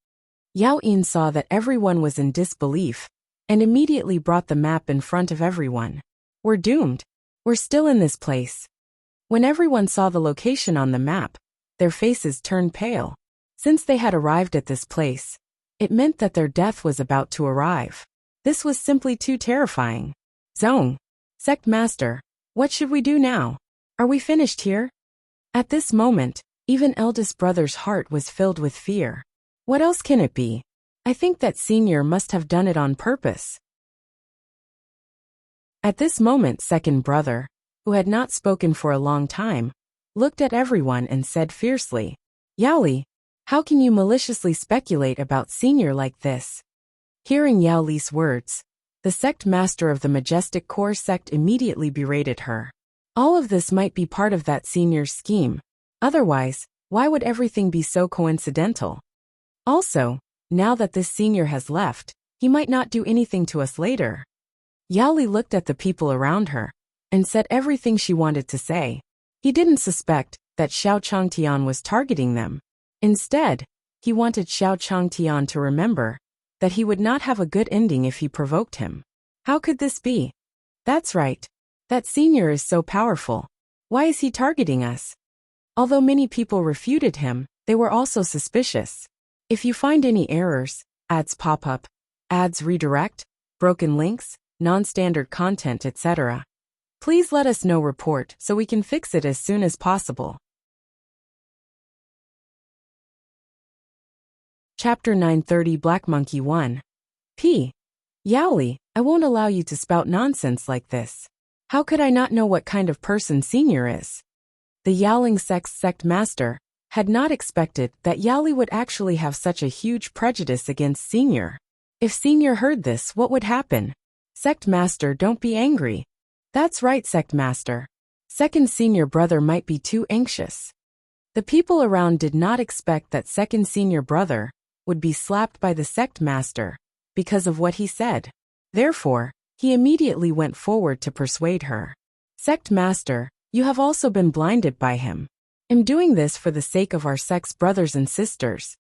Yao Yin saw that everyone was in disbelief, and immediately brought the map in front of everyone. We're doomed. We're still in this place. When everyone saw the location on the map, their faces turned pale. Since they had arrived at this place, it meant that their death was about to arrive. This was simply too terrifying. Zone. Sect Master, what should we do now? Are we finished here? At this moment, even eldest brother's heart was filled with fear. What else can it be? I think that senior must have done it on purpose. At this moment, second brother, who had not spoken for a long time, looked at everyone and said fiercely, Yaoli, how can you maliciously speculate about senior like this? Hearing Yao Li's words, the sect master of the Majestic Core sect immediately berated her. All of this might be part of that senior's scheme. Otherwise, why would everything be so coincidental? Also, now that this senior has left, he might not do anything to us later. Yao Li looked at the people around her and said everything she wanted to say. He didn't suspect that Xiao Changtian was targeting them. Instead, he wanted Xiao Changtian to remember that he would not have a good ending if he provoked him. How could this be? That's right. That senior is so powerful. Why is he targeting us? Although many people refuted him, they were also suspicious. If you find any errors, ads pop up, ads redirect, broken links, non-standard content, etc., please let us know. Report so we can fix it as soon as possible. Chapter 930 Black Monkey 1. P. Yaoli, I won't allow you to spout nonsense like this. How could I not know what kind of person senior is? The Yaoling sect master had not expected that Yaoli would actually have such a huge prejudice against senior. If senior heard this, what would happen? Sect master, don't be angry. That's right, sect master. Second senior brother might be too anxious. The people around did not expect that second senior brother would be slapped by the sect master because of what he said. Therefore, he immediately went forward to persuade her. Sect master, you have also been blinded by him. I'm doing this for the sake of our sect's brothers and sisters.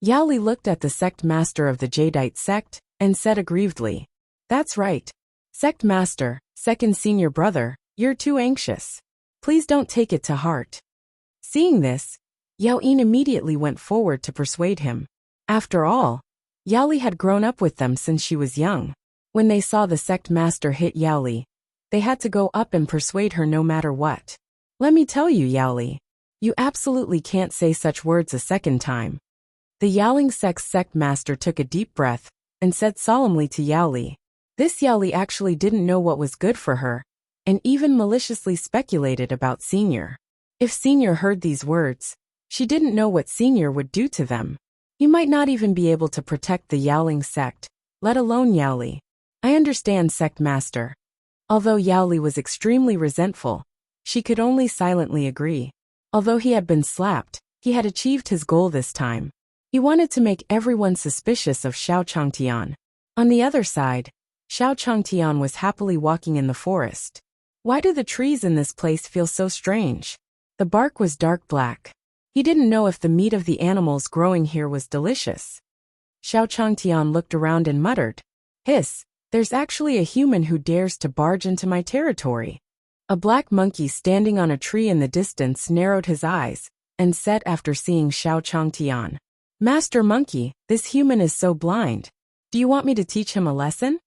Yao Li looked at the sect master of the Jadeite sect and said aggrievedly, That's right. Sect master, second senior brother, you're too anxious. Please don't take it to heart. Seeing this, Yao Yin immediately went forward to persuade him. After all, Yao Li had grown up with them since she was young. When they saw the sect master hit Yao Li, they had to go up and persuade her no matter what. Let me tell you, Yao Li, you absolutely can't say such words a second time. The Yaoling sect master took a deep breath and said solemnly to Yao Li. This Yao Li actually didn't know what was good for her, and even maliciously speculated about senior. If senior heard these words, she didn't know what senior would do to them. He might not even be able to protect the Yaoling sect, let alone Yao Li. I understand, sect master. Although Yao Li was extremely resentful, she could only silently agree. Although he had been slapped, he had achieved his goal this time. He wanted to make everyone suspicious of Xiao Changtian. On the other side, Xiao Changtian was happily walking in the forest. Why do the trees in this place feel so strange? The bark was dark black. He didn't know if the meat of the animals growing here was delicious. Xiao Changtian looked around and muttered, Hiss, there's actually a human who dares to barge into my territory. A black monkey standing on a tree in the distance narrowed his eyes and said after seeing Xiao Changtian, Master Monkey, this human is so blind. Do you want me to teach him a lesson?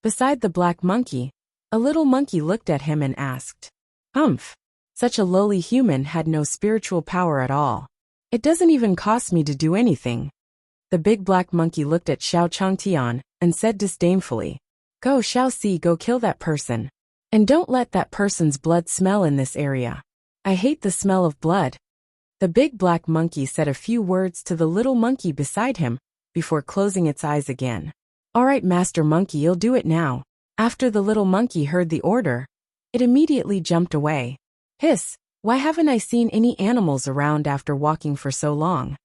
Beside the black monkey, a little monkey looked at him and asked, Humph. Such a lowly human had no spiritual power at all. It doesn't even cost me to do anything. The big black monkey looked at Xiao Changtian and said disdainfully, Go Xiao Si, go kill that person. And don't let that person's blood smell in this area. I hate the smell of blood. The big black monkey said a few words to the little monkey beside him before closing its eyes again. All right, Master Monkey, you'll do it now. After the little monkey heard the order, it immediately jumped away. Hiss, why haven't I seen any animals around after walking for so long?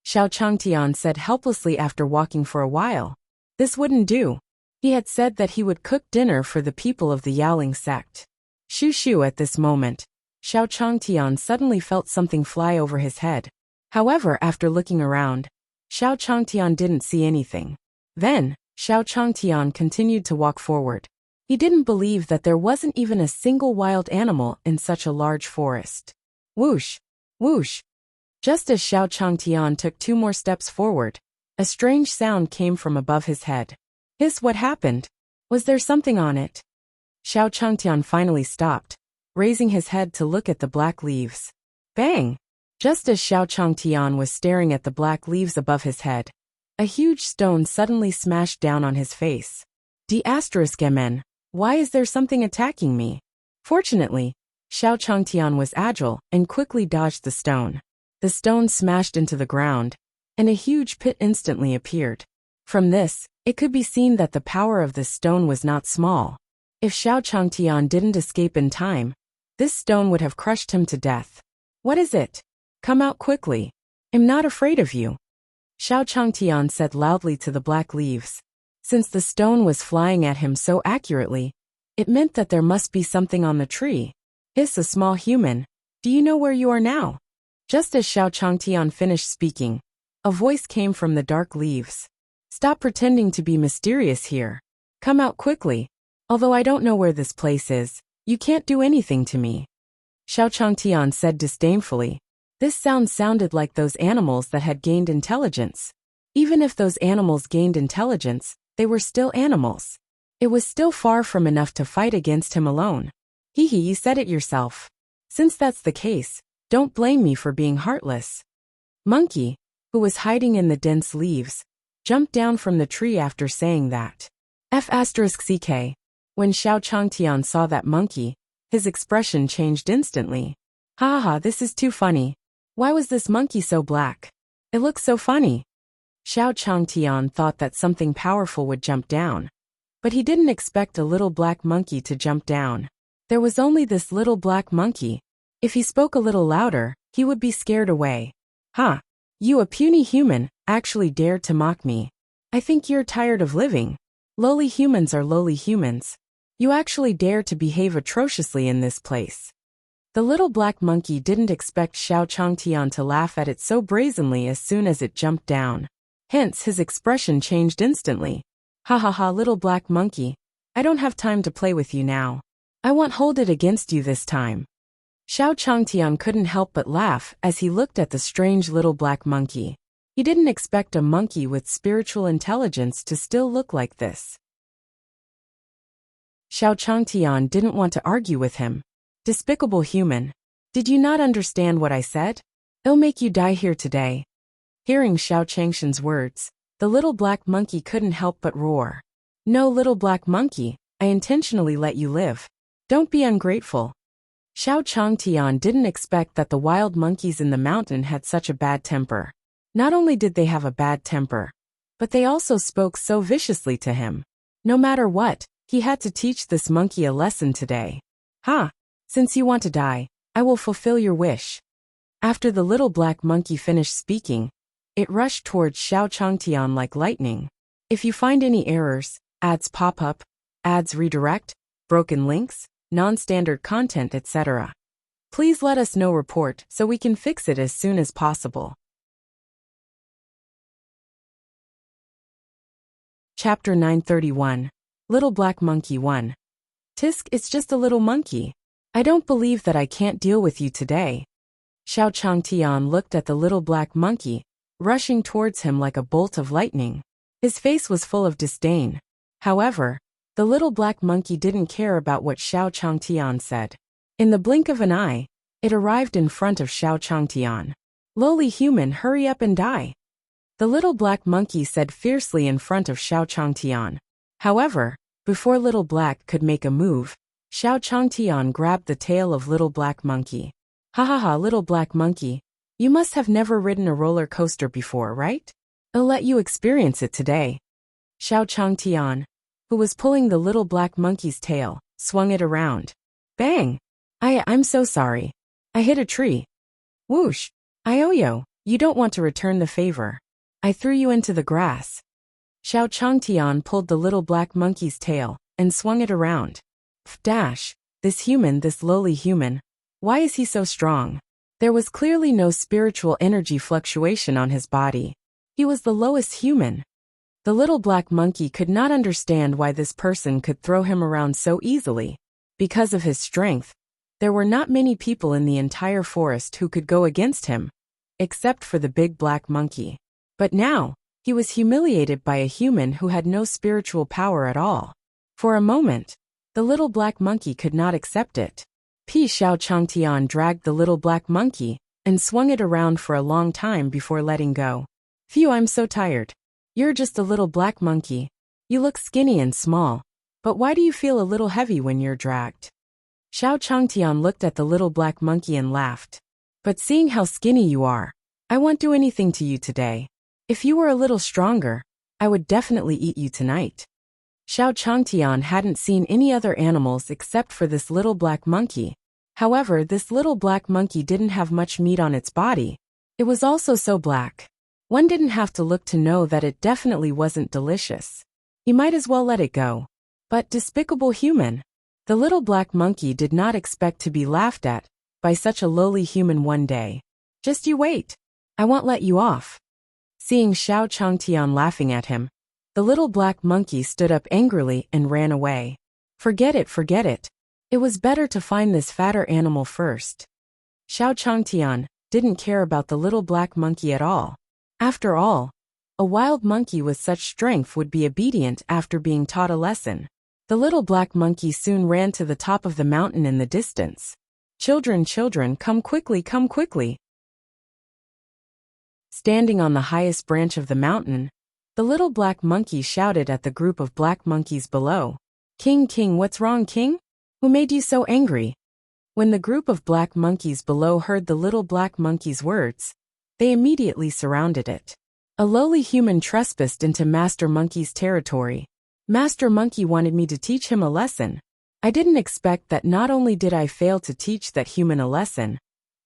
Xiao Changtian said helplessly after walking for a while. This wouldn't do. He had said that he would cook dinner for the people of the Yaoling sect. Shoo shoo at this moment, Xiao Changtian suddenly felt something fly over his head. However, after looking around, Xiao Changtian didn't see anything. Then, Xiao Changtian continued to walk forward. He didn't believe that there wasn't even a single wild animal in such a large forest. Whoosh! Whoosh! Just as Xiao Changtian took 2 more steps forward, a strange sound came from above his head. Hiss, what happened? Was there something on it? Xiao Changtian finally stopped, raising his head to look at the black leaves. Bang! Just as Xiao Changtian was staring at the black leaves above his head, a huge stone suddenly smashed down on his face. D***mn, why is there something attacking me? Fortunately, Xiao Changtian was agile and quickly dodged the stone. The stone smashed into the ground, and a huge pit instantly appeared. From this, it could be seen that the power of this stone was not small. If Xiao Changtian didn't escape in time, this stone would have crushed him to death. What is it? Come out quickly. I'm not afraid of you. Xiao Changtian said loudly to the black leaves. Since the stone was flying at him so accurately, it meant that there must be something on the tree. Hiss, a small human. Do you know where you are now? Just as Xiao Changtian finished speaking, a voice came from the dark leaves. Stop pretending to be mysterious here. Come out quickly. Although I don't know where this place is, you can't do anything to me. Xiao Changtian said disdainfully. This sound sounded like those animals that had gained intelligence. Even if those animals gained intelligence, they were still animals. It was still far from enough to fight against him alone. Hee hee, you said it yourself. Since that's the case, don't blame me for being heartless. Monkey, who was hiding in the dense leaves, jumped down from the tree after saying that. F***ck. When Xiao Changtian saw that monkey, his expression changed instantly. Ha ha, this is too funny. Why was this monkey so black? It looks so funny. Xiao Changtian thought that something powerful would jump down. But he didn't expect a little black monkey to jump down. There was only this little black monkey. If he spoke a little louder, he would be scared away. Huh. You, a puny human, actually dared to mock me. I think you're tired of living. Lowly humans are lowly humans. You actually dare to behave atrociously in this place. The little black monkey didn't expect Xiao Changtian to laugh at it so brazenly as soon as it jumped down. Hence, his expression changed instantly. Ha ha ha, little black monkey. I don't have time to play with you now. I won't hold it against you this time. Xiao Changtian couldn't help but laugh as he looked at the strange little black monkey. He didn't expect a monkey with spiritual intelligence to still look like this. Xiao Changtian didn't want to argue with him. Despicable human. Did you not understand what I said? It'll make you die here today. Hearing Xiao Changshan's words, the little black monkey couldn't help but roar. No, little black monkey, I intentionally let you live. Don't be ungrateful. Xiao Changtian didn't expect that the wild monkeys in the mountain had such a bad temper. Not only did they have a bad temper, but they also spoke so viciously to him. No matter what, he had to teach this monkey a lesson today. Ha! Since you want to die, I will fulfill your wish. After the little black monkey finished speaking, it rushed towards Xiao Changtian like lightning. If you find any errors, ads pop up, ads redirect, broken links, non-standard content, etc., please let us know report so we can fix it as soon as possible. Chapter 931. Little Black Monkey 1. Tisk, it's just a little monkey. I don't believe that I can't deal with you today. Xiao Changtian looked at the little black monkey, rushing towards him like a bolt of lightning. His face was full of disdain. However, the little black monkey didn't care about what Xiao Changtian said. In the blink of an eye, it arrived in front of Xiao Changtian. Lowly human, hurry up and die. The little black monkey said fiercely in front of Xiao Changtian. However, before little black could make a move, Xiao Changtian grabbed the tail of little black monkey. Ha ha ha, little black monkey. You must have never ridden a roller coaster before, right? I'll let you experience it today. Xiao Changtian, who was pulling the little black monkey's tail, swung it around. Bang! I'm so sorry. I hit a tree. Whoosh! Ioyo, you don't want to return the favor. I threw you into the grass. Xiao Changtian pulled the little black monkey's tail and swung it around. Dash! This lowly human. Why is he so strong? There was clearly no spiritual energy fluctuation on his body. He was the lowest human. The little black monkey could not understand why this person could throw him around so easily. Because of his strength, there were not many people in the entire forest who could go against him, except for the big black monkey. But now, he was humiliated by a human who had no spiritual power at all. For a moment, the little black monkey could not accept it. Xiao Changtian dragged the little black monkey and swung it around for a long time before letting go. Phew, I'm so tired. You're just a little black monkey. You look skinny and small, but why do you feel a little heavy when you're dragged? Xiao Changtian looked at the little black monkey and laughed. But seeing how skinny you are, I won't do anything to you today. If you were a little stronger, I would definitely eat you tonight. Xiao Changtian hadn't seen any other animals except for this little black monkey. However, this little black monkey didn't have much meat on its body. It was also so black. One didn't have to look to know that it definitely wasn't delicious. He might as well let it go. But despicable human. The little black monkey did not expect to be laughed at by such a lowly human one day. Just you wait. I won't let you off. Seeing Xiao Changtian laughing at him, the little black monkey stood up angrily and ran away. Forget it, forget it. It was better to find this fatter animal first. Xiao Changtian didn't care about the little black monkey at all. After all, a wild monkey with such strength would be obedient after being taught a lesson. The little black monkey soon ran to the top of the mountain in the distance. Children, children, come quickly, come quickly. Standing on the highest branch of the mountain, the little black monkey shouted at the group of black monkeys below. King, king, what's wrong, king? Who made you so angry? When the group of black monkeys below heard the little black monkey's words, they immediately surrounded it. A lowly human trespassed into Master Monkey's territory. Master Monkey wanted me to teach him a lesson. I didn't expect that not only did I fail to teach that human a lesson,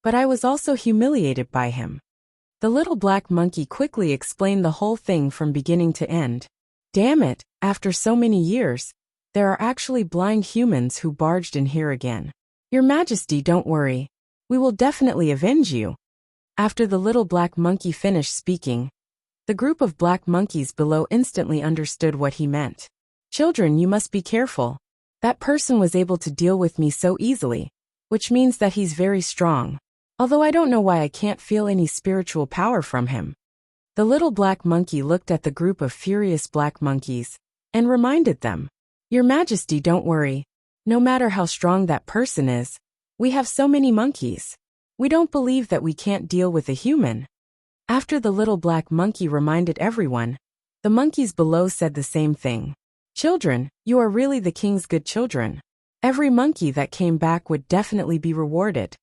but I was also humiliated by him. The little black monkey quickly explained the whole thing from beginning to end. Damn it, after so many years, there are actually blind humans who barged in here again. Your Majesty, don't worry. We will definitely avenge you. After the little black monkey finished speaking, the group of black monkeys below instantly understood what he meant. Children, you must be careful. That person was able to deal with me so easily, which means that he's very strong. Although I don't know why I can't feel any spiritual power from him. The little black monkey looked at the group of furious black monkeys and reminded them, Your Majesty, don't worry. No matter how strong that person is, we have so many monkeys. We don't believe that we can't deal with a human. After the little black monkey reminded everyone, the monkeys below said the same thing. Children, you are really the king's good children. Every monkey that came back would definitely be rewarded.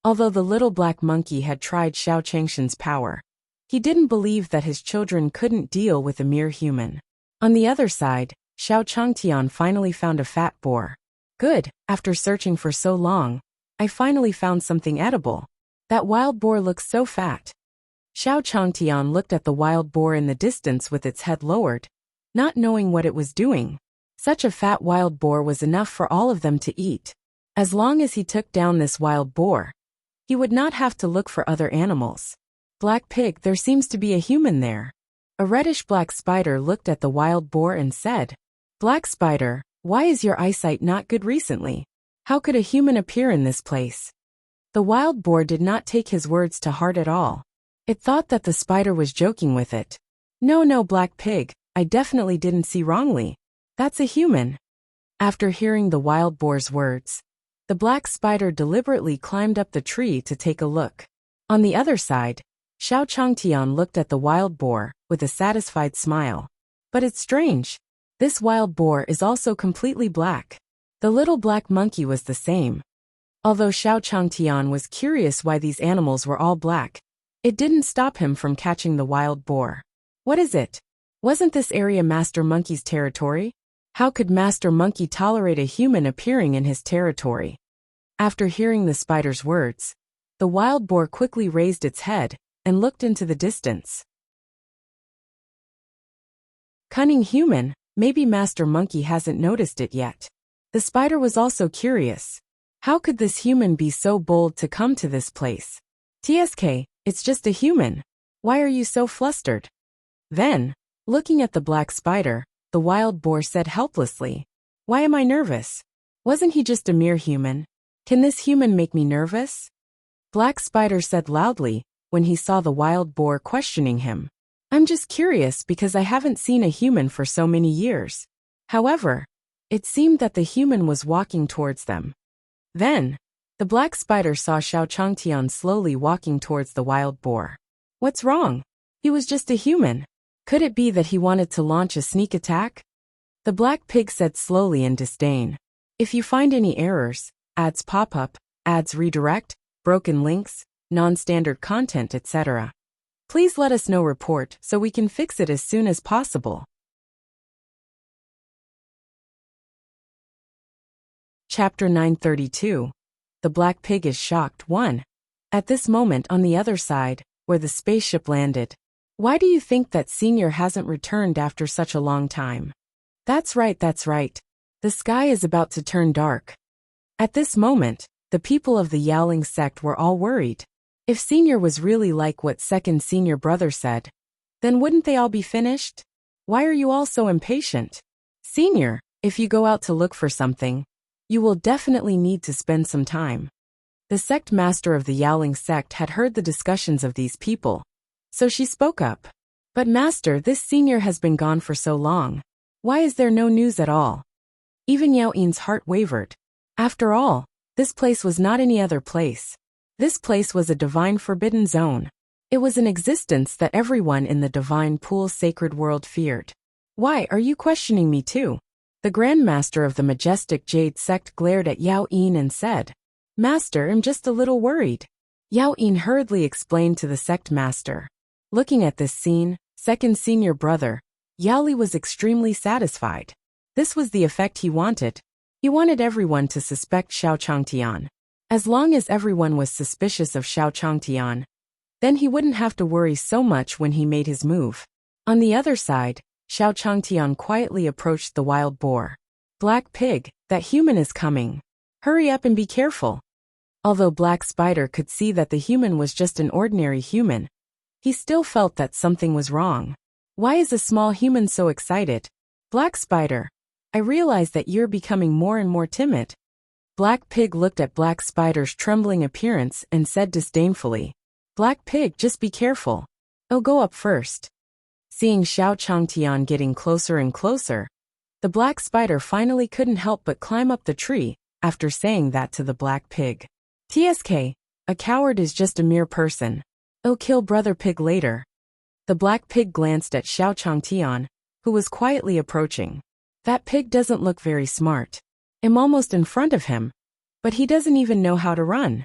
Although the little black monkey had tried Xiao Changshan's power, he didn't believe that his children couldn't deal with a mere human. On the other side, Xiao Changtian finally found a fat boar. Good, after searching for so long, I finally found something edible. That wild boar looks so fat. Xiao Changtian looked at the wild boar in the distance with its head lowered, not knowing what it was doing. Such a fat wild boar was enough for all of them to eat. As long as he took down this wild boar, he would not have to look for other animals. Black pig, there seems to be a human there. A reddish-black spider looked at the wild boar and said, Black spider, why is your eyesight not good recently? How could a human appear in this place? The wild boar did not take his words to heart at all. It thought that the spider was joking with it. No, black pig, I definitely didn't see wrongly. That's a human. After hearing the wild boar's words, the black spider deliberately climbed up the tree to take a look. On the other side, Xiao Changtian looked at the wild boar with a satisfied smile. But it's strange. This wild boar is also completely black. The little black monkey was the same. Although Xiao Changtian was curious why these animals were all black, it didn't stop him from catching the wild boar. What is it? Wasn't this area Master Monkey's territory? How could Master Monkey tolerate a human appearing in his territory? After hearing the spider's words, the wild boar quickly raised its head and looked into the distance. Cunning human, maybe Master Monkey hasn't noticed it yet. The spider was also curious. How could this human be so bold to come to this place? TSK, it's just a human. Why are you so flustered? Then, looking at the black spider, the wild boar said helplessly, "Why am I nervous? Wasn't he just a mere human? Can this human make me nervous?" Black Spider said loudly, when he saw the wild boar questioning him. "I'm just curious because I haven't seen a human for so many years." However, it seemed that the human was walking towards them. Then, the black spider saw Xiao Changtian slowly walking towards the wild boar. What's wrong? He was just a human. Could it be that he wanted to launch a sneak attack? The black pig said slowly in disdain. If you find any errors, ads pop up, ads redirect, broken links, non-standard content, etc., please let us know report so we can fix it as soon as possible. Chapter 932. The Black Pig is Shocked 1. At this moment on the other side, where the spaceship landed. Why do you think that Senior hasn't returned after such a long time? That's right. The sky is about to turn dark. At this moment, the people of the Yaoling sect were all worried. If Senior was really like what second Senior brother said, then wouldn't they all be finished? Why are you all so impatient? Senior, if you go out to look for something, you will definitely need to spend some time. The sect master of the Yaoling sect had heard the discussions of these people, so she spoke up. But master, this Senior has been gone for so long. Why is there no news at all? Even Yao Yin's heart wavered. After all, this place was not any other place. This place was a divine forbidden zone. It was an existence that everyone in the divine pool sacred world feared. Why are you questioning me too? The Grand Master of the majestic Jade sect glared at Yao Yin and said, Master, I'm just a little worried. Yao Yin hurriedly explained to the sect master. Looking at this scene, second senior brother, Yao Li was extremely satisfied. This was the effect he wanted. He wanted everyone to suspect Xiao Changtian. As long as everyone was suspicious of Xiao Changtian, then he wouldn't have to worry so much when he made his move. On the other side, Xiao Changtian quietly approached the wild boar. Black Pig, that human is coming. Hurry up and be careful. Although Black Spider could see that the human was just an ordinary human, he still felt that something was wrong. Why is a small human so excited? Black Spider, I realize that you're becoming more and more timid. Black Pig looked at Black Spider's trembling appearance and said disdainfully, Black Pig, just be careful. I'll go up first. Seeing Xiao Changtian getting closer and closer, the Black Spider finally couldn't help but climb up the tree after saying that to the Black Pig. TSK, a coward is just a mere person. I'll kill Brother Pig later. The Black Pig glanced at Xiao Changtian, who was quietly approaching. That pig doesn't look very smart. I'm almost in front of him, but he doesn't even know how to run.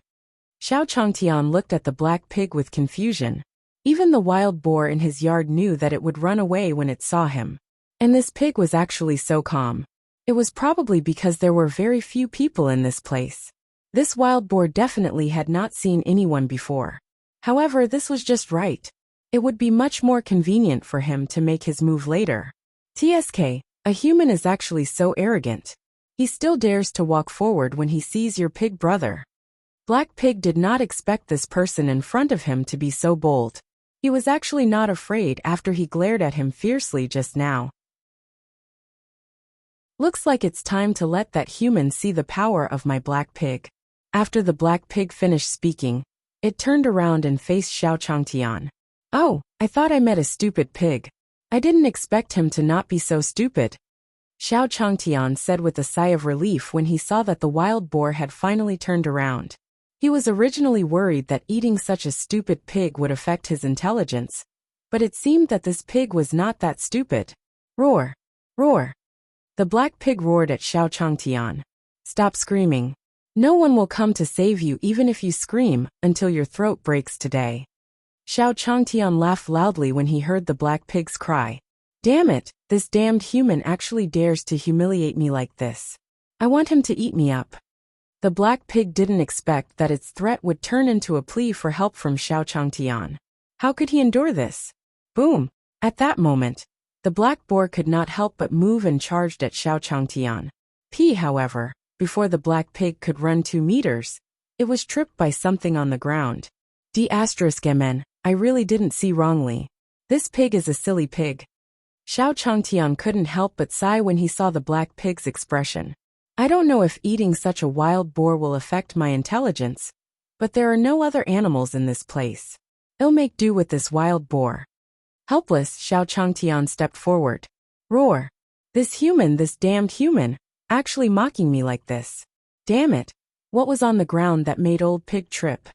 Xiao Changtian looked at the Black Pig with confusion. Even the wild boar in his yard knew that it would run away when it saw him. And this pig was actually so calm. It was probably because there were very few people in this place. This wild boar definitely had not seen anyone before. However, this was just right. It would be much more convenient for him to make his move later. TSK, a human is actually so arrogant. He still dares to walk forward when he sees your pig brother. Black Pig did not expect this person in front of him to be so bold. He was actually not afraid after he glared at him fiercely just now. Looks like it's time to let that human see the power of my Black Pig. After the Black Pig finished speaking, it turned around and faced Xiao Changtian. Oh, I thought I met a stupid pig. I didn't expect him to not be so stupid. Xiao Changtian said with a sigh of relief when he saw that the wild boar had finally turned around. He was originally worried that eating such a stupid pig would affect his intelligence, but it seemed that this pig was not that stupid. Roar! Roar! The Black Pig roared at Xiao Changtian. Stop screaming. No one will come to save you even if you scream until your throat breaks today. Xiao Changtian laughed loudly when he heard the Black Pig's cry. Damn it, this damned human actually dares to humiliate me like this. I want him to eat me up. The black pig didn't expect that its threat would turn into a plea for help from Xiao Changtian. How could he endure this? Boom! At that moment, the black boar could not help but move and charged at Xiao Changtian. However, before the black pig could run 2 meters, it was tripped by something on the ground. Mn, I really didn't see wrongly. This pig is a silly pig. Xiao Changtian couldn't help but sigh when he saw the black pig's expression. I don't know if eating such a wild boar will affect my intelligence, but there are no other animals in this place. I'll make do with this wild boar. Helpless, Xiao Changtian stepped forward. Roar! This damned human, actually mocking me like this. Damn it! What was on the ground that made old pig trip?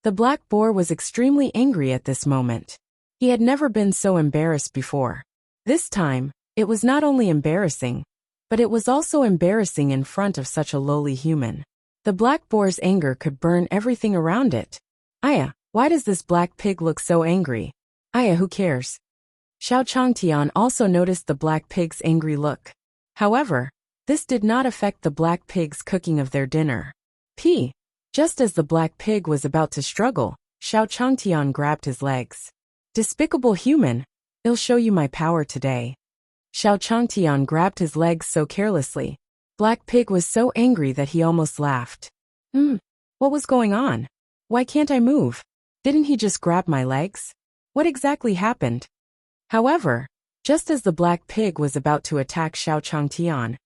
The black boar was extremely angry at this moment. He had never been so embarrassed before. This time, it was not only embarrassing, but it was also embarrassing in front of such a lowly human. The black boar's anger could burn everything around it. Aya, why does this black pig look so angry? Aya, who cares? Xiao Changtian also noticed the black pig's angry look. However, this did not affect the black pig's cooking of their dinner. Just as the black pig was about to struggle, Xiao Changtian grabbed his legs. Despicable human, I'll show you my power today. Xiao Changtian grabbed his legs so carelessly. Black Pig was so angry that he almost laughed. What was going on? Why can't I move? Didn't he just grab my legs? What exactly happened? However, just as the Black Pig was about to attack Xiao Changtian,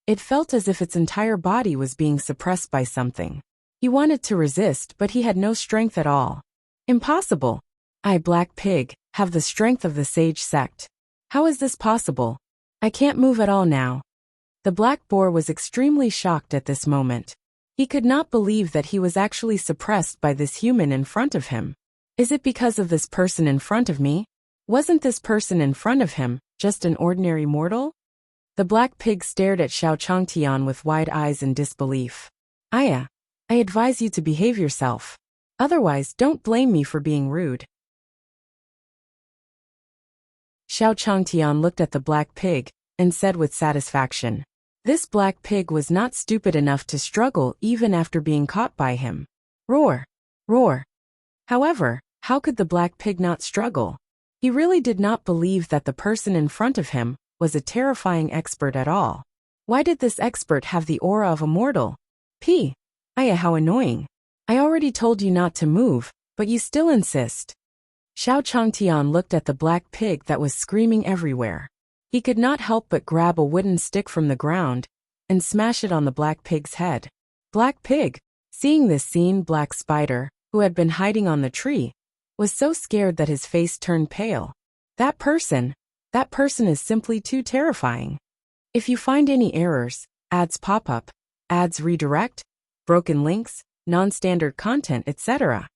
it felt as if its entire body was being suppressed by something. He wanted to resist, but he had no strength at all. Impossible. I, Black Pig, have the strength of the sage sect. How is this possible? I can't move at all now. The black boar was extremely shocked at this moment. He could not believe that he was actually suppressed by this human in front of him. Is it because of this person in front of me? Wasn't this person in front of him just an ordinary mortal? The black pig stared at Xiao Changtian with wide eyes in disbelief. Aya, I advise you to behave yourself. Otherwise, don't blame me for being rude. Xiao Changtian looked at the black pig and said with satisfaction, this black pig was not stupid enough to struggle even after being caught by him. Roar! Roar! However, how could the black pig not struggle? He really did not believe that the person in front of him was a terrifying expert at all. Why did this expert have the aura of a mortal? Aya, how annoying. I already told you not to move, but you still insist. Xiao Changtian looked at the black pig that was screaming everywhere. He could not help but grab a wooden stick from the ground and smash it on the black pig's head. Black Pig, seeing this scene, Black Spider, who had been hiding on the tree, was so scared that his face turned pale. That person is simply too terrifying. If you find any errors, ads pop up, ads redirect, broken links, non-standard content, etc.,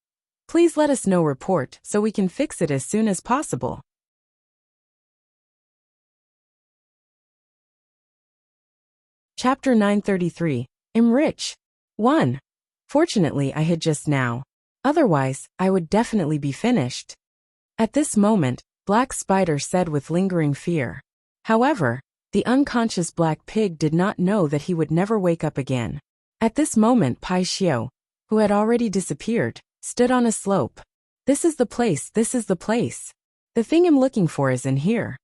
please let us know report so we can fix it as soon as possible. Chapter 933. Enrich. 1. Fortunately, I hid just now. Otherwise, I would definitely be finished. At this moment, Black Spider said with lingering fear. However, the unconscious Black Pig did not know that he would never wake up again. At this moment, Pai Xiao, who had already disappeared, stood on a slope. This is the place, this is the place. The thing I'm looking for is in here.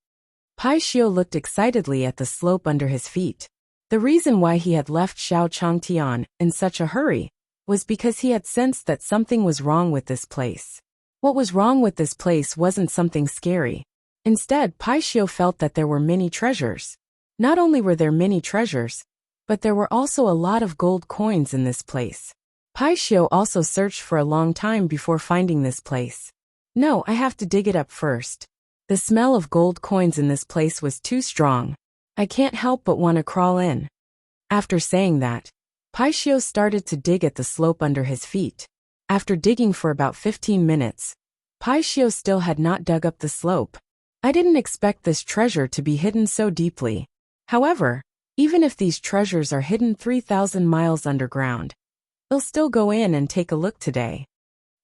Pai Xiao looked excitedly at the slope under his feet. The reason why he had left Xiao Changtian in such a hurry was because he had sensed that something was wrong with this place. What was wrong with this place wasn't something scary. Instead, Pai Xiao felt that there were many treasures. Not only were there many treasures, but there were also a lot of gold coins in this place. Pai Xiao also searched for a long time before finding this place. No, I have to dig it up first. The smell of gold coins in this place was too strong. I can't help but want to crawl in. After saying that, Pai Xiao started to dig at the slope under his feet. After digging for about 15 minutes, Pai Xiao still had not dug up the slope. I didn't expect this treasure to be hidden so deeply. However, even if these treasures are hidden 3,000 miles underground, I'll still go in and take a look today.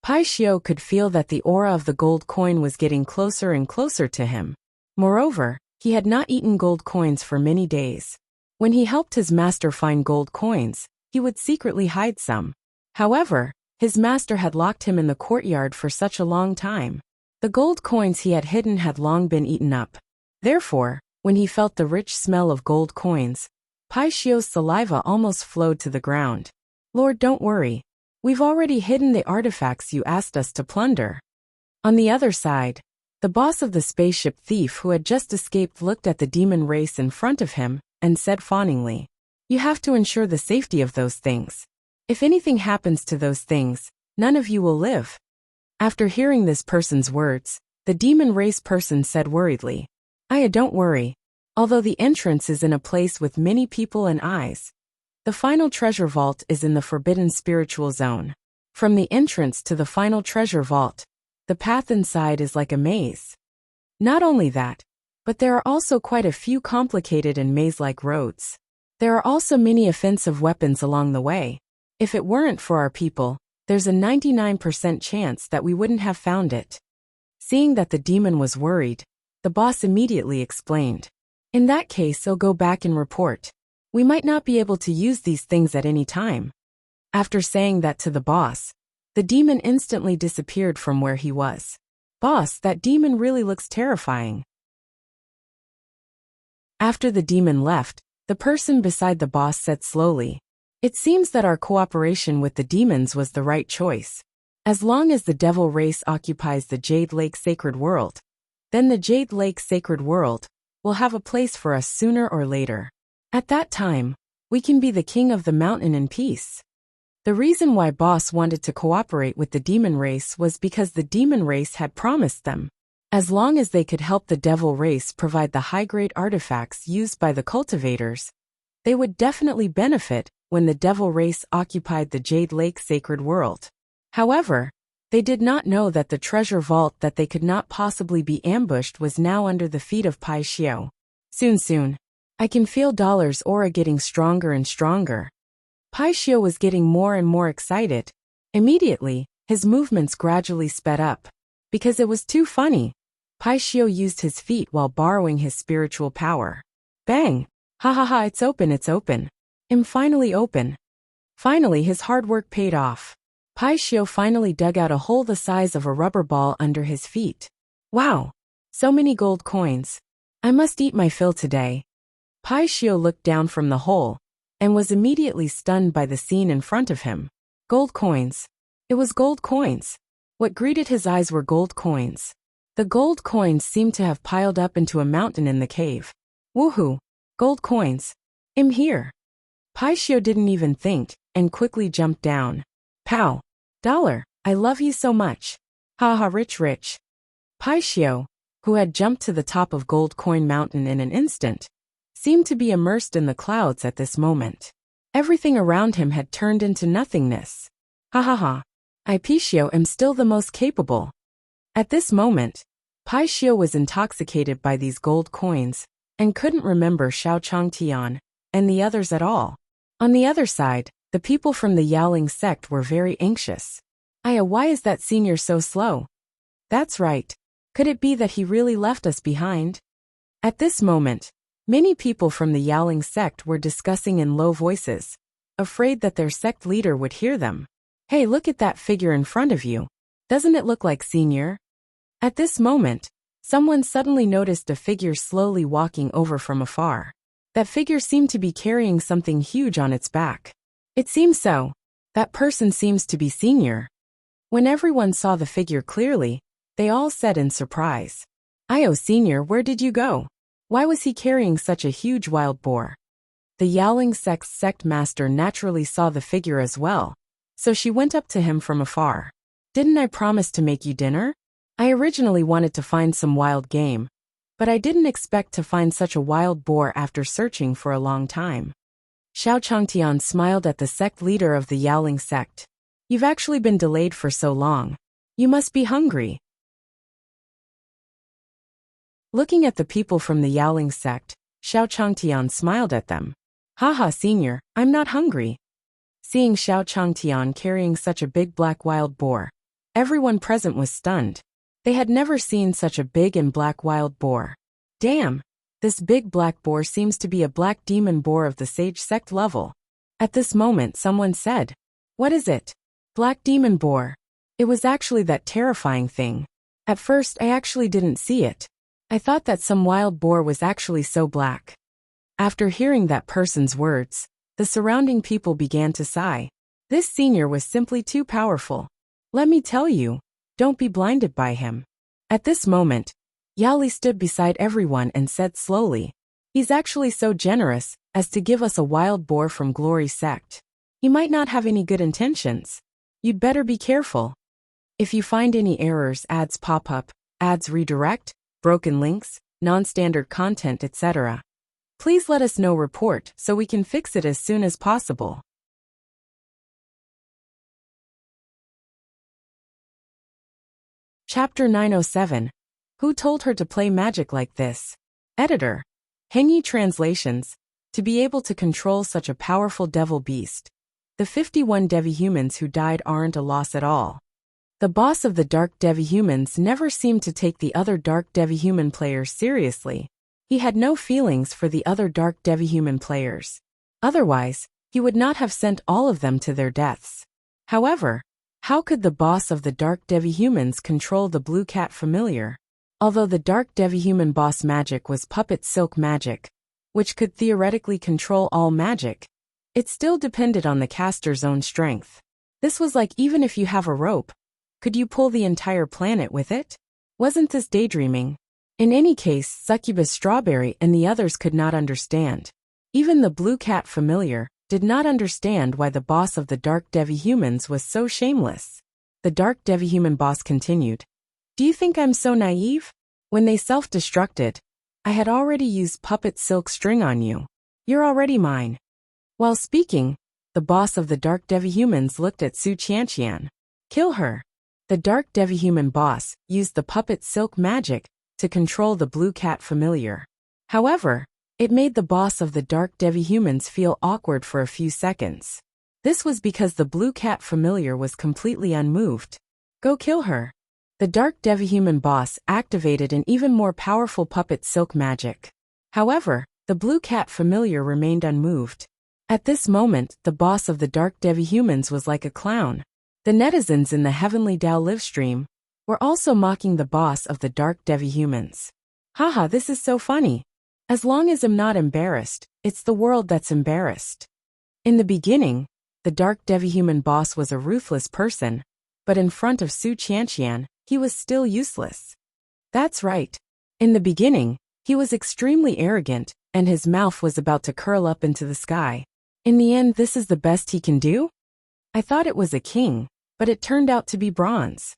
Pai Xiao could feel that the aura of the gold coin was getting closer and closer to him. Moreover, He had not eaten gold coins for many days. When he helped his master find gold coins, he would secretly hide some. However, his master had locked him in the courtyard for such a long time. The gold coins he had hidden had long been eaten up. Therefore, when he felt the rich smell of gold coins, Pai Xiu's saliva almost flowed to the ground. Lord, don't worry. We've already hidden the artifacts you asked us to plunder. On the other side, the boss of the spaceship thief who had just escaped looked at the demon race in front of him and said fawningly, "You have to ensure the safety of those things. If anything happens to those things, none of you will live." After hearing this person's words, the demon race person said worriedly, "Aya, don't worry. Although the entrance is in a place with many people and eyes, the final treasure vault is in the forbidden spiritual zone. From the entrance to the final treasure vault, the path inside is like a maze. Not only that, but there are also quite a few complicated and maze-like roads. There are also many offensive weapons along the way. If it weren't for our people, there's a 99% chance that we wouldn't have found it." Seeing that the demon was worried, the boss immediately explained, "In that case, I'll go back and report. We might not be able to use these things at any time." After saying that to the boss, the demon instantly disappeared from where he was. "Boss, that demon really looks terrifying." After the demon left, the person beside the boss said slowly, "It seems that our cooperation with the demons was the right choice. As long as the devil race occupies the Jade Lake Sacred World, then the Jade Lake Sacred World will have a place for us sooner or later. At that time, we can be the king of the mountain in peace." The reason why boss wanted to cooperate with the demon race was because the demon race had promised them, as long as they could help the devil race provide the high-grade artifacts used by the cultivators, they would definitely benefit when the devil race occupied the Jade Lake Sacred World. However, they did not know that the treasure vault that they could not possibly be ambushed was now under the feet of Pai Xiu. Soon, I can feel Dollar's aura getting stronger and stronger. Pai Xiu was getting more and more excited. Immediately, his movements gradually sped up. Because it was too funny, Pai Xiu used his feet while borrowing his spiritual power. Bang! Ha ha ha, it's open. I'm finally open. Finally, his hard work paid off. Pai Xiu finally dug out a hole the size of a rubber ball under his feet. Wow! So many gold coins. I must eat my fill today. Pai Xiu looked down from the hole and was immediately stunned by the scene in front of him. Gold coins. It was gold coins. What greeted his eyes were gold coins. The gold coins seemed to have piled up into a mountain in the cave. Woohoo! Gold coins. I'm here. Pai Xiu didn't even think and quickly jumped down. Pow! Dollar, I love you so much. Ha ha, rich. Pai Xiu, who had jumped to the top of Gold Coin Mountain in an instant, seemed to be immersed in the clouds at this moment. Everything around him had turned into nothingness. Ha ha ha. I Pai Xiu am still the most capable. At this moment, Pai Xiu was intoxicated by these gold coins and couldn't remember Xiao Changtian and the others at all. On the other side, the people from the Yaoling sect were very anxious. Aya, why is that senior so slow? That's right. Could it be that he really left us behind? At this moment, many people from the Yaoling sect were discussing in low voices, afraid that their sect leader would hear them. Hey, look at that figure in front of you. Doesn't it look like senior? At this moment, someone suddenly noticed a figure slowly walking over from afar. That figure seemed to be carrying something huge on its back. It seems so. That person seems to be senior. When everyone saw the figure clearly, they all said in surprise, Io senior, where did you go? Why was he carrying such a huge wild boar? The Yaoling sect's sect master naturally saw the figure as well, so she went up to him from afar. Didn't I promise to make you dinner? I originally wanted to find some wild game, but I didn't expect to find such a wild boar after searching for a long time. Xiao Changtian smiled at the sect leader of the Yaoling sect. You've actually been delayed for so long. You must be hungry. Looking at the people from the Yaoling sect, Xiao Changtian smiled at them. Haha, senior, I'm not hungry. Seeing Xiao Changtian carrying such a big black wild boar, everyone present was stunned. They had never seen such a big and black wild boar. Damn, This big black boar seems to be a black demon boar of the sage sect level. At this moment someone said, "What is it?" "Black demon boar." It was actually that terrifying thing. At first I actually didn't see it. I thought that some wild boar was actually so black. After hearing that person's words, the surrounding people began to sigh. This senior was simply too powerful. Let me tell you, don't be blinded by him. At this moment, Yali stood beside everyone and said slowly, "He's actually so generous as to give us a wild boar from Glory Sect. He might not have any good intentions. You'd better be careful. If you find any errors, ads pop up, ads redirect, broken links, non-standard content, etc. Please let us know report so we can fix it as soon as possible." Chapter 907. Who told her to play magic like this? Editor. Hengi Translations. To be able to control such a powerful devil beast. The 51 Devi humans who died aren't a loss at all. The boss of the Dark Devi humans never seemed to take the other Dark Devi human players seriously. He had no feelings for the other Dark Devi human players. Otherwise, he would not have sent all of them to their deaths. However, how could the boss of the Dark Devi humans control the Blue Cat familiar? Although the Dark Devi human boss magic was puppet silk magic, which could theoretically control all magic, it still depended on the caster's own strength. This was like, even if you have a rope, could you pull the entire planet with it? Wasn't this daydreaming? In any case, Succubus Strawberry and the others could not understand. Even the Blue Cat familiar did not understand why the boss of the Dark Devi humans was so shameless. The Dark Devi human boss continued, "Do you think I'm so naive? When they self-destructed, I had already used puppet silk string on you. You're already mine." While speaking, the boss of the Dark Devi humans looked at Su Qianqian. "Kill her." The Dark Devi human boss used the puppet silk magic to control the Blue Cat familiar. However, it made the boss of the Dark Devi humans feel awkward for a few seconds. This was because the Blue Cat familiar was completely unmoved. "Go kill her." The Dark Devi human boss activated an even more powerful puppet silk magic. However, the Blue Cat familiar remained unmoved. At this moment, the boss of the Dark Devi humans was like a clown. The netizens in the Heavenly Dao livestream were also mocking the boss of the Dark Devi humans. "Haha, this is so funny. As long as I'm not embarrassed, it's the world that's embarrassed." In the beginning, the Dark Devi human boss was a ruthless person, but in front of Su Qianqian, he was still useless. That's right. In the beginning, he was extremely arrogant, and his mouth was about to curl up into the sky. In the end, this is the best he can do? I thought it was a king, but it turned out to be bronze.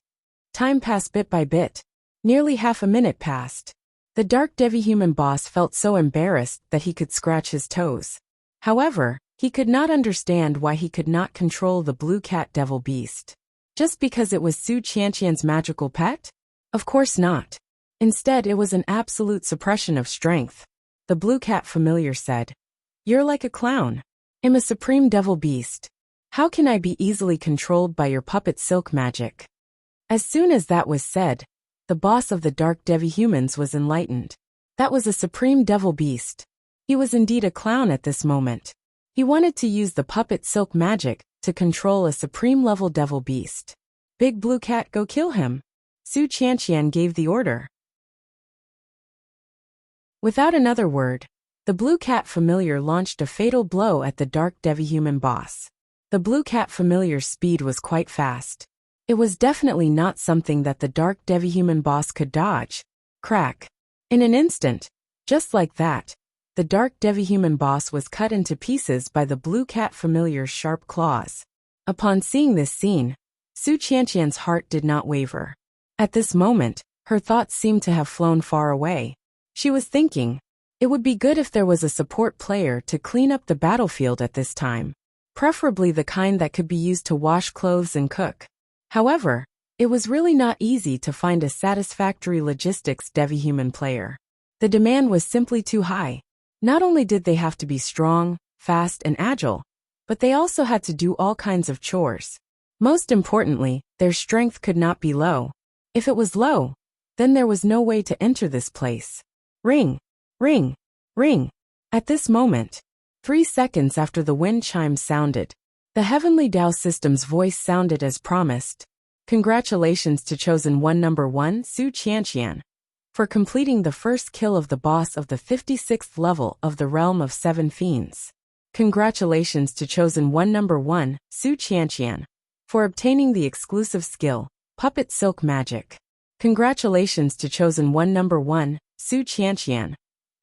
Time passed bit by bit. Nearly half a minute passed. The Dark Devi human boss felt so embarrassed that he could scratch his toes. However, he could not understand why he could not control the Blue Cat devil beast. Just because it was Su Qianqian's magical pet? Of course not. Instead, it was an absolute suppression of strength. The Blue Cat familiar said, "You're like a clown. I'm a supreme devil beast. How can I be easily controlled by your puppet silk magic?" As soon as that was said, the boss of the Dark Devi humans was enlightened. That was a supreme devil beast. He was indeed a clown at this moment. He wanted to use the puppet silk magic to control a supreme level devil beast. "Big Blue Cat, go kill him." Su Qianqian gave the order. Without another word, the Blue Cat familiar launched a fatal blow at the Dark Devi human boss. The Blue Cat familiar's speed was quite fast. It was definitely not something that the Dark Devi human boss could dodge. Crack. In an instant, just like that, the Dark Devi human boss was cut into pieces by the Blue Cat familiar's sharp claws. Upon seeing this scene, Su Qianqian's heart did not waver. At this moment, her thoughts seemed to have flown far away. She was thinking, it would be good if there was a support player to clean up the battlefield at this time, preferably the kind that could be used to wash clothes and cook. However, it was really not easy to find a satisfactory logistics Devi human player. The demand was simply too high. Not only did they have to be strong, fast, and agile, but they also had to do all kinds of chores. Most importantly, their strength could not be low. If it was low, then there was no way to enter this place. Ring. Ring! Ring! At this moment, 3 seconds after the wind chimes sounded, the Heavenly Tao System's voice sounded as promised. Congratulations to Chosen One Number 1 Su Qianqian for completing the first kill of the boss of the 56th level of the Realm of Seven Fiends. Congratulations to Chosen One Number 1 Su Qianqian for obtaining the exclusive skill, Puppet Silk Magic. Congratulations to Chosen One Number 1 Su Qianqian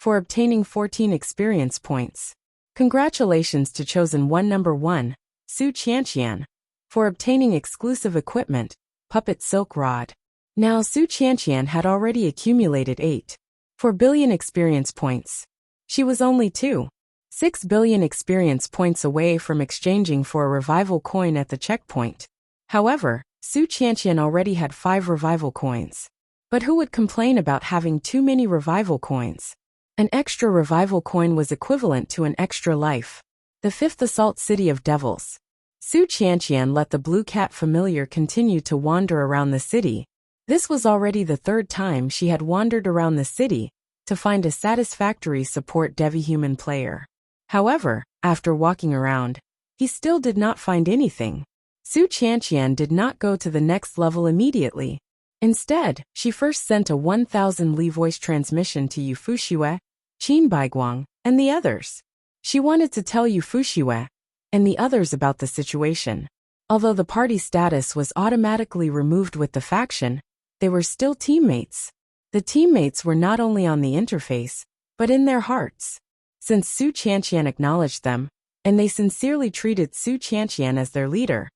for obtaining 14 experience points. Congratulations to Chosen One Number 1 Su Qianqian for obtaining exclusive equipment, Puppet Silk Rod. Now Su Qianqian had already accumulated 8.4 billion experience points. She was only 2.6 billion experience points away from exchanging for a revival coin at the checkpoint. However, Su Qianqian already had 5 revival coins. But who would complain about having too many revival coins? An extra revival coin was equivalent to an extra life. The 5th Assault City of Devils. Su Qianqian let the blue cat familiar continue to wander around the city. This was already the 3rd time she had wandered around the city to find a satisfactory support Devi-human player. However, after walking around, he still did not find anything. Su Qianqian did not go to the next level immediately. Instead, she first sent a 1,000 Li voice transmission to Yu Fuxue, Qin Baiguang, and the others. She wanted to tell Yu Fuxue and the others about the situation. Although the party status was automatically removed with the faction, they were still teammates. The teammates were not only on the interface, but in their hearts. Since Su Qianqian acknowledged them, and they sincerely treated Su Qianqian as their leader,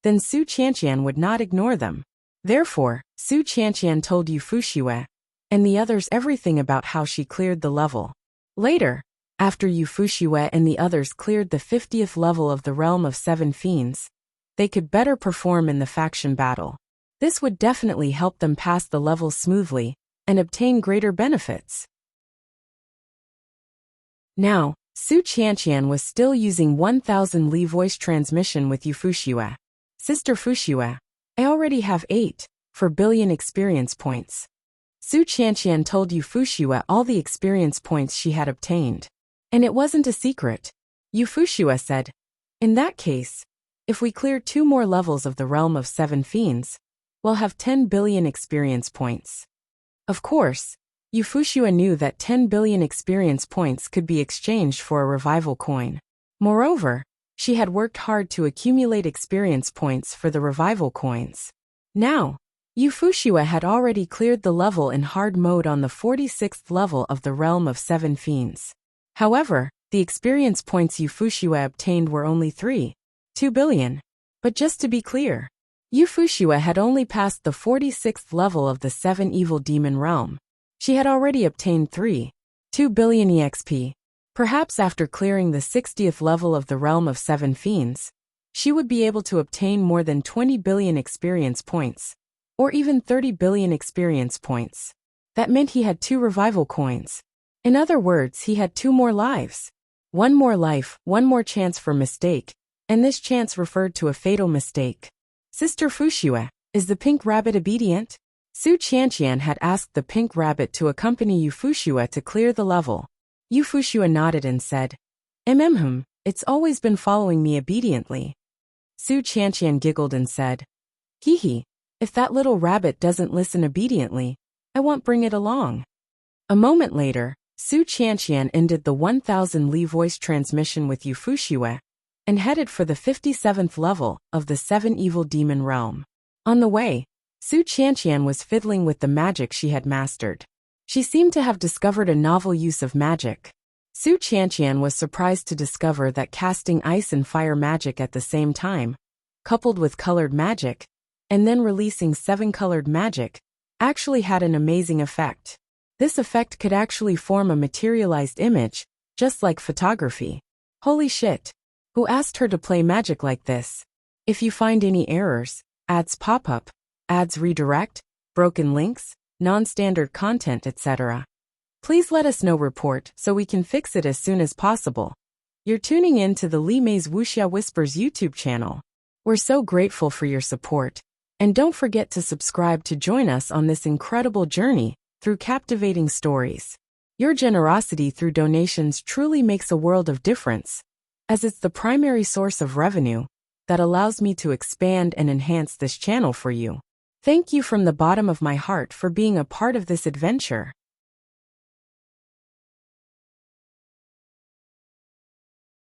then Su Qianqian would not ignore them. Therefore, Su Qianqian told Yu Fuxue and the others everything about how she cleared the level. Later, after Yu Fuxue and the others cleared the 50th level of the Realm of Seven Fiends, they could better perform in the faction battle. This would definitely help them pass the levels smoothly and obtain greater benefits. Now, Su Qianqian was still using 1,000 Li voice transmission with Yu Fuxue. Sister Fuxue, I already have 8.4 billion experience points. Su Qianqian told Yu Fuxue all the experience points she had obtained. And it wasn't a secret. Yu Fuxue said, in that case, if we clear 2 more levels of the Realm of Seven Fiends, we'll have 10 billion experience points. Of course, Yu Fuxue knew that 10 billion experience points could be exchanged for a revival coin. Moreover, she had worked hard to accumulate experience points for the revival coins. Now, Yu Fuxue had already cleared the level in hard mode on the 46th level of the Realm of Seven Fiends. However, the experience points Yu Fuxue obtained were only 3.2 billion. But just to be clear, Yu Fuxue had only passed the 46th level of the Seven Evil Demon Realm. She had already obtained 3.2 billion EXP. Perhaps after clearing the 60th level of the Realm of Seven Fiends, she would be able to obtain more than 20 billion experience points, or even 30 billion experience points. That meant he had 2 revival coins. In other words, he had 2 more lives. 1 more life, 1 more chance for mistake, and this chance referred to a fatal mistake. Sister Fuxue, is the pink rabbit obedient? Su Qianqian had asked the pink rabbit to accompany Yu Fuxue to clear the level. Yu Fuxue nodded and said, it's always been following me obediently. Su Qianqian giggled and said, hee, if that little rabbit doesn't listen obediently, I won't bring it along. A moment later, Su Qianqian ended the 1,000 Li voice transmission with Yu Fuxue and headed for the 57th level of the Seven Evil Demon Realm. On the way, Su Qianqian was fiddling with the magic she had mastered. She seemed to have discovered a novel use of magic. Su Qianqian was surprised to discover that casting ice and fire magic at the same time, coupled with colored magic, and then releasing 7 colored magic, actually had an amazing effect. This effect could actually form a materialized image, just like photography. Holy shit! Who asked her to play magic like this? If you find any errors, ads pop up, ads redirect, broken links, non-standard content, etc., please let us know report so we can fix it as soon as possible. You're tuning in to the Li Mei's Wuxia Whispers YouTube channel. We're so grateful for your support. And don't forget to subscribe to join us on this incredible journey through captivating stories. Your generosity through donations truly makes a world of difference, as it's the primary source of revenue that allows me to expand and enhance this channel for you. Thank you from the bottom of my heart for being a part of this adventure.